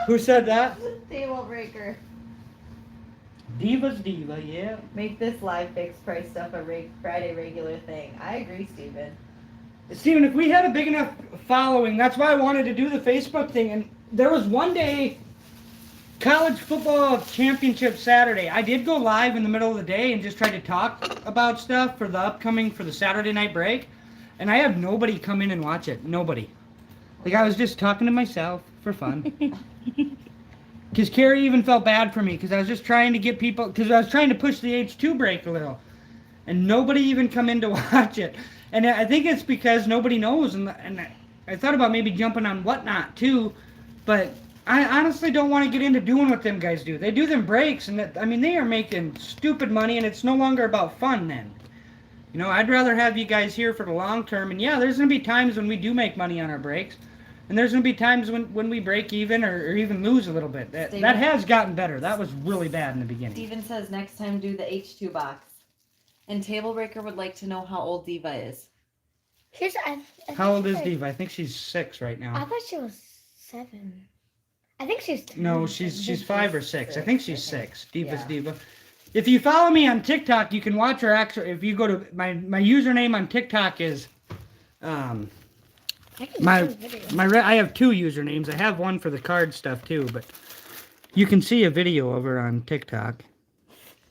Who said that? Table Breaker. Diva's Diva, yeah. Make this live fixed price stuff a Friday regular thing. I agree, Steven. Steven, if we had a big enough following, that's why I wanted to do the Facebook thing. And there was one day, college football championship Saturday. I did go live in the middle of the day and just tried to talk about stuff for the Saturday night break. And I had nobody come in and watch it. Nobody. Like, I was just talking to myself for fun. Because Carrie even felt bad for me because I was just trying to get people, because I was trying to push the H2 break a little. And nobody even come in to watch it. And I think it's because nobody knows. And I thought about maybe jumping on Whatnot too. But I honestly don't want to get into doing what them guys do. They do them breaks. And they are making stupid money. And it's no longer about fun then. You know, I'd rather have you guys here for the long term. And yeah, there's going to be times when we do make money on our breaks. And there's going to be times when we break even or even lose a little bit. That has gotten better. That was really bad in the beginning. Steven says next time do the H2 box. And Table Breaker would like to know how old Diva is. How old is Diva? I think she's 6 right I now. thought she was 7. I think she's 10. No, she's 5 or 6. I think she's 6. Diva's Yeah. Diva. If you follow me on TikTok, you can watch her actual. If you go to my username on TikTok is I can my see the video. I have 2 usernames. I have one for the card stuff too, but you can see a video of her on TikTok.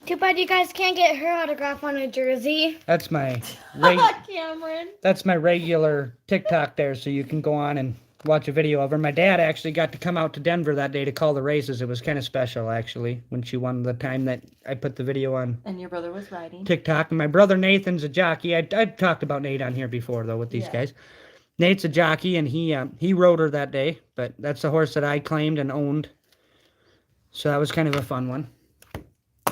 Too bad you guys can't get her autograph on a jersey. That's my Cameron. that's my regular TikTok there, so you can go on and watch a video of her. My dad actually got to come out to Denver that day to call the races. It was kind of special actually when she won the time that I put the video on And your brother was riding. TikTok. And my brother Nathan's a jockey. I talked about Nate on here before though with these Yeah. guys. Nate's a jockey and he rode her that day, but that's the horse that I claimed and owned. So that was kind of a fun one.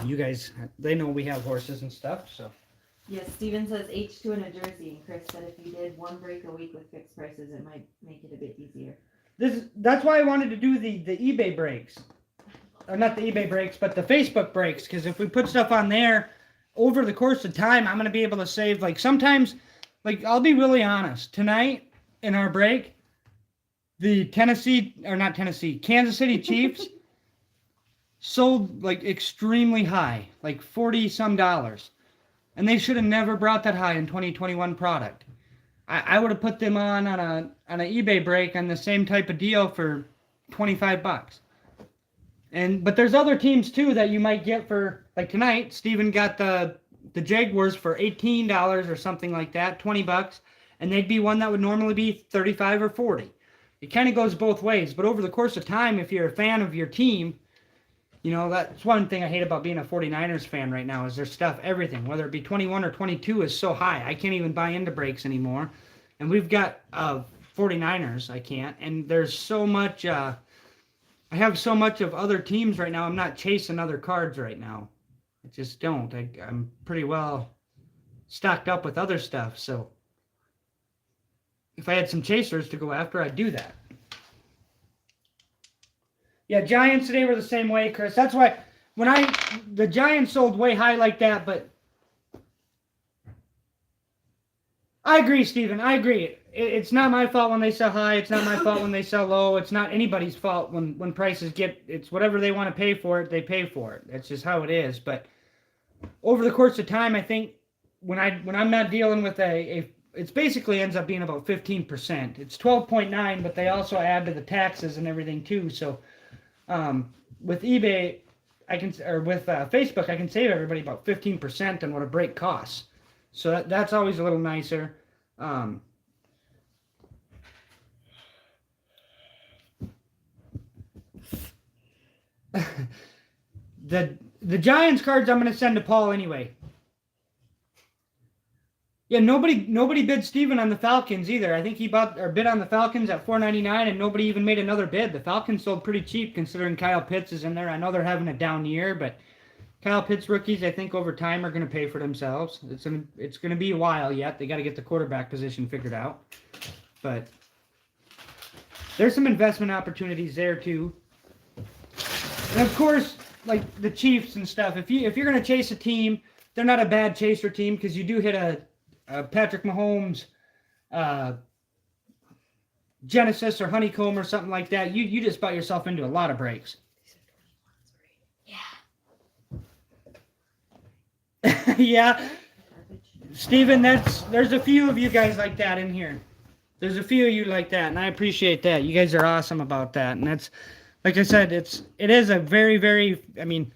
you guys, they know we have horses and stuff, so. Yes, Steven says H2 and a jersey, and Chris said if you did one break a week with fixed prices, it might make it a bit easier. That's why I wanted to do the eBay breaks. Or not the eBay breaks, but the Facebook breaks, because if we put stuff on there, over the course of time, I'm going to be able to save, like, sometimes, like, I'll be really honest. Tonight, in our break, the Kansas City Chiefs sold, like, extremely high, like $40-some. And they should have never brought that high in 2021 product. I would have put them on an eBay break on the same type of deal for $25. But there's other teams too that you might get for, like tonight, Steven got the Jaguars for $18 or something like that, $20, and they'd be one that would normally be $35 or $40. It kind of goes both ways, but over the course of time, if you're a fan of your team, you know, that's one thing I hate about being a 49ers fan right now is their stuff, everything, whether it be 21 or 22 is so high. I can't even buy into breaks anymore. And we've got 49ers, I can't. And there's so much, I have so much of other teams right now. I'm not chasing other cards right now. I just don't. I'm pretty well stocked up with other stuff. So if I had some chasers to go after, I'd do that. Yeah, Giants today were the same way, Chris. That's why the Giants sold way high like that, but I agree, Steven. I agree. It's not my fault when they sell high. It's not my fault when they sell low. It's not anybody's fault when prices it's whatever they want to pay for it, they pay for it. That's just how it is. But over the course of time, I think when I'm not dealing with it basically ends up being about 15%. It's 12.9, but they also add to the taxes and everything too. So with eBay, with Facebook, I can save everybody about 15% on what a break costs. So that's always a little nicer. The Giants cards I'm going to send to Paul anyway. Yeah, nobody bid Steven on the Falcons either. I think he bid on the Falcons at $4.99, and nobody even made another bid. The Falcons sold pretty cheap considering Kyle Pitts is in there. I know they're having a down year, but Kyle Pitts rookies, I think over time are going to pay for themselves. It's going to be a while yet. They got to get the quarterback position figured out, but there's some investment opportunities there too. And of course, like the Chiefs and stuff. If you're going to chase a team, they're not a bad chaser team because you do hit a Patrick Mahomes Genesis or Honeycomb or something like that, you just bought yourself into a lot of breaks. Yeah. Yeah. Steven, there's a few of you guys like that in here. There's a few of you like that, and I appreciate that. You guys are awesome about that. And that's, like I said, it is a very, very, I mean,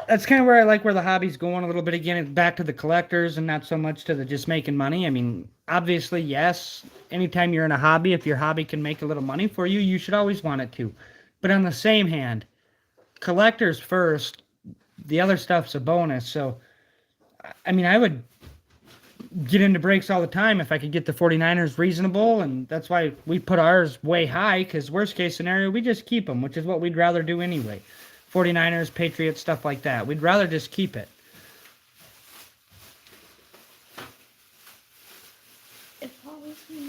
that's kind of where I like where the hobby's going a little bit again. It's back to the collectors and not so much to the just making money. I mean, obviously, yes, anytime you're in a hobby, if your hobby can make a little money for you, you should always want it to. But on the same hand, collectors first, the other stuff's a bonus. So, I mean, I would get into breaks all the time if I could get the 49ers reasonable, and that's why we put ours way high, because worst case scenario, we just keep them, which is what we'd rather do anyway. 49ers, Patriots, stuff like that. We'd rather just keep it.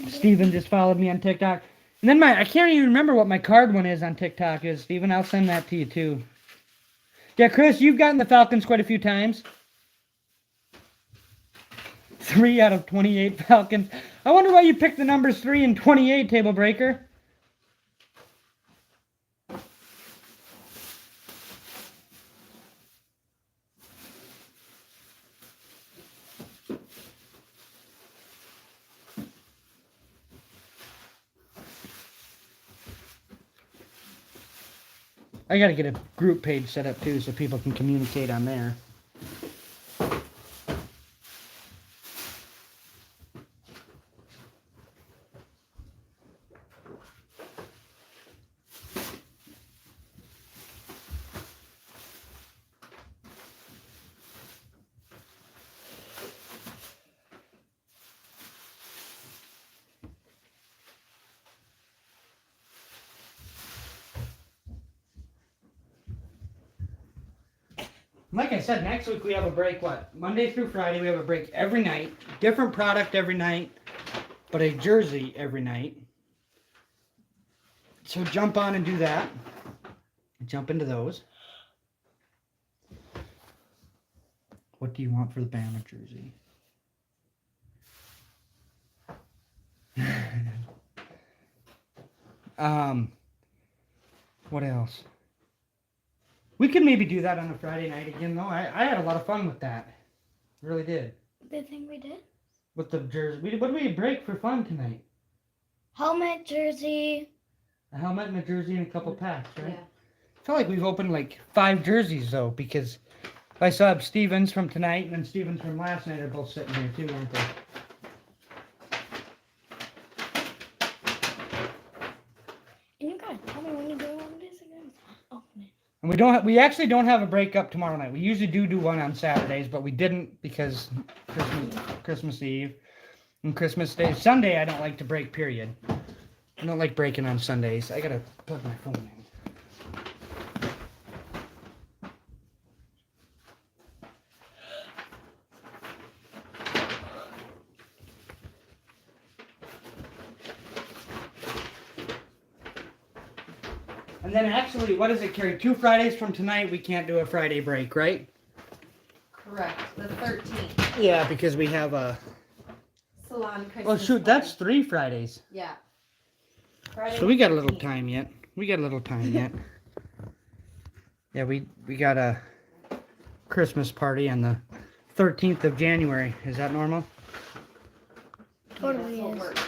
Steven just followed me on TikTok. And then I can't even remember what my card one is on TikTok is, Steven. I'll send that to you too. Yeah, Chris, you've gotten the Falcons quite a few times. 3 out of 28 Falcons. I wonder why you picked the numbers 3 and 28, Table Breaker. I gotta get a group page set up too so people can communicate on there. Like I said, next week we have a break, Monday through Friday we have a break every night. Different product every night, but a jersey every night. So jump on and do that. Jump into those. What do you want for the Bama jersey? What else? We could maybe do that on a Friday night again, though. I had a lot of fun with that. Really did. The thing we did? With the jersey. What did we break for fun tonight? Helmet, jersey. A helmet and a jersey and a couple packs, right? Yeah. I feel like we've opened like 5 jerseys, though, because I saw Stevens from tonight and then Stevens from last night are both sitting here, too, aren't they? And you gotta tell me when you're doing all this again. Open it. And we actually don't have a break up tomorrow night. We usually do one on Saturdays, but we didn't because Christmas Eve and Christmas Day. Sunday I don't like to break, period. I don't like breaking on Sundays. I gotta plug my phone in. And then actually, what does it carry? 2 Fridays from tonight, we can't do a Friday break, right? Correct. The 13th. Yeah, because we have a... Salon Christmas. Oh, shoot, that's 3 Fridays. Yeah. Friday So we got a little 13th. time yet. Yeah, we got a Christmas party on the 13th of January. Is that normal? Totally That's what is. works.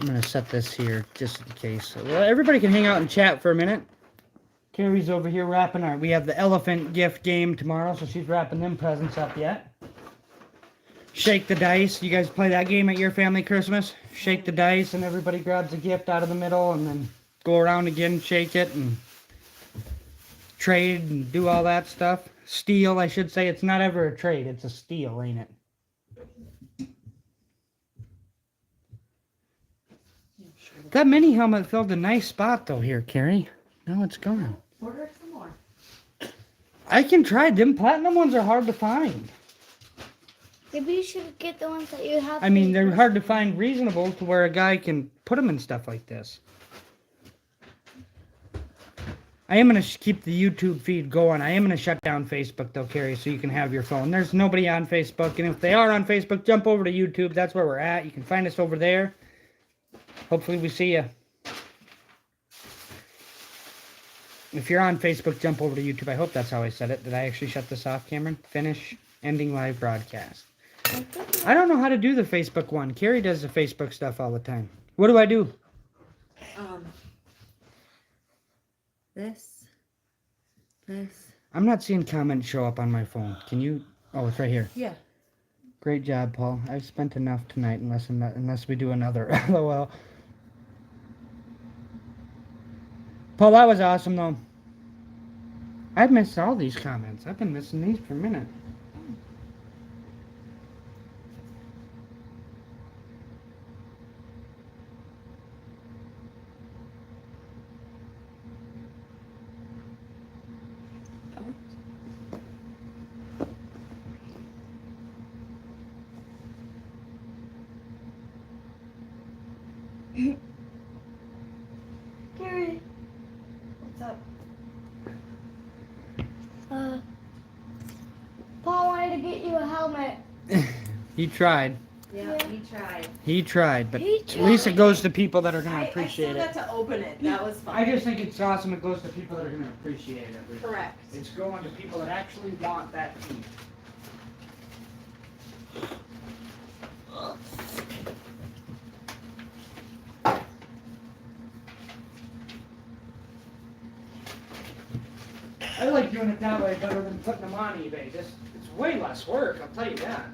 I'm going to set this here just in case. Well, everybody can hang out and chat for a minute. Carrie's over here wrapping we have the elephant gift game tomorrow, so she's wrapping them presents up yet. Shake the dice. You guys play that game at your family Christmas? Shake the dice and everybody grabs a gift out of the middle and then go around again, shake it and trade and do all that stuff. Steal, I should say. It's not ever a trade. It's a steal, ain't it? That mini helmet filled a nice spot though here, Carrie. Now it's gone. Order some more. I can try. Them platinum ones are hard to find. Maybe you should get the ones that you have. I mean, they're hard to find reasonable to where a guy can put them in stuff like this. I am going to keep the YouTube feed going. I am going to shut down Facebook though, Carrie, so you can have your phone. There's nobody on Facebook, and if they are on Facebook, jump over to YouTube. That's where we're at. You can find us over there. Hopefully we see you. If you're on Facebook, jump over to YouTube. I hope that's how I said it. Did I actually shut this off, Cameron? Finish ending live broadcast. I don't know how to do the Facebook one. Carrie does the Facebook stuff all the time. What do I do? This. I'm not seeing comments show up on my phone. Can you? Oh, it's right here. Yeah. Great job, Paul. I've spent enough tonight unless we do another. LOL. Paul, that was awesome, though. I've missed all these comments. I've been missing these for a minute. Gary, What's up? Paul wanted to get you a helmet. He tried. Yeah, he tried. He tried, but He at least it tried. goes to people that are going I to appreciate still it. got to open it. That was fun. I just think it's awesome. It goes to people that are going to appreciate it. Correct. It's going to people that actually want that team. I like doing it that way better than putting them on eBay. It's way less work, I'll tell you that.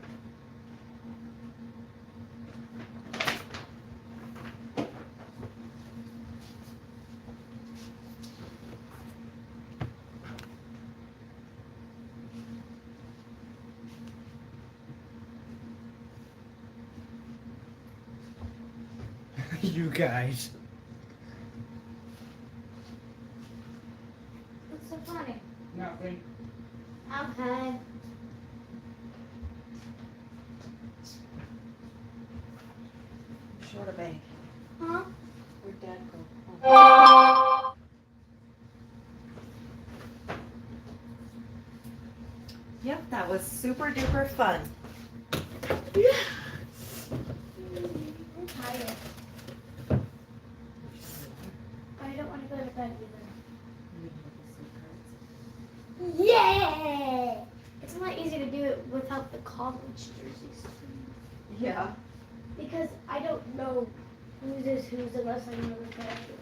You guys. What's so funny? Nothing. Okay. Short a bag. Huh? Where'd Dad go? Yep, that was super duper fun. I'm tired. I don't want to go to bed either. Yeah! It's not easy to do it without the college jerseys. Yeah. Because I don't know whose is whose unless I know the character.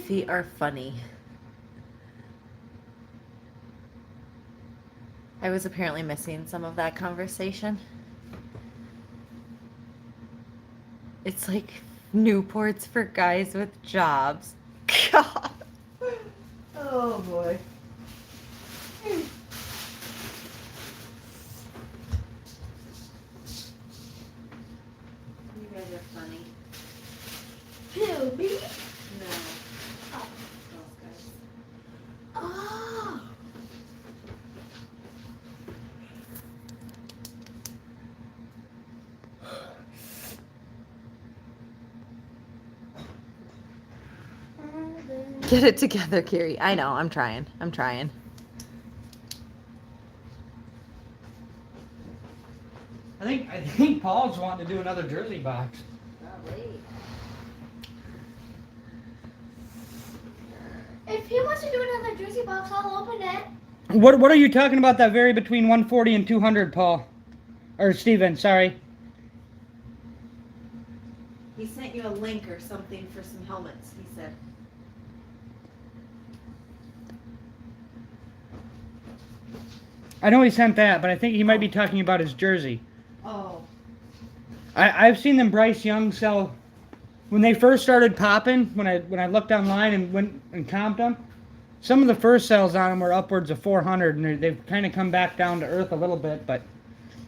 Feet are funny. I was apparently missing some of that conversation. It's like Newports for guys with jobs. God. Oh boy. You guys are funny. Who, me? No. Oh. Those guys. Oh. Get it together, Carrie. I know, I'm trying. I'm trying. I think Paul's wanting to do another jersey box. If he wants to do another jersey box, I'll open it. What are you talking about that vary between 140 and 200, Paul? Or Steven, sorry. He sent you a link or something for some helmets, he said. I know he sent that, but I think he might be talking about his jersey. Oh. I've seen them Bryce Young sell when they first started popping. When I looked online and went and comped them, some of the first sales on them were upwards of 400, and they've kind of come back down to earth a little bit. But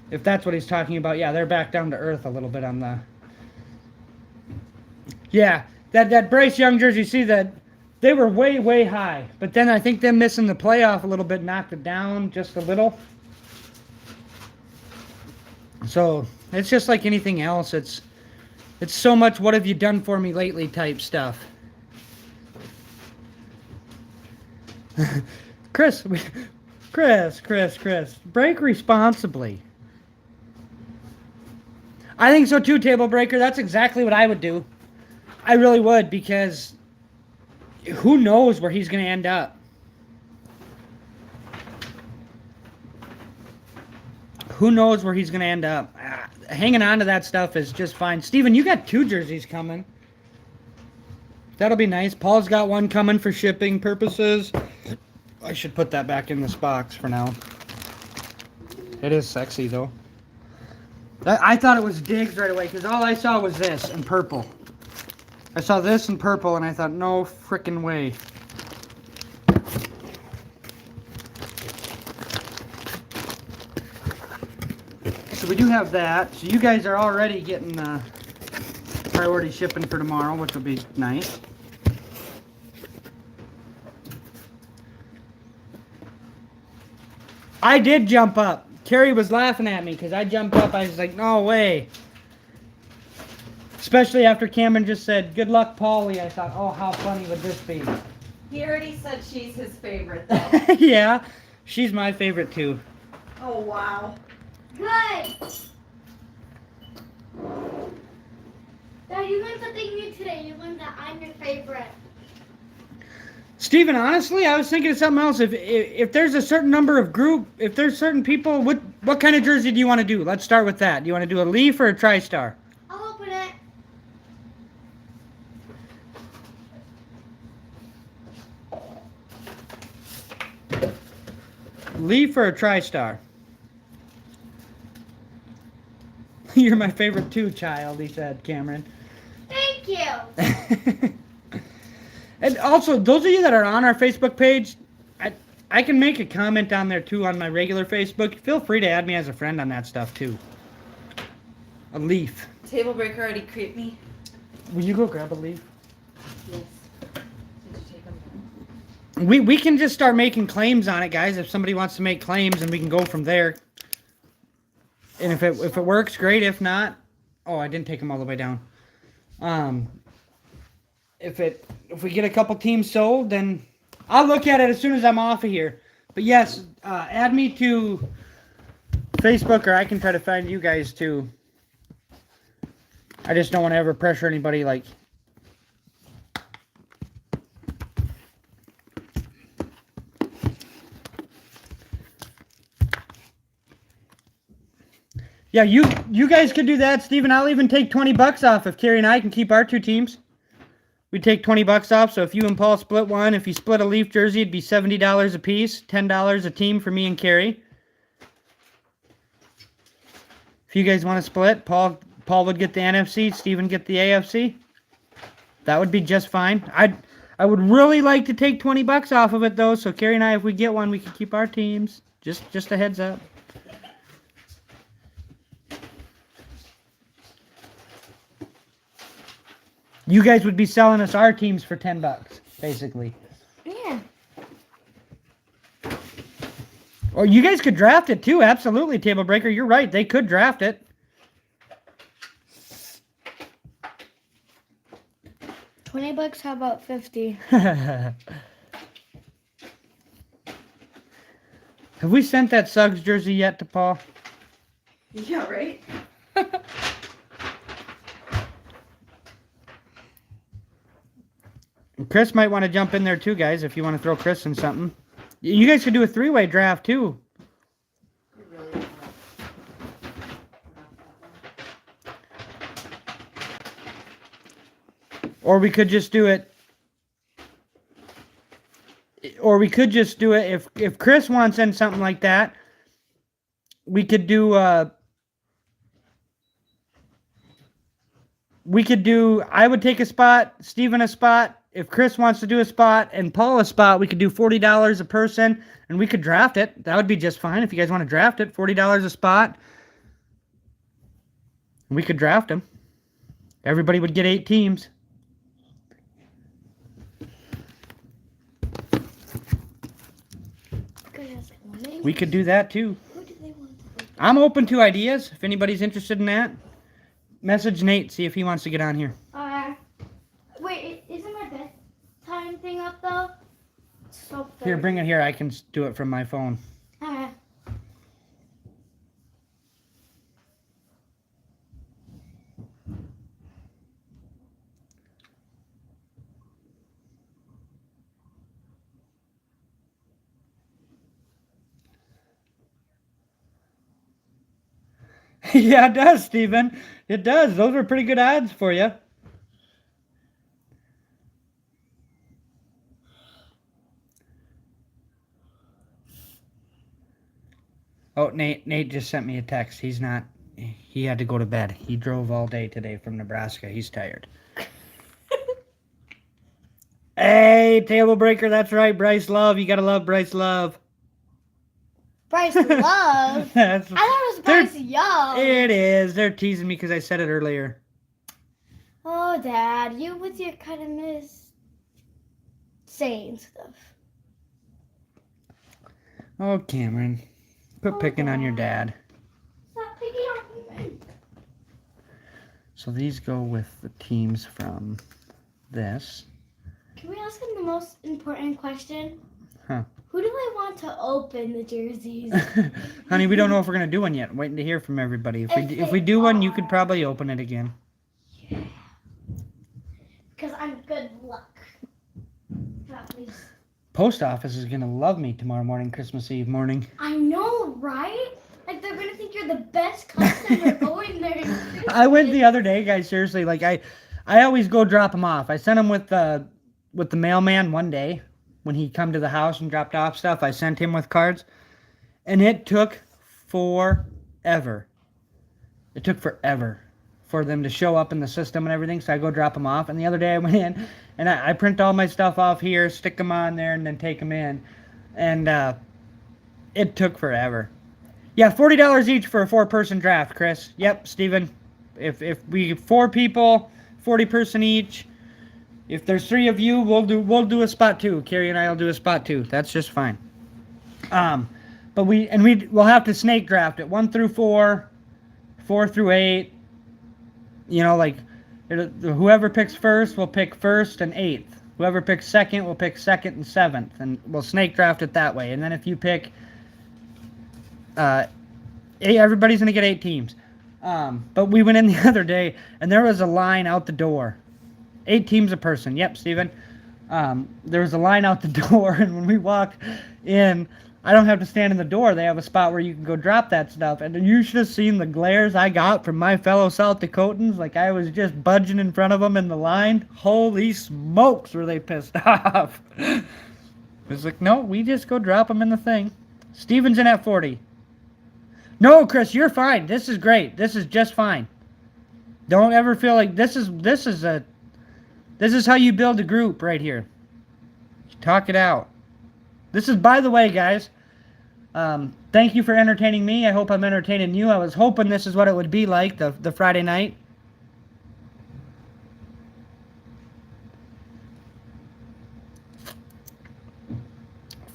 if that's what he's talking about, yeah, they're back down to earth a little bit on the. Yeah, that Bryce Young jersey. See that they were way high, but then I think them missing the playoff a little bit knocked it down just a little. So it's just like anything else. It's so much what have you done for me lately type stuff. Chris, break responsibly. I think so too, Table Breaker. That's exactly what I would do. I really would, because who knows where he's going to end up. Who knows where he's going to end up. Hanging on to that stuff is just fine. Steven, you got 2 jerseys coming. That'll be nice. Paul's got one coming for shipping purposes. I should put that back in this box for now. It is sexy, though. I thought it was Diggs right away, because all I saw was this in purple. I saw this in purple, and I thought, no frickin' way. So we do have that. So you guys are already getting priority shipping for tomorrow, which will be nice. I did jump up. Carrie was laughing at me because I jumped up. I was like, no way. Especially after Cameron just said, good luck, Paulie. I thought, oh, how funny would this be? He already said she's his favorite, though. Yeah, she's my favorite, too. Oh, wow. Good. Dad, you learned something new today. You learned that I'm your favorite. Steven, honestly, I was thinking of something else. If there's a certain number of group, if there's certain people, what kind of jersey do you want to do? Let's start with that. Do you want to do a Leaf or a TriStar? I'll open it. Leaf or a TriStar? You're my favorite too, child, he said, Cameron. Thank you. And also, those of you that are on our Facebook page, I can make a comment on there too on my regular Facebook. Feel free to add me as a friend on that stuff too. A leaf. Table breaker already creeped me. Will you go grab a leaf? Yes. Did you take them? We can just start making claims on it, guys. If somebody wants to make claims, and we can go from there. And if it works, great. If not, oh, I didn't take them all the way down. If we get a couple teams sold, then I'll look at it as soon as I'm off of here. But yes, add me to Facebook, or I can try to find you guys too. I just don't want to ever pressure anybody like. Yeah, you guys could do that, Steven. I'll even take $20 off if Carrie and I can keep our two teams. We take $20 off, so if you and Paul split one, if you split a Leaf jersey, it'd be $70 a piece, $10 a team for me and Carrie. If you guys want to split, Paul would get the NFC, Steven get the AFC. That would be just fine. I would really like to take $20 off of it though, so Carrie and I, if we get one, we can keep our teams. Just a heads up. You guys would be selling us our teams for $10, basically. Yeah. Or you guys could draft it too, absolutely, Table Breaker. You're right, they could draft it. $20, how about 50? Have we sent that Suggs jersey yet to Paul? Yeah, right? Chris might want to jump in there too, guys, if you want to throw Chris in something. You guys could do a three-way draft too. Really? Or we could just do it. Or we could just do it if Chris wants in something like that. We could do I would take a spot, Steven a spot. If Chris wants to do a spot and Paul a spot, we could do $40 a person and we could draft it. That would be just fine if you guys want to draft it. $40 a spot. We could draft them. Everybody would get 8 teams. We could do that too. I'm open to ideas. If anybody's interested in that, message Nate, see if he wants to get on here. Wait, isn't my bedtime thing up though? So Here, bring it here. I can do it from my phone. Yeah, it does, Steven. It does. Those are pretty good odds for you. Oh, Nate just sent me a text. He had to go to bed. He drove all day today from Nebraska. He's tired. Hey, Table Breaker, that's right. Bryce Love. You gotta love Bryce Love. Bryce Love? I thought it was Bryce Young. It is. They're teasing me because I said it earlier. Oh, Dad, you with your kind of saying stuff. Oh, Cameron. Quit picking on your dad. Stop picking on me. So these go with the teams from this. Can we ask him the most important question? Huh. Who do I want to open the jerseys? Honey, we don't know if we're going to do one yet. I'm waiting to hear from everybody. If we do one, you could probably open it again. Yeah. Because I'm good luck. At least. Post office is going to love me tomorrow morning, Christmas Eve morning. I know, right? Like, they're going to think you're the best customer going there. I went the other day, guys, seriously. Like, I always go drop them off. I sent them with the mailman one day. When he come to the house and dropped off stuff, I sent him with cards. And it took forever. It took forever for them to show up in the system and everything, so I go drop them off. And the other day I went in, and I print all my stuff off here, stick them on there, and then take them in. And it took forever. Yeah, $40 each for a 4-person draft, Chris. Yep, Steven. If we 4 people, 40-person each. If there's 3 of you, we'll do a spot 2. Carrie and I will do a spot 2. That's just fine. But we'll have to snake draft it 1 through 4, 4 through 8. You know, like whoever picks first will pick first and 8th. Whoever picks second will pick second and 7th, and we'll snake draft it that way. And then if you pick, everybody's gonna get 8 teams. But we went in the other day, and there was a line out the door. 8 teams a person. Yep, Steven. There was a line out the door, and when we walked in, I don't have to stand in the door. They have a spot where you can go drop that stuff. And you should have seen the glares I got from my fellow South Dakotans. Like I was just budging in front of them in the line. Holy smokes, were they pissed off. It was like, no, we just go drop them in the thing. Steven's in at 40. No, Chris, you're fine. This is great. This is just fine. Don't ever feel like this is how you build a group right here. Talk it out. This is, by the way, guys, thank you for entertaining me. I hope I'm entertaining you. I was hoping this is what it would be like, the Friday night.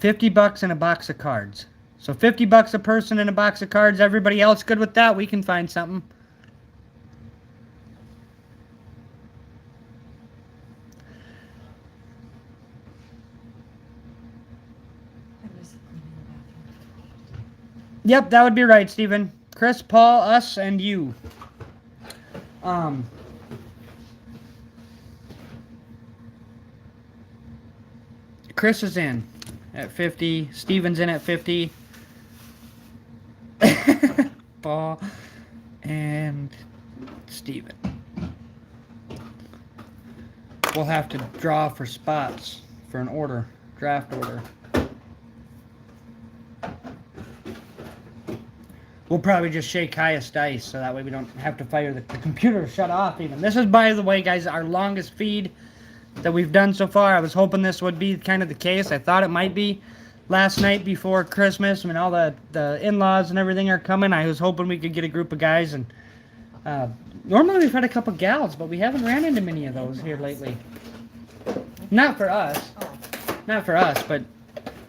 $50 in a box of cards. So $50 a person in a box of cards. Everybody else good with that? We can find something. Yep, that would be right, Steven. Chris, Paul, us, and you. Chris is in at 50. Steven's in at 50. Paul and Steven. We'll have to draw for spots for an order, draft order. We'll probably just shake highest dice, so that way we don't have to fire the computer shut off even. This is, by the way, guys, our longest feed that we've done so far. I was hoping this would be kind of the case. I thought it might be last night before Christmas. I mean, all the in-laws and everything are coming. I was hoping we could get a group of guys. And normally we've had a couple gals, but we haven't ran into many of those here lately. Not for us. Not for us, but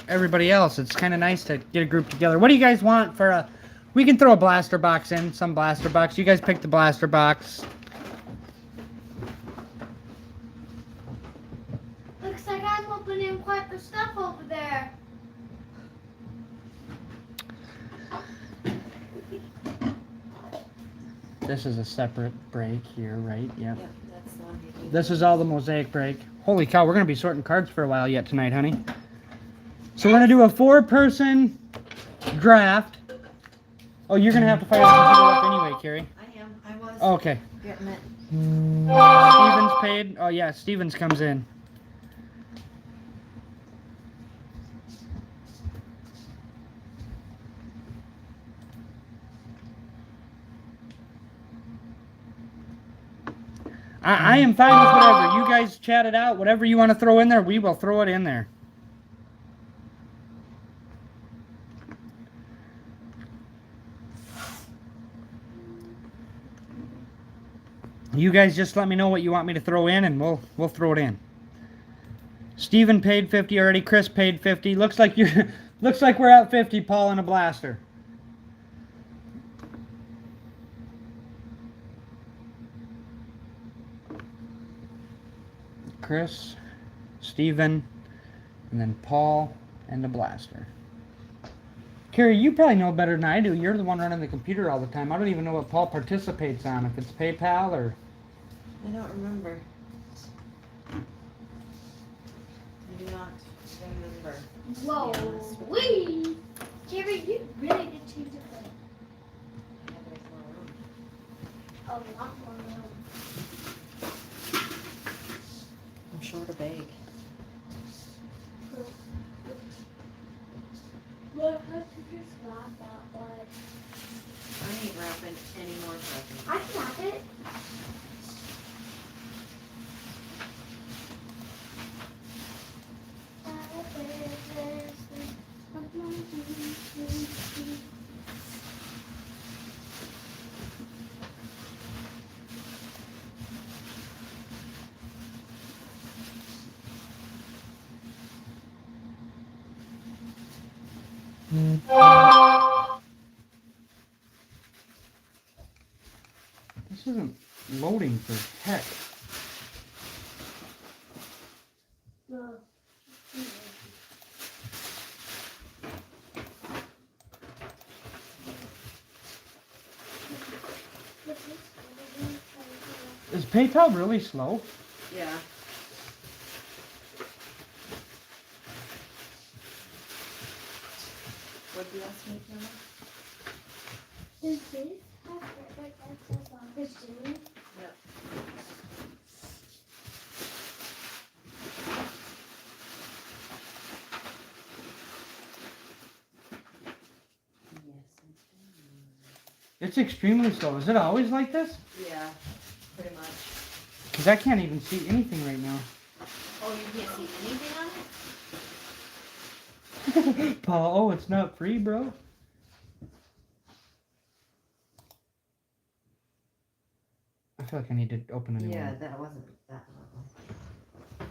everybody else. It's kind of nice to get a group together. What do you guys want for a... We can throw a blaster box in, some blaster box. You guys pick the blaster box. Looks like I'm opening quite the stuff over there. This is a separate break here, right? Yep. Yep, that's the one you do. This is all the Mosaic break. Holy cow, we're going to be sorting cards for a while yet tonight, honey. So we're going to do a 4-person draft. Oh, you're going to have to fire the computer up anyway, Carrie. I am. I was Okay. getting it. Stevens paid. Oh, yeah, Stevens comes in. I am fine with whatever. You guys chat it out. Whatever you want to throw in there, we will throw it in there. You guys just let me know what you want me to throw in, and we'll throw it in. Steven paid 50 already. Chris paid 50. Looks like we're at 50. Paul and a blaster. Chris, Steven, and then Paul and the blaster. Carrie, you probably know better than I do. You're the one running the computer all the time. I don't even know what Paul participates on, if it's PayPal or... I don't remember. I do not remember. Whoa, wee! Jerry, you really did change the thing. A lot more room. I'm short a bag. Look, how to just wrap that one. I ain't wrapping any more presents. I can wrap it. This isn't loading for heck. Is PayPal really slow? Yeah. What do you ask me, Mama? Does this have perfect access on the Zoom? Yep. It's extremely slow. Is it always like this? Yeah, pretty much. Because I can't even see anything right now. Oh, you can't see anything on it? Paul, oh, it's not free, bro. I feel like I need to open a new Yeah, one. that wasn't that level.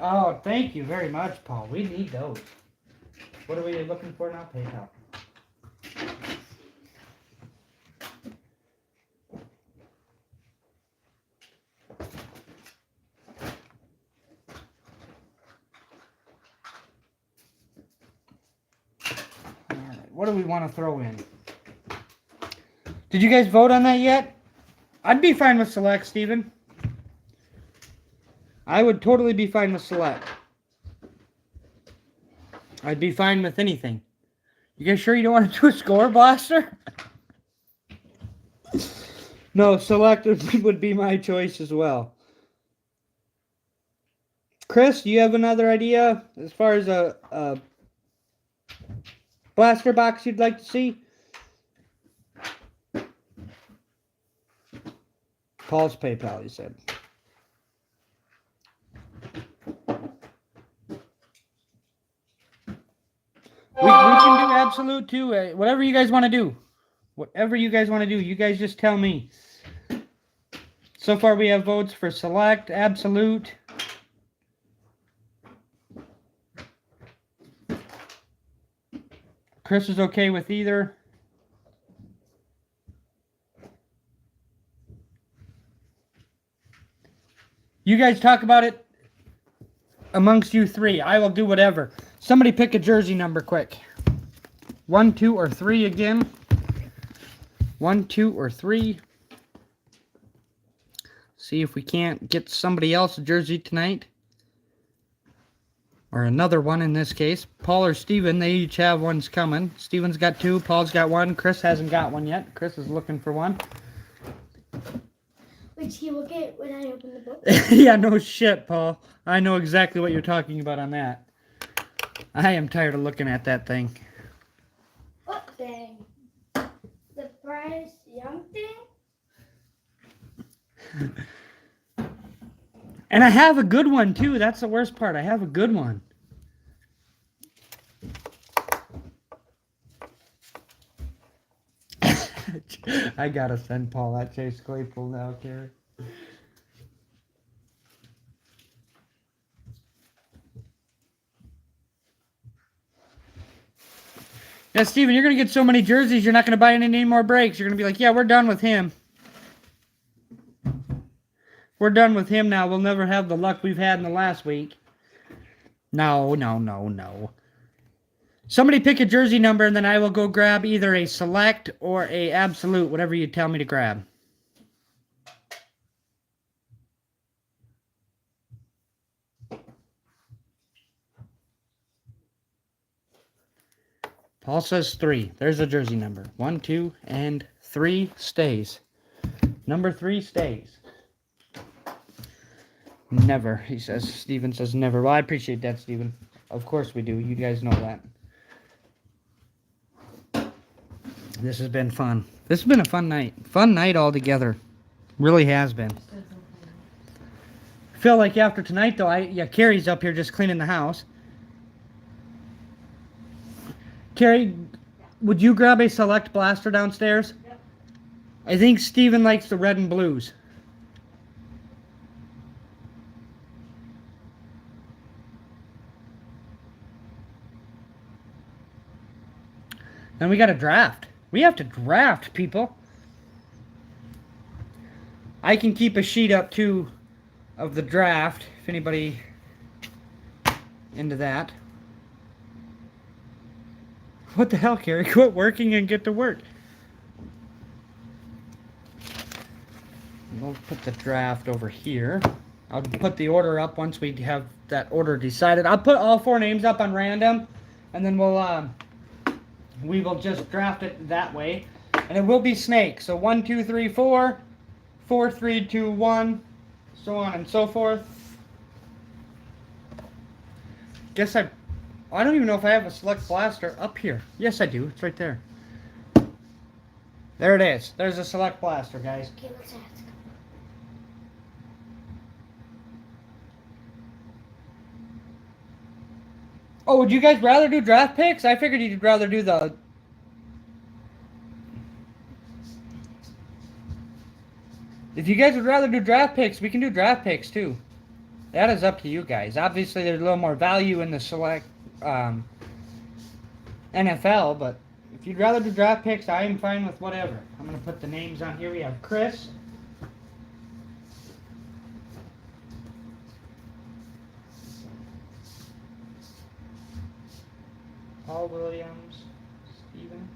Oh, thank you very much, Paul. We need those. What are we looking for now? PayPal. Alright, what do we want to throw in? Did you guys vote on that yet? I'd be fine with select, Steven. I would totally be fine with select. I'd be fine with anything. You guys sure you don't want to do a score blaster? No, select would be my choice as well. Chris, do you have another idea as far as a blaster box you'd like to see? Paul's PayPal, he said. We can do absolute too. Whatever you guys want to do. Whatever you guys want to do. You guys just tell me. So far we have votes for select, absolute. Chris is okay with either. You guys talk about it amongst you three. I will do whatever. Somebody pick a jersey number quick. 1, 2, or 3 again. 1, 2, or 3. See if we can't get somebody else a jersey tonight. Or another one in this case. Paul or Steven, they each have ones coming. Steven's got 2, Paul's got 1, Chris hasn't got one yet. Chris is looking for one. Which he will get when I open the book. Yeah, no shit, Paul. I know exactly what you're talking about on that. I am tired of looking at that thing. What thing? The Bryce Young thing? And I have a good one, too. That's the worst part. I have a good one. I gotta send Paul that Chase Claypool now, Carrie. Yeah, Steven, you're going to get so many jerseys, you're not going to buy any more breaks. You're going to be like, yeah, we're done with him. We're done with him now. We'll never have the luck we've had in the last week. No, no, no, no. Somebody pick a jersey number, and then I will go grab either a select or a absolute, whatever you tell me to grab. Paul says 3. There's a jersey number. 1, 2, and 3 stays. Number 3 stays. Never, he says. Steven says never. Well, I appreciate that, Steven. Of course we do. You guys know that. This has been fun. This has been a fun night. Fun night altogether. Really has been. I feel like after tonight, though, Carrie's up here just cleaning the house. Carrie, would you grab a select blaster downstairs? Yep. I think Steven likes the red and blues. Then we got to draft. We have to draft, people. I can keep a sheet up too of the draft if anybody into that. What the hell, Carrie? Quit working and get to work. We'll put the draft over here. I'll put the order up once we have that order decided. I'll put all 4 names up on random, and then we will just draft it that way. And it will be snake. So 1, 2, 3, 4, 4, 3, 2, 1, so on and so forth. Guess I don't even know if I have a select blaster up here. Yes, I do. It's right there. There it is. There's a select blaster, guys. Okay, let's ask. Oh, would you guys rather do draft picks? I figured you'd rather do the... If you guys would rather do draft picks, we can do draft picks too. That is up to you guys. Obviously, there's a little more value in the select NFL, but if you'd rather do draft picks, I am fine with whatever. I'm going to put the names on here. We have Chris. Paul Williams, Steven.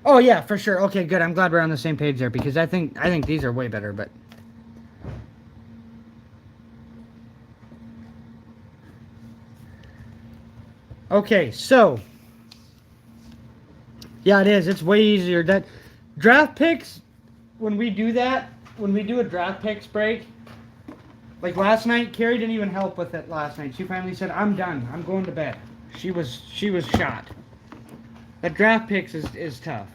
Oh yeah, for sure. Okay, good. I'm glad we're on the same page there because I think these are way better, but okay, so yeah, it is. It's way easier. That draft picks, when we do a draft picks break, like last night, Carrie didn't even help with it last night. She finally said, "I'm done. I'm going to bed." She was shot. That draft picks is tough.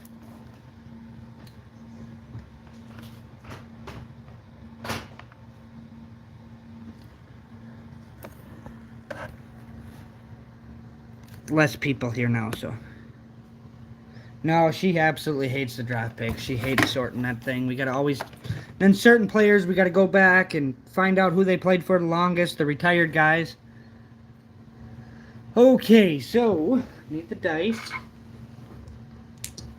Less people here now, so. No, she absolutely hates the draft picks. She hates sorting that thing. We gotta always... Then certain players, we gotta go back and find out who they played for the longest, the retired guys. Okay, so, need the dice.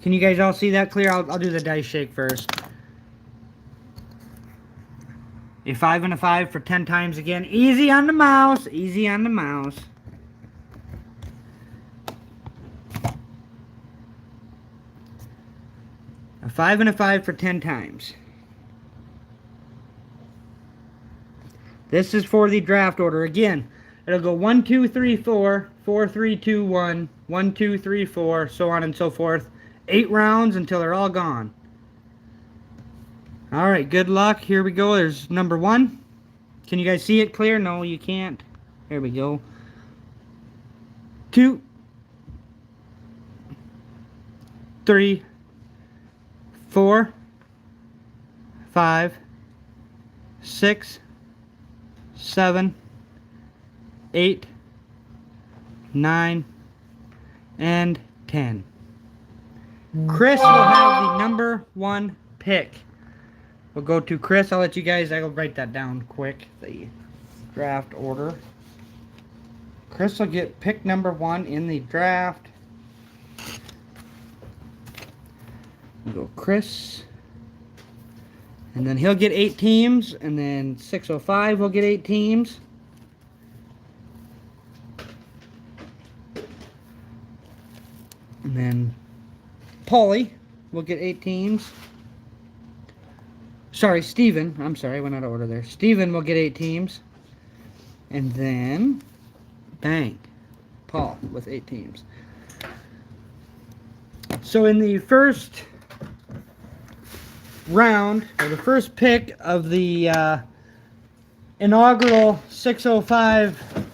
Can you guys all see that clear? I'll do the dice shake first. A 5 and a 5 for 10 times again. Easy on the mouse. Easy on the mouse. A 5 and a 5 for 10 times. This is for the draft order. Again, it'll go 1, 2, 3, 4, 4, 3, 2, 1, 1, 2, 3, 4, so on and so forth. 8 rounds until they're all gone. Alright, good luck. Here we go. There's number 1. Can you guys see it clear? No, you can't. There we go. 2, 3, 4, 5, 6, 7, 8, 9, and 10. Chris will have the number 1 pick. We'll go to Chris. I'll write that down quick. The draft order. Chris will get pick number 1 in the draft. We'll go Chris. And then he'll get 8 teams. And then 605 will get 8 teams. And then Paulie will get 8 teams. Sorry, Steven. I'm sorry, I went out of order there. Steven will get 8 teams. And then, bang, Paul with 8 teams. So in the first round, or the first pick of the inaugural 605,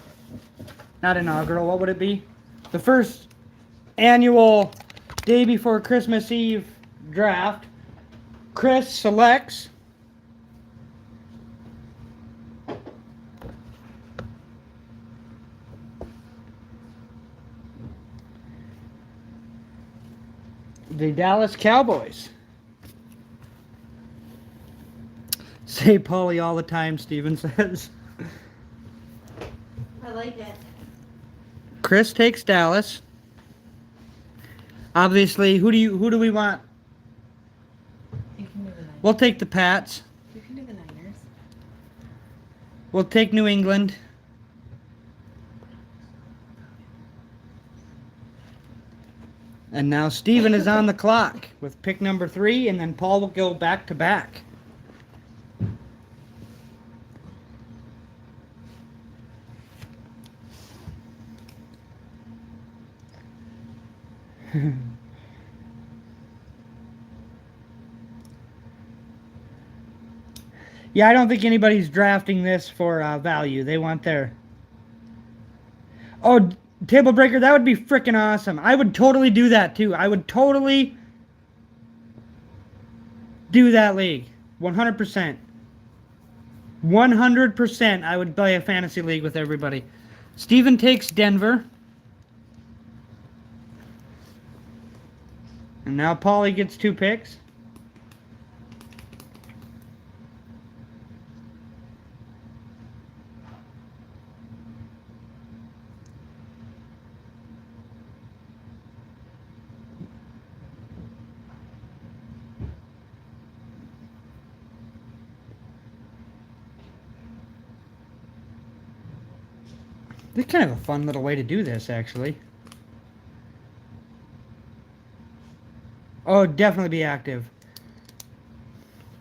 not inaugural, what would it be? The first annual day before Christmas Eve draft, Chris selects the Dallas Cowboys. say Paulie all the time, Steven says. I like it. Chris takes Dallas. Obviously, who do we want? You can do the Niners. We'll take the Pats. You can do the Niners. We'll take New England. And now Steven is on the clock with pick number 3, and then Paul will go back to back. Yeah, I don't think anybody's drafting this for value. They want their... Oh, Table Breaker, that would be freaking awesome. I would totally do that, too. I would totally do that league. 100%. 100% I would play a fantasy league with everybody. Steven takes Denver. And now Paulie gets 2 picks. This is kind of a fun little way to do this, actually. Oh, definitely be active.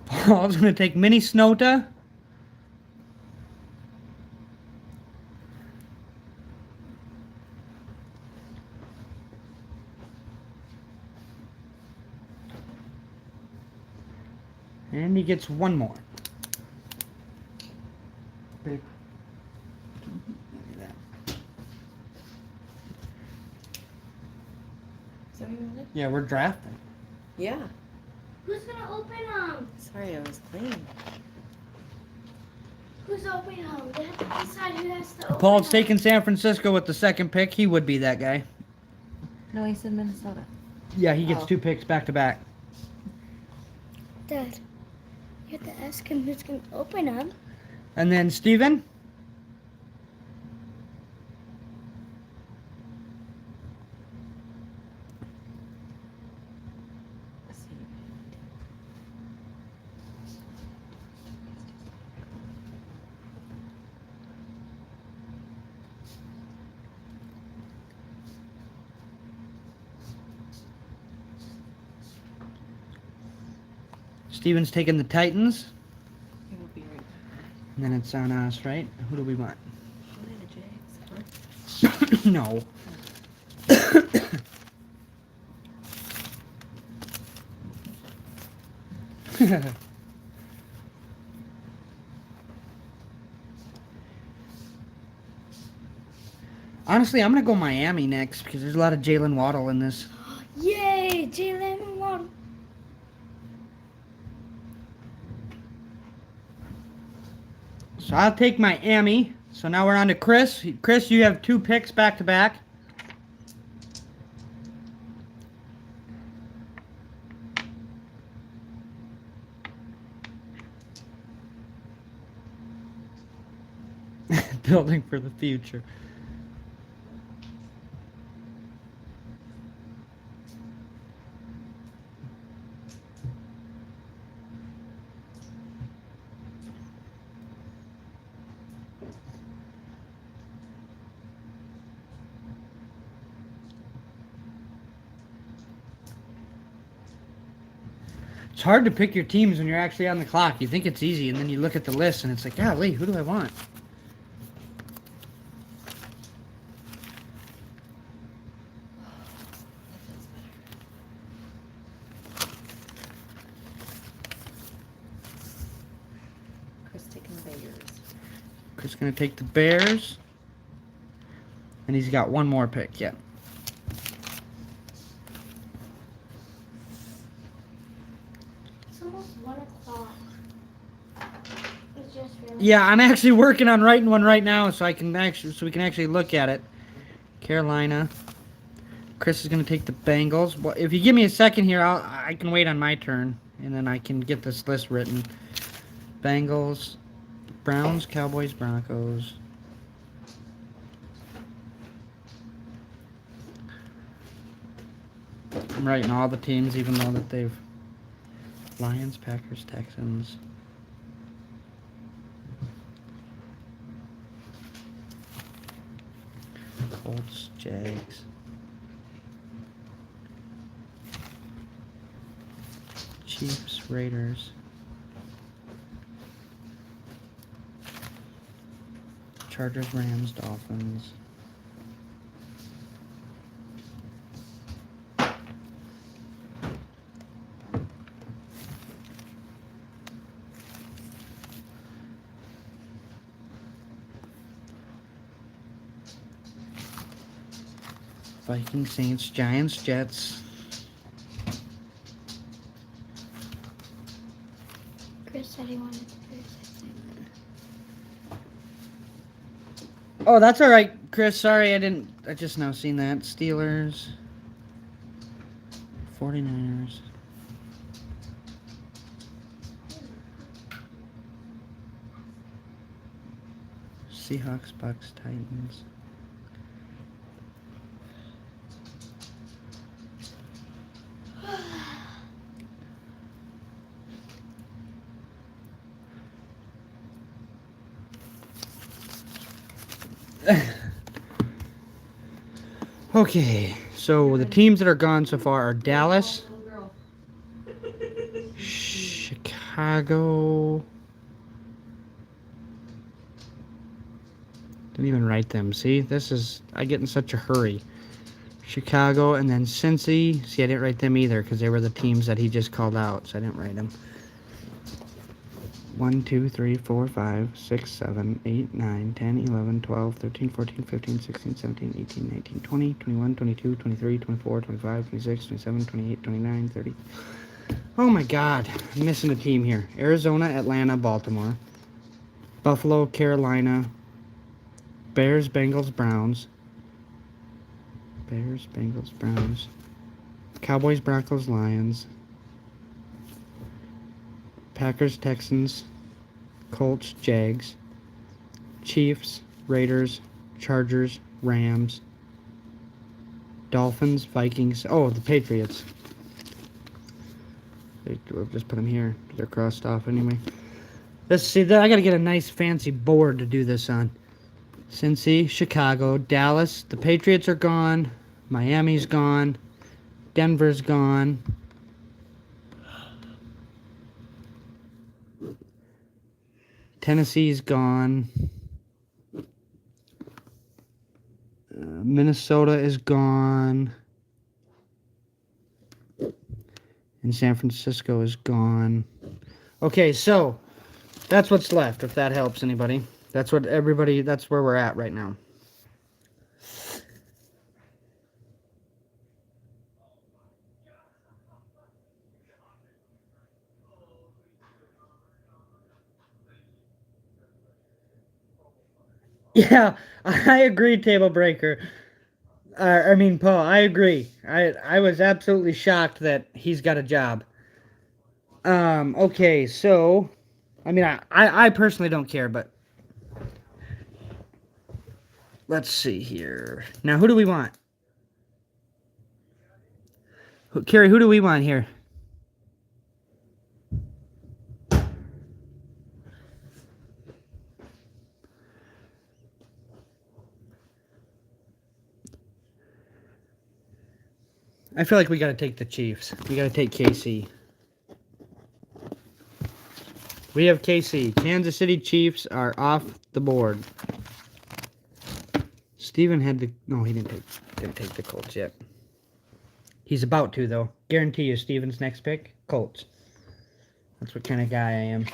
Paul's going to take Mini Snota. And he gets one more. Big. So you wanted? Yeah, we're drafting. Yeah. Who's gonna open them? Sorry, I was clean. Who's opening them? They have to decide who has to open Paul's them. taking San Francisco with the 2nd pick. He would be that guy. No, he said Minnesota. Yeah, he gets Oh. 2 picks back to back. Dad, you have to ask him who's going to open them. And then Steven. Let's see. Steven's taking the Titans. He will be right back. And then it's on us, right? Who do we want? Only the Jags, huh? No. Honestly, I'm going to go Miami next because there's a lot of Jalen Waddle in this. Yay, Jalen Waddle. So I'll take Miami. So now we're on to Chris. Chris, you have 2 picks back to back. Building for the future. It's hard to pick your teams when you're actually on the clock. You think it's easy, and then you look at the list, and it's like, golly, who do I want? Chris taking the Bears. Chris is going to take the Bears. And he's got one more pick, yeah. It's almost 1 o'clock. It's just really. Yeah, I'm actually working on writing one right now so we can actually look at it. Carolina. Chris is going to take the Bengals. Well, if you give me a second here, I can wait on my turn, and then I can get this list written. Bengals, Browns, Cowboys, Broncos. I'm writing all the teams, even though that they've Lions, Packers, Texans. Colts, Jags. Chiefs, Raiders. Chargers, Rams, Dolphins. Vikings, Saints, Giants, Jets. Chris said he wanted to do this. Oh, that's all right, Chris. Sorry, I just now seen that. Steelers. 49ers. Seahawks, Bucks, Titans. Okay, so the teams that are gone so far are Dallas, Chicago. Didn't even write them. See, I get in such a hurry. Chicago and then Cincy. See, I didn't write them either because they were the teams that he just called out, so I didn't write them. 1, 2, 3, 4, 5, 6, 7, 8, 9, 10, 11, 12, 13, 14, 15, 16, 17, 18, 19, 20, 21, 22, 23, 24, 25, 26, 27, 28, 29, 30. Oh my God, I'm missing a team here. Arizona, Atlanta, Baltimore. Buffalo, Carolina. Bears, Bengals, Browns. Bears, Bengals, Browns. Cowboys, Broncos, Lions. Packers, Texans. Colts, Jags. Chiefs, Raiders, Chargers, Rams. Dolphins, Vikings. Oh, the Patriots. We'll just put them here. They're crossed off anyway. Let's see. I gotta get a nice fancy board to do this on. Cincy, Chicago, Dallas. The Patriots are gone. Miami's gone. Denver's gone. Tennessee's gone. Minnesota is gone. And San Francisco is gone. Okay, so that's what's left, if that helps anybody. That's where we're at right now. Yeah, I agree, Table Breaker. Paul, I agree. I was absolutely shocked that he's got a job. Okay, so, I personally don't care, but let's see here. Now, who do we want? Carrie, who do we want here? I feel like we got to take the Chiefs. We got to take KC. We have KC. Kansas City Chiefs are off the board. Steven had the... No, he didn't take the Colts yet. He's about to, though. Guarantee you, Steven's next pick, Colts. That's what kind of guy I am.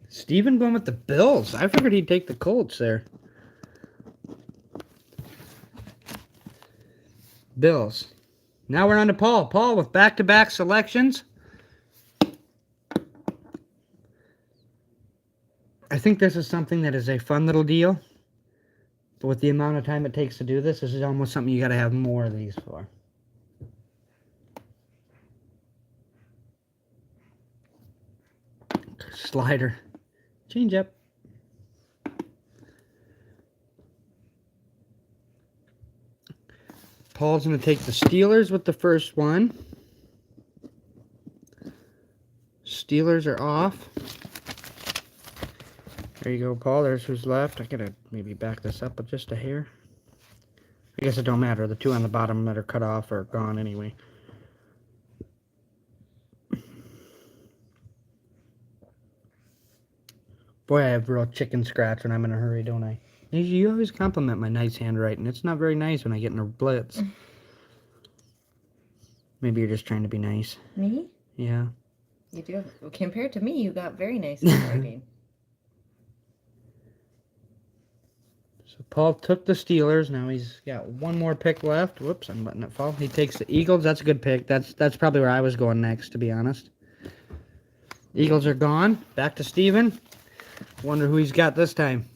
Steven going with the Bills. I figured he'd take the Colts there. Bills. Now we're on to Paul. Paul with back-to-back selections. I think this is something that is a fun little deal. But with the amount of time it takes to do this is almost something you got to have more of these for. Slider. Change up. Paul's going to take the Steelers with the first one. Steelers are off. There you go, Paul. There's who's left. I gotta maybe back this up with just a hair. I guess it don't matter. The two on the bottom that are cut off are gone anyway. Boy, I have real chicken scratch when I'm in a hurry, don't I? You always compliment my nice handwriting. It's not very nice when I get in a blitz. Maybe you're just trying to be nice. Me? Yeah. You do. Compared to me, you got very nice handwriting. So Paul took the Steelers. Now he's got one more pick left. Whoops, I'm letting it fall. He takes the Eagles. That's a good pick. That's probably where I was going next, to be honest. Eagles are gone. Back to Steven. Wonder who he's got this time.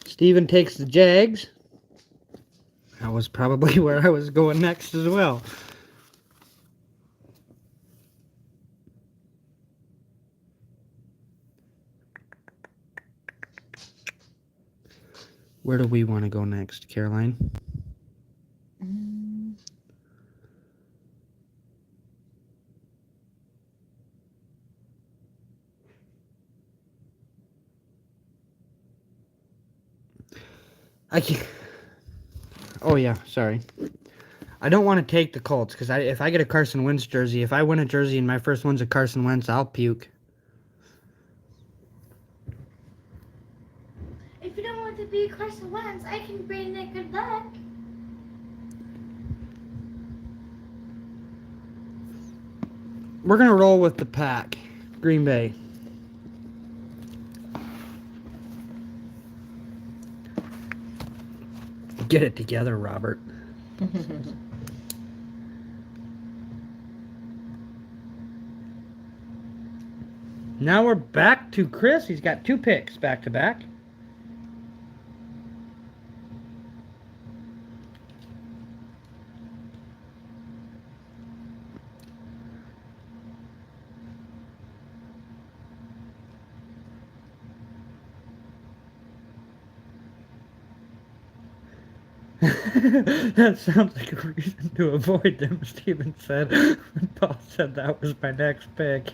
Steven takes the Jags. That was probably where I was going next as well. Where do we want to go next, Caroline? I can't. Oh yeah, sorry. I don't want to take the Colts because if I get a Carson Wentz jersey, if I win a jersey and my first one's a Carson Wentz, I'll puke. If you don't want to be Carson Wentz, I can bring it good luck. We're gonna roll with the pack. Green Bay. Get it together, Robert. Now we're back to Chris. He's got 2 picks back to back. That sounds like a reason to avoid them, Steven said when Paul said that was my next pick.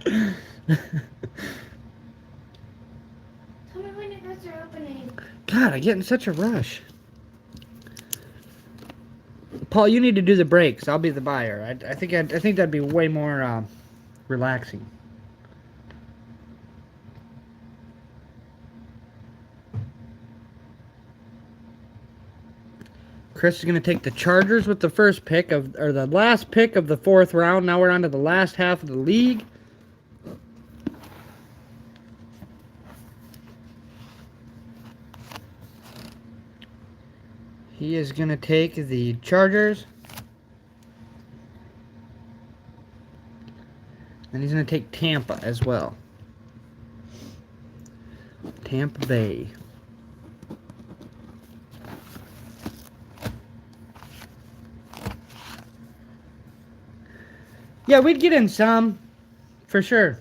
Tell me when your guys are opening. God, I get in such a rush. Paul, you need to do the breaks. I'll be the buyer. I think that'd be way more relaxing. Chris is going to take the Chargers with the first pick or the last pick of the 4th round. Now we're on to the last half of the league. He is going to take the Chargers. And he's going to take Tampa as well. Tampa Bay. Yeah, we'd get in some, for sure.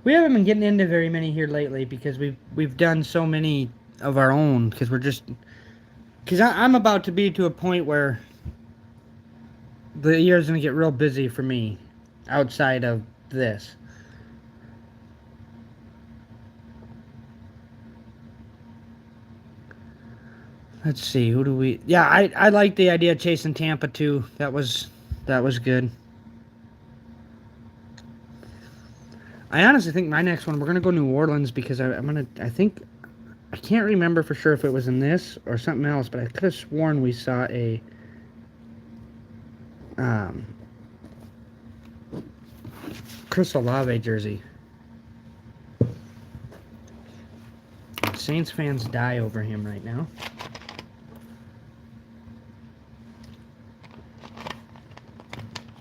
We haven't been getting into very many here lately because we've done so many of our own because I'm about to be to a point where the year's gonna get real busy for me outside of this. Let's see, who do we... Yeah, I like the idea of chasing Tampa, too. That was good. I honestly think my next one, we're going to go New Orleans because I think... I can't remember for sure if it was in this or something else, but I could have sworn we saw a... Chris Olave jersey. Saints fans die over him right now.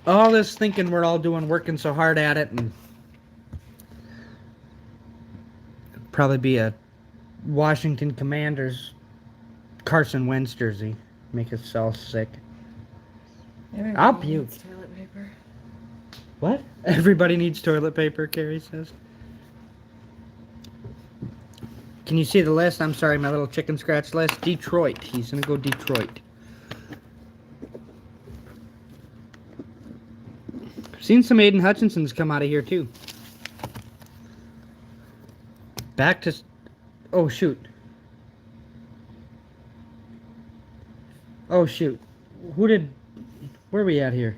All this thinking we're all working so hard at it, and probably be a Washington Commanders Carson Wentz jersey. Make us all sick. I'll puke. Toilet paper. What? Everybody needs toilet paper, Carrie says. Can you see the list? I'm sorry, my little chicken scratch list. Detroit. He's going to go Detroit. Seen some Aiden Hutchinsons come out of here, too. Back to... Oh, shoot. Oh, shoot. Where are we at here?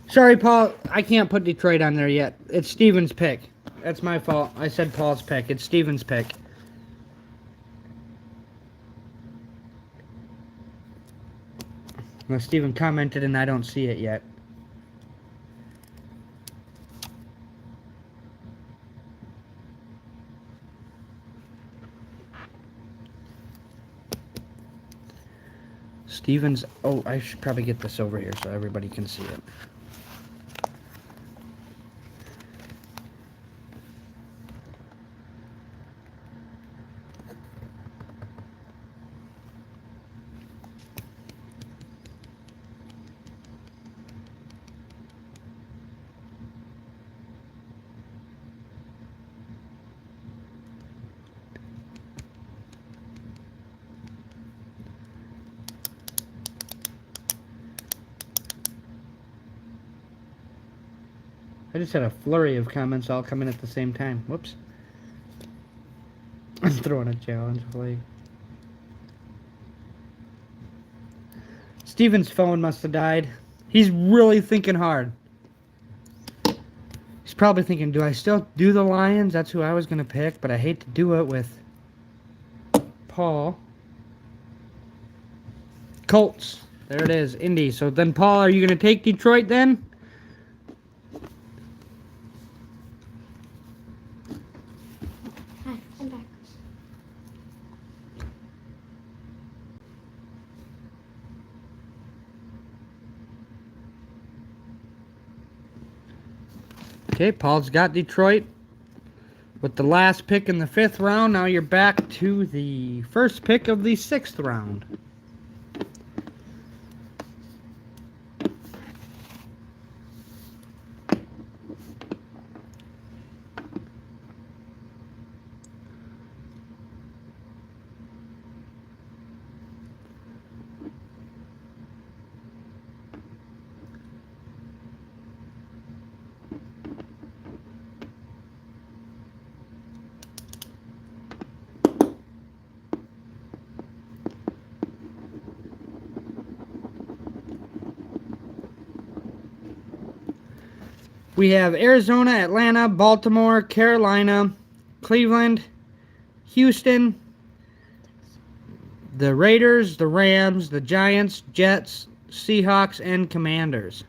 Sorry, Paul. I can't put Detroit on there yet. It's Steven's pick. That's my fault. I said Paul's pick. It's Steven's pick. Well, Steven commented and I don't see it yet. Steven's... Oh, I should probably get this over here so everybody can see it. I just had a flurry of comments all come in at the same time. Whoops. I'm throwing a challenge flag. Steven's phone must have died. He's really thinking hard. He's probably thinking, do I still do the Lions? That's who I was going to pick, but I hate to do it with Paul. Colts. There it is, Indy. So then, Paul, are you going to take Detroit then? Hi, I'm back. Okay, Paul's got Detroit with the last pick in the 5th round. Now you're back to the first pick of the 6th round. We have Arizona, Atlanta, Baltimore, Carolina, Cleveland, Houston, the Raiders, the Rams, the Giants, Jets, Seahawks, and Commanders.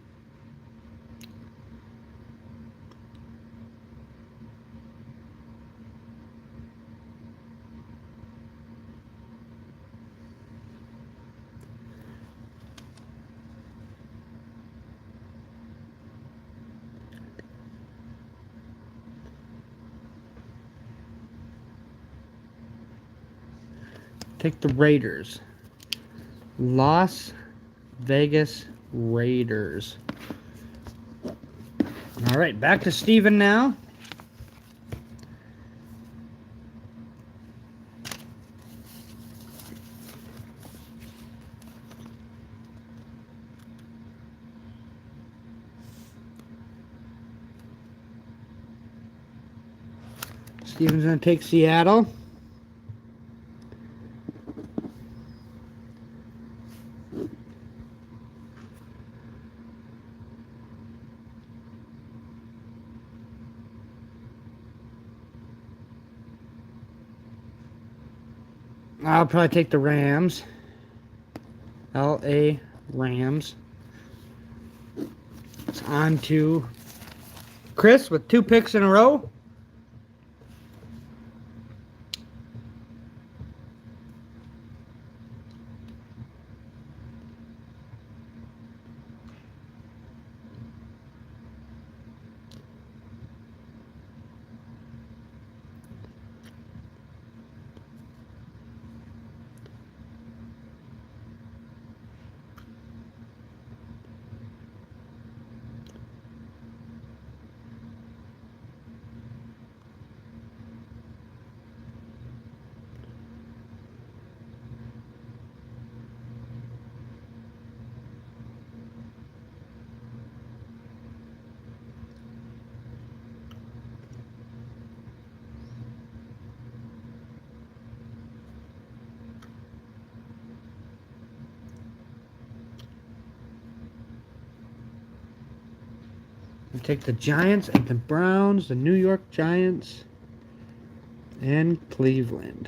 Take the Raiders. Las Vegas Raiders. All right, back to Steven now. Steven's going to take Seattle. I'll probably take the Rams. LA Rams. It's on to Chris with 2 picks in a row. We'll take the Giants and the Browns, the New York Giants, and Cleveland.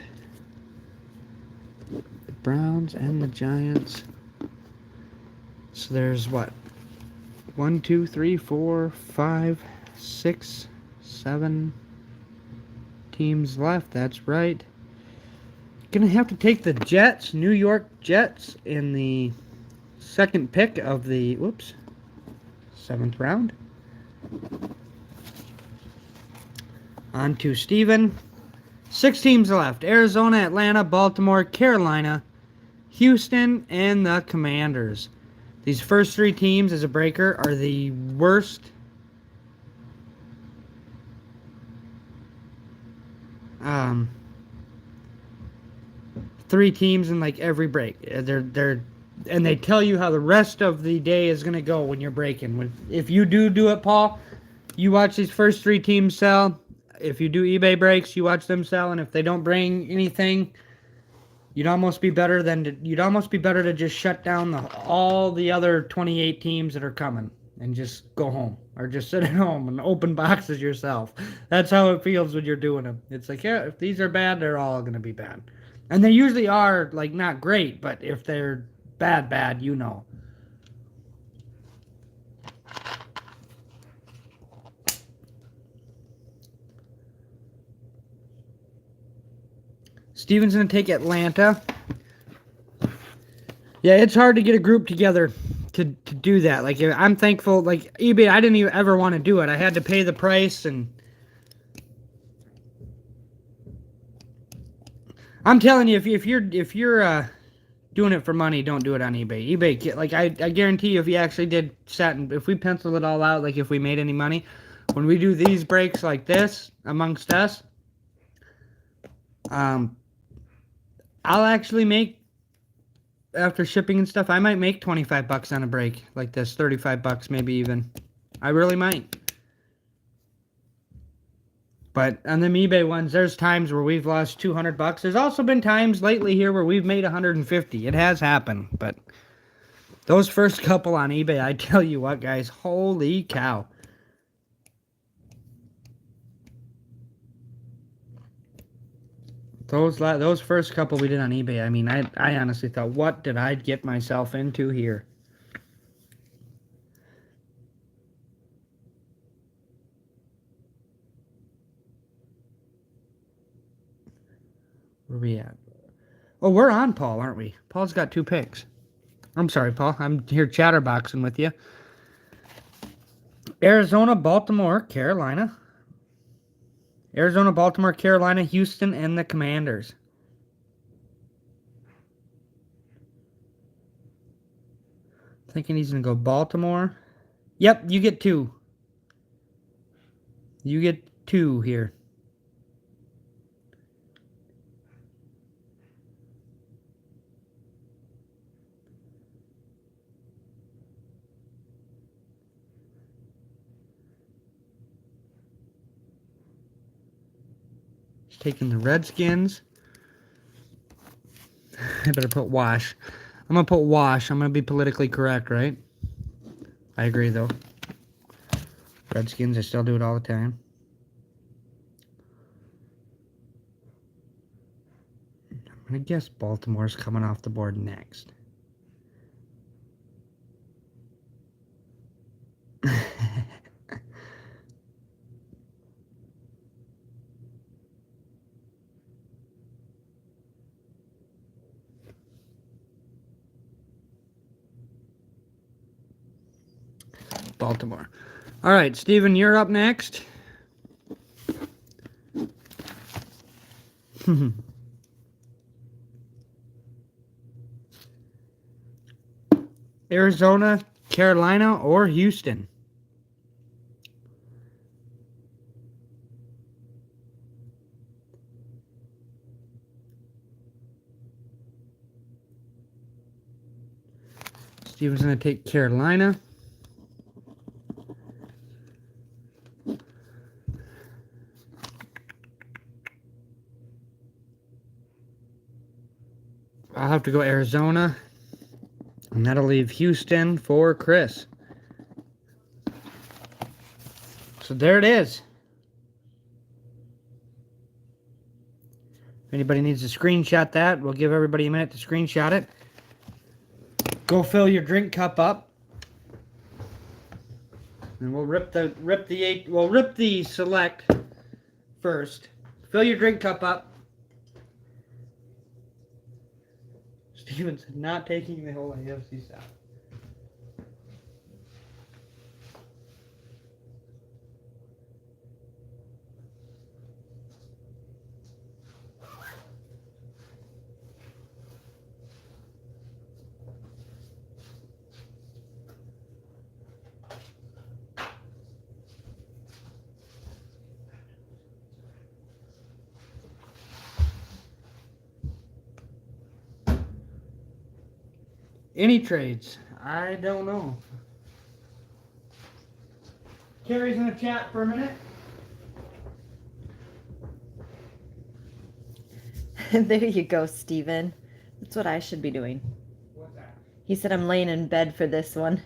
The Browns and the Giants. So there's what? 1, 2, 3, 4, 5, 6, 7 teams left. That's right. Gonna have to take the Jets, New York Jets, in the second pick of the 7th round. On to Steven. 6 teams left. Arizona, Atlanta, Baltimore, Carolina, Houston, and the Commanders. These first 3 teams, as a breaker, are the worst three teams in like every break. And they tell you how the rest of the day is going to go when you're breaking. If you do it, Paul, you watch these first 3 teams sell. If you do eBay breaks, you watch them sell, and if they don't bring anything, you'd almost be better to just shut down all the other 28 teams that are coming and just go home, or just sit at home and open boxes yourself. That's how it feels when you're doing them. It's like, yeah, if these are bad, they're all going to be bad. And they usually are, like, not great, but if they're bad, you know. Steven's going to take Atlanta. Yeah, it's hard to get a group together to do that. Like, I'm thankful, like, eBay, I didn't even ever want to do it. I had to pay the price, and I'm telling you, if you're doing it for money, don't do it on eBay. eBay, like, I guarantee you, if you actually did if we penciled it all out, like, if we made any money, when we do these breaks like this amongst us, I'll actually make, after shipping and stuff, I might make 25 bucks on a break like this, 35 bucks maybe even. I really might. But on them eBay ones, there's times where we've lost 200 bucks. There's also been times lately here where we've made 150. It has happened, but those first couple on eBay, I tell you what, guys, holy cow. Those first couple we did on eBay, I mean, I honestly thought, what did I get myself into here? Where are we at? Oh, we're on Paul, aren't we? Paul's got 2 picks. I'm sorry, Paul. I'm here chatterboxing with you. Arizona, Baltimore, Carolina. Arizona, Baltimore, Carolina, Houston, and the Commanders. Thinking he's going to go Baltimore. Yep, you get 2. You get 2 here. He's taking the Redskins. I better put wash. I'm going to put wash. I'm going to be politically correct, right? I agree, though. Redskins, I still do it all the time. I guess Baltimore's coming off the board next. Baltimore. All right, Steven, you're up next. Arizona, Carolina, or Houston? Steven's going to take Carolina. I'll have to go Arizona. And that'll leave Houston for Chris. So there it is. If anybody needs to screenshot that, we'll give everybody a minute to screenshot it. Go fill your drink cup up. And we'll rip the select first. Fill your drink cup up. Steven's not taking the whole AFC South. Any trades? I don't know. Carrie's in the chat for a minute. There you go, Steven. That's what I should be doing. What's that? He said I'm laying in bed for this one.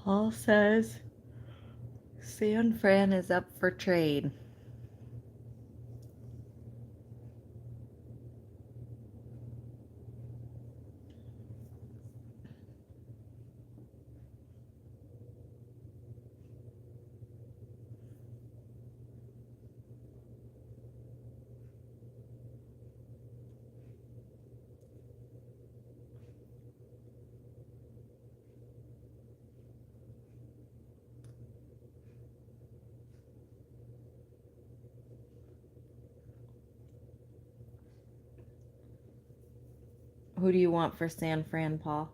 Paul says San Fran is up for trade. Who do you want for San Fran, Paul?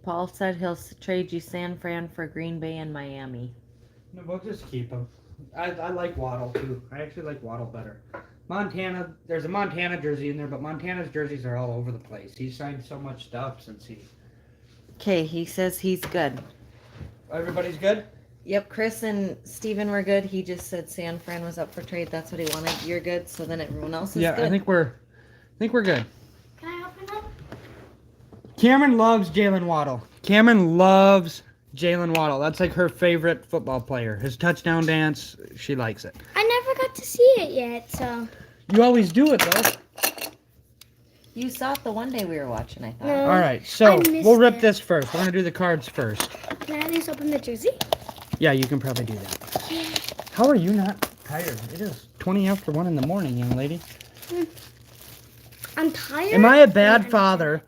Paul said he'll trade you San Fran for Green Bay and Miami. No, we'll just keep him. I like Waddle too. I actually like Waddle better. Montana, there's a Montana jersey in there, but Montana's jerseys are all over the place. He's signed so much stuff since he... Okay, he says he's good. Everybody's good? Yep, Chris and Steven were good. He just said San Fran was up for trade. That's what he wanted. You're good, so then everyone else is Yeah, good. I think we're good. Can I open up? Cameron loves Jalen Waddle. Cameron loves Jalen Waddle. That's like her favorite football player. His touchdown dance, she likes it. I never got to see it yet, so. You always do it though. You saw it the one day we were watching, I thought. No. All right, so I missed we'll rip it. this first. We're gonna do the cards first. Can I at least open the jersey? Yeah, you can probably do that. How are you not tired? It is 20 after 1 in the morning, young lady. I'm tired. Am I a bad father?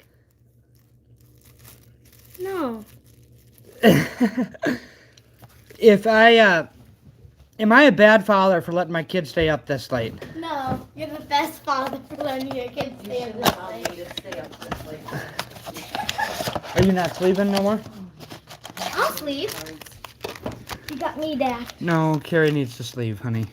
No. Am I a bad father for letting my kids stay up this late? No. You're the best father for letting your kids You stay should up allow me this late. to stay up this late. Are you not sleeping no more? I'll sleep. You got me, Dad. No, Carrie needs to sleep, honey.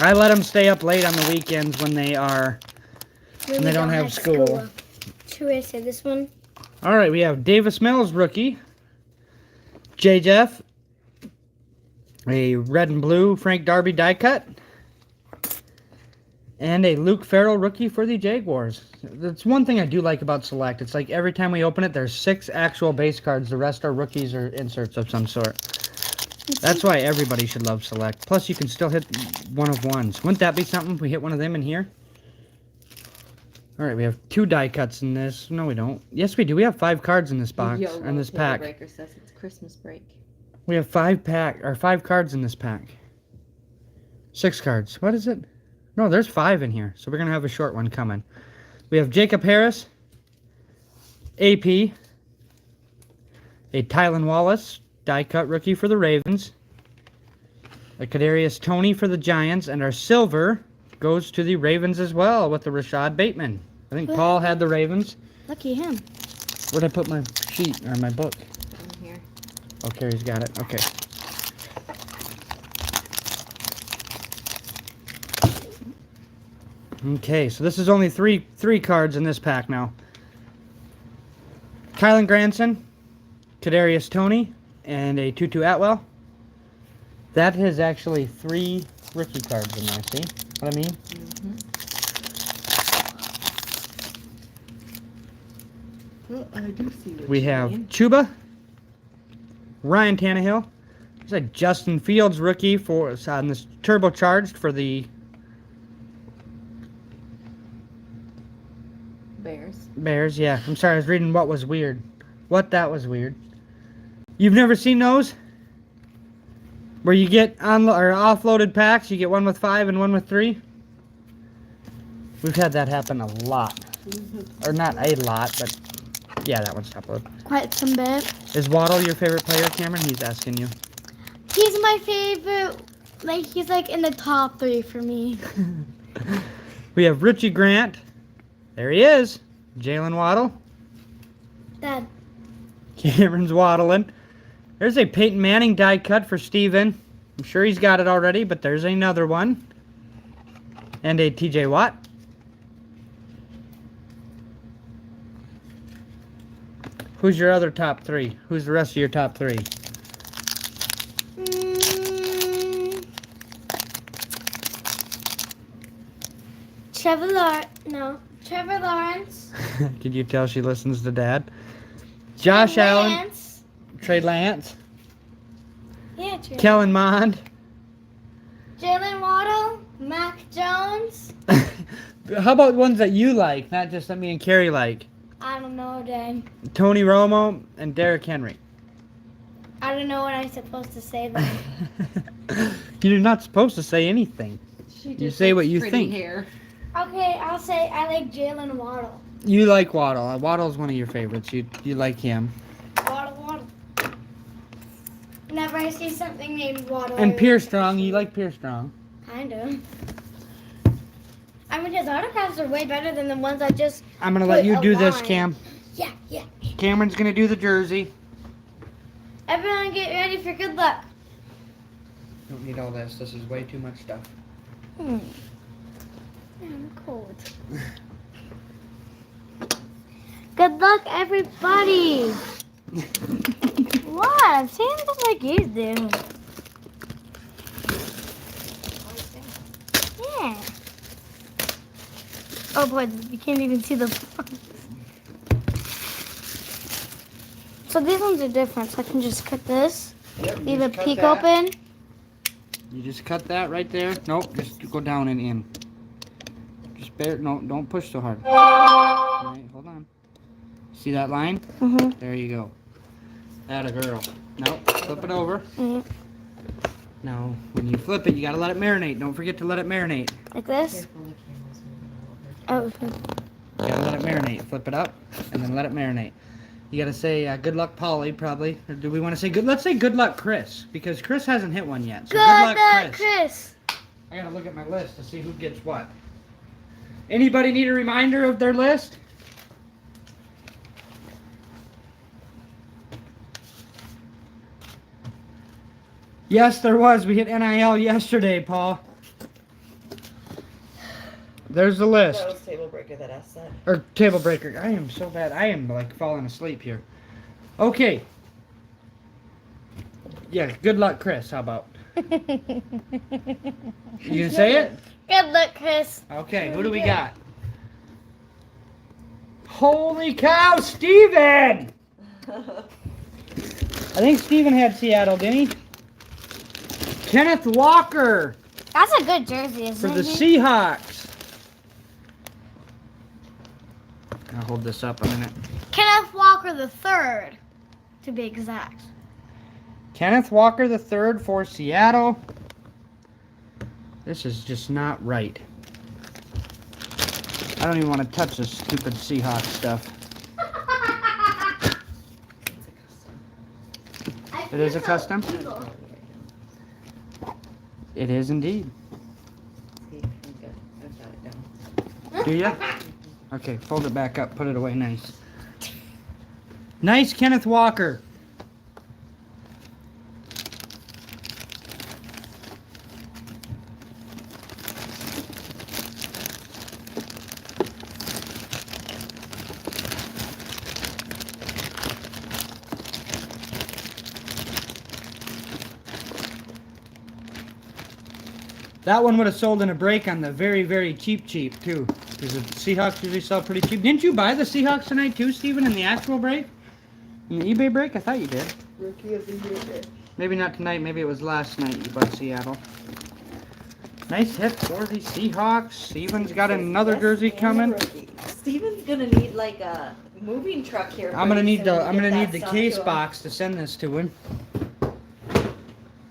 I let them stay up late on the weekends when they don't have school. Should I say this one? All right, we have Davis Mills rookie, J. Jeff, a red and blue Frank Darby die cut, and a Luke Farrell rookie for the Jaguars. That's one thing I do like about Select. It's like every time we open it, there's 6 actual base cards. The rest are rookies or inserts of some sort. That's why everybody should love Select. Plus, you can still hit one of ones. Wouldn't that be something if we hit one of them in here? All right, we have 2 die cuts in this. No, we don't. Yes, we do. We have 5 cards in this box, in this pack. Breaker says it's Christmas break. We have 5 cards in this pack. 6 cards. What is it? No, there's 5 in here. So we're gonna have a short one coming. We have Jacob Harris, AP, a Tylan Wallace die cut rookie for the Ravens, a Kadarius Toney for the Giants, and our silver goes to the Ravens as well with the Rashad Bateman. I think Paul had the Ravens. Lucky him. Where'd I put my sheet or my book? In here. Oh, Carrie's got it. Okay. Okay, so this is only three cards in this pack now. Kylan Granson, Kadarius Toney, and a Tutu Atwell. That is actually 3 rookie cards in there, see what I mean? Well, I do see what We you have mean. Chuba, Ryan Tannehill. There's a Justin Fields rookie for on this turbocharged for the Bears. Yeah, I'm sorry, I was reading what was weird. That was weird. You've never seen those? Where you get offloaded packs, you get one with 5 and one with 3? We've had that happen a lot. Or not a lot, but yeah, that one's top load. Quite some bit. Is Waddle your favorite player, Cameron? He's asking you. He's my favorite. Like, he's like in the top 3 for me. We have Richie Grant. There he is. Jalen Waddle. Dad. Cameron's waddling. There's a Peyton Manning die cut for Steven. I'm sure he's got it already, but there's another one. And a TJ Watt. Who's your other top 3? Who's the rest of your top 3? Trevor Lawrence. Can you tell she listens to Dad? Josh Allen. Trey Lance. Yeah, Trey. Kellen Mond. Jalen Waddle. Mac Jones. How about ones that you like, not just that me and Carrie like? I don't know, Dad. Tony Romo and Derrick Henry. I don't know what I'm supposed to say then. You're not supposed to say anything. You say what you think. Hair. Okay, I'll say I like Jalen Waddle. You like Waddle. Waddle's one of your favorites. You like him. Waddle. Whenever I see something named Waddle. And Pierce Strong. You like Pierce Strong. Kinda. I mean, his autographs are way better than the ones I just. I'm gonna let you put do a this, line. Cam. Yeah. Cameron's gonna do the jersey. Everyone get ready for good luck. Don't need all this. This is way too much stuff. I'm cold. Good luck, everybody. What? I'm saying just like you do. Yeah. Oh boy, you can't even see the. So these ones are different. So I can just cut this, leave a peek open. You just cut that right there. Nope, just go down and in. Just bear. No, don't push so hard. All right, hold on. See that line? Mhm. There you go. Atta girl. Nope. Flip it over. Mm, Now, when you flip it, you gotta let it marinate. Don't forget to let it marinate. like this. Careful, the camera's moving all over. Oh, You gotta let it marinate. Flip it up, and then let it marinate. You gotta say, good luck, Polly, probably. Or do we want to say good? Let's say good luck, Chris, because Chris hasn't hit one yet. So good luck, luck, Chris. Chris. I gotta look at my list to see who gets what. Anybody need a reminder of their list? Yes, there was. We hit NIL yesterday, Paul. There's the list. That was Table Breaker that asked that. Or table breaker. I am so bad. I am like falling asleep here. Okay. Yeah, good luck, Chris. How about? You gonna say it? Good luck, Chris. Okay, who do we got? Holy cow, Steven! I think Steven had Seattle, didn't he? Kenneth Walker That's a good jersey, for isn't the it? Seahawks. I'll hold this up a minute. Kenneth Walker the third, to be exact. Kenneth Walker III for Seattle. This is just not right. I don't even want to touch this stupid Seahawks stuff. It is a custom? It is indeed. See, I'm good. I've got it down. Do ya? Okay, fold it back up. Put it away nice. Nice Kenneth Walker. That one would have sold in a break on the very, very cheap too. Because the Seahawks usually sell pretty cheap. Didn't you buy the Seahawks tonight too, Steven, in the actual break? In the eBay break? I thought you did. Rookie of the year. Maybe not tonight, maybe it was last night you bought Seattle. Nice hit for the Seahawks. Steven's got another jersey coming. Steven's gonna need like a moving truck here. I'm gonna pretty need soon the to I'm get gonna that need the stuff case to him. box to send this to him.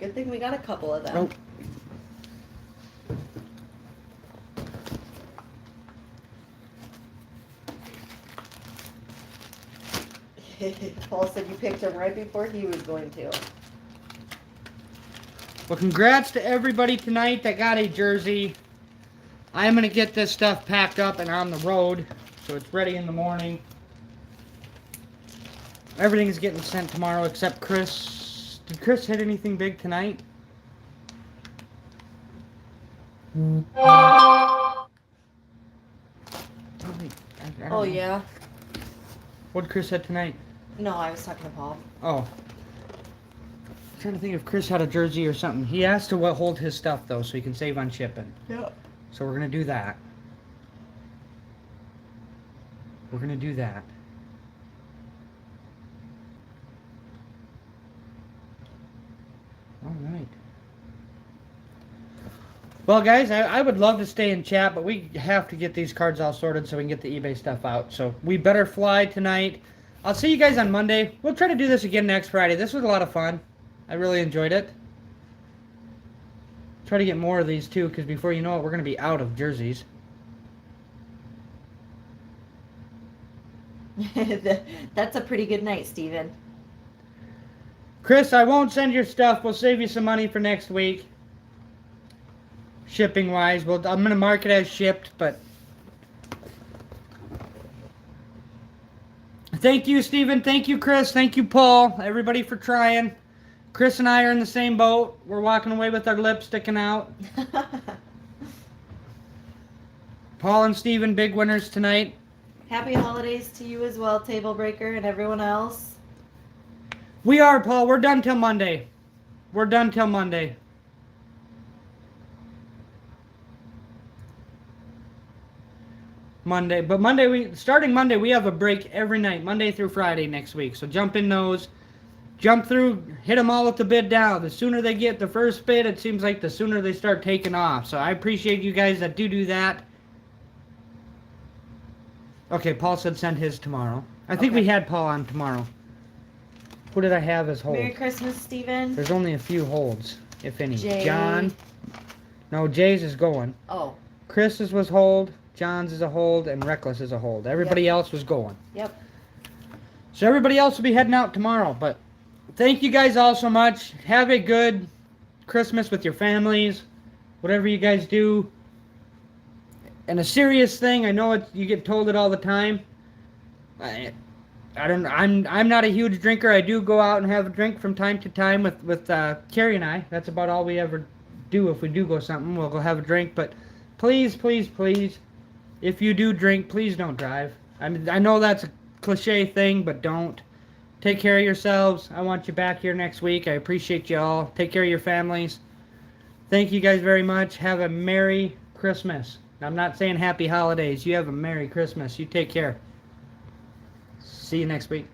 Good thing we got a couple of them. Oh. Paul said you picked him right before he was going to. Well, congrats to everybody tonight that got a jersey. I am going to get this stuff packed up and on the road, so it's ready in the morning. Everything's getting sent tomorrow except Chris. Did Chris hit anything big tonight? Oh, wait, I don't Oh know. yeah. What'd Chris hit tonight? No, I was talking to Paul. Oh. I'm trying to think if Chris had a jersey or something. He has to hold his stuff, though, so he can save on shipping. Yeah. So we're going to do that. We're going to do that. All right. Well, guys, I would love to stay in chat, but we have to get these cards all sorted so we can get the eBay stuff out. So we better fly tonight. I'll see you guys on Monday. We'll try to do this again next Friday. This was a lot of fun. I really enjoyed it. Try to get more of these, too, because before you know it, we're going to be out of jerseys. That's a pretty good night, Steven. Chris, I won't send your stuff. We'll save you some money for next week. Shipping wise, well, I'm gonna mark it as shipped, but thank you, Steven. Thank you, Chris. Thank you, Paul. Everybody for trying. Chris and I are in the same boat. We're walking away with our lips sticking out. Paul and Steven, big winners tonight. Happy holidays to you as well, Table Breaker, and everyone else. We are, Paul. We're done till Monday. We're done till Monday. But starting Monday, we have a break every night, Monday through Friday next week. So jump in those, jump through, hit them all at the bid down. The sooner they get the first bid, it seems like the sooner they start taking off. So I appreciate you guys that do that. Okay, Paul said send his tomorrow. I think we had Paul on tomorrow. Who did I have as hold? Merry Christmas, Steven. There's only a few holds, if any. Jay. John. No, Jay's is going. Oh, Chris's was hold. John's is a hold, and Reckless is a hold. Everybody else was going. yep. So everybody else will be heading out tomorrow. But thank you guys all so much. Have a good Christmas with your families. Whatever you guys do. And a serious thing, I know you get told it all the time. I'm not a huge drinker. I do go out and have a drink from time to time with Carrie and I. That's about all we ever do. If we do go something, we'll go have a drink. But please, please, please, if you do drink, please don't drive. I mean, I know that's a cliche thing, but don't. Take care of yourselves. I want you back here next week. I appreciate you all. Take care of your families. Thank you guys very much. Have a Merry Christmas. I'm not saying Happy Holidays. You have a Merry Christmas. You take care. See you next week.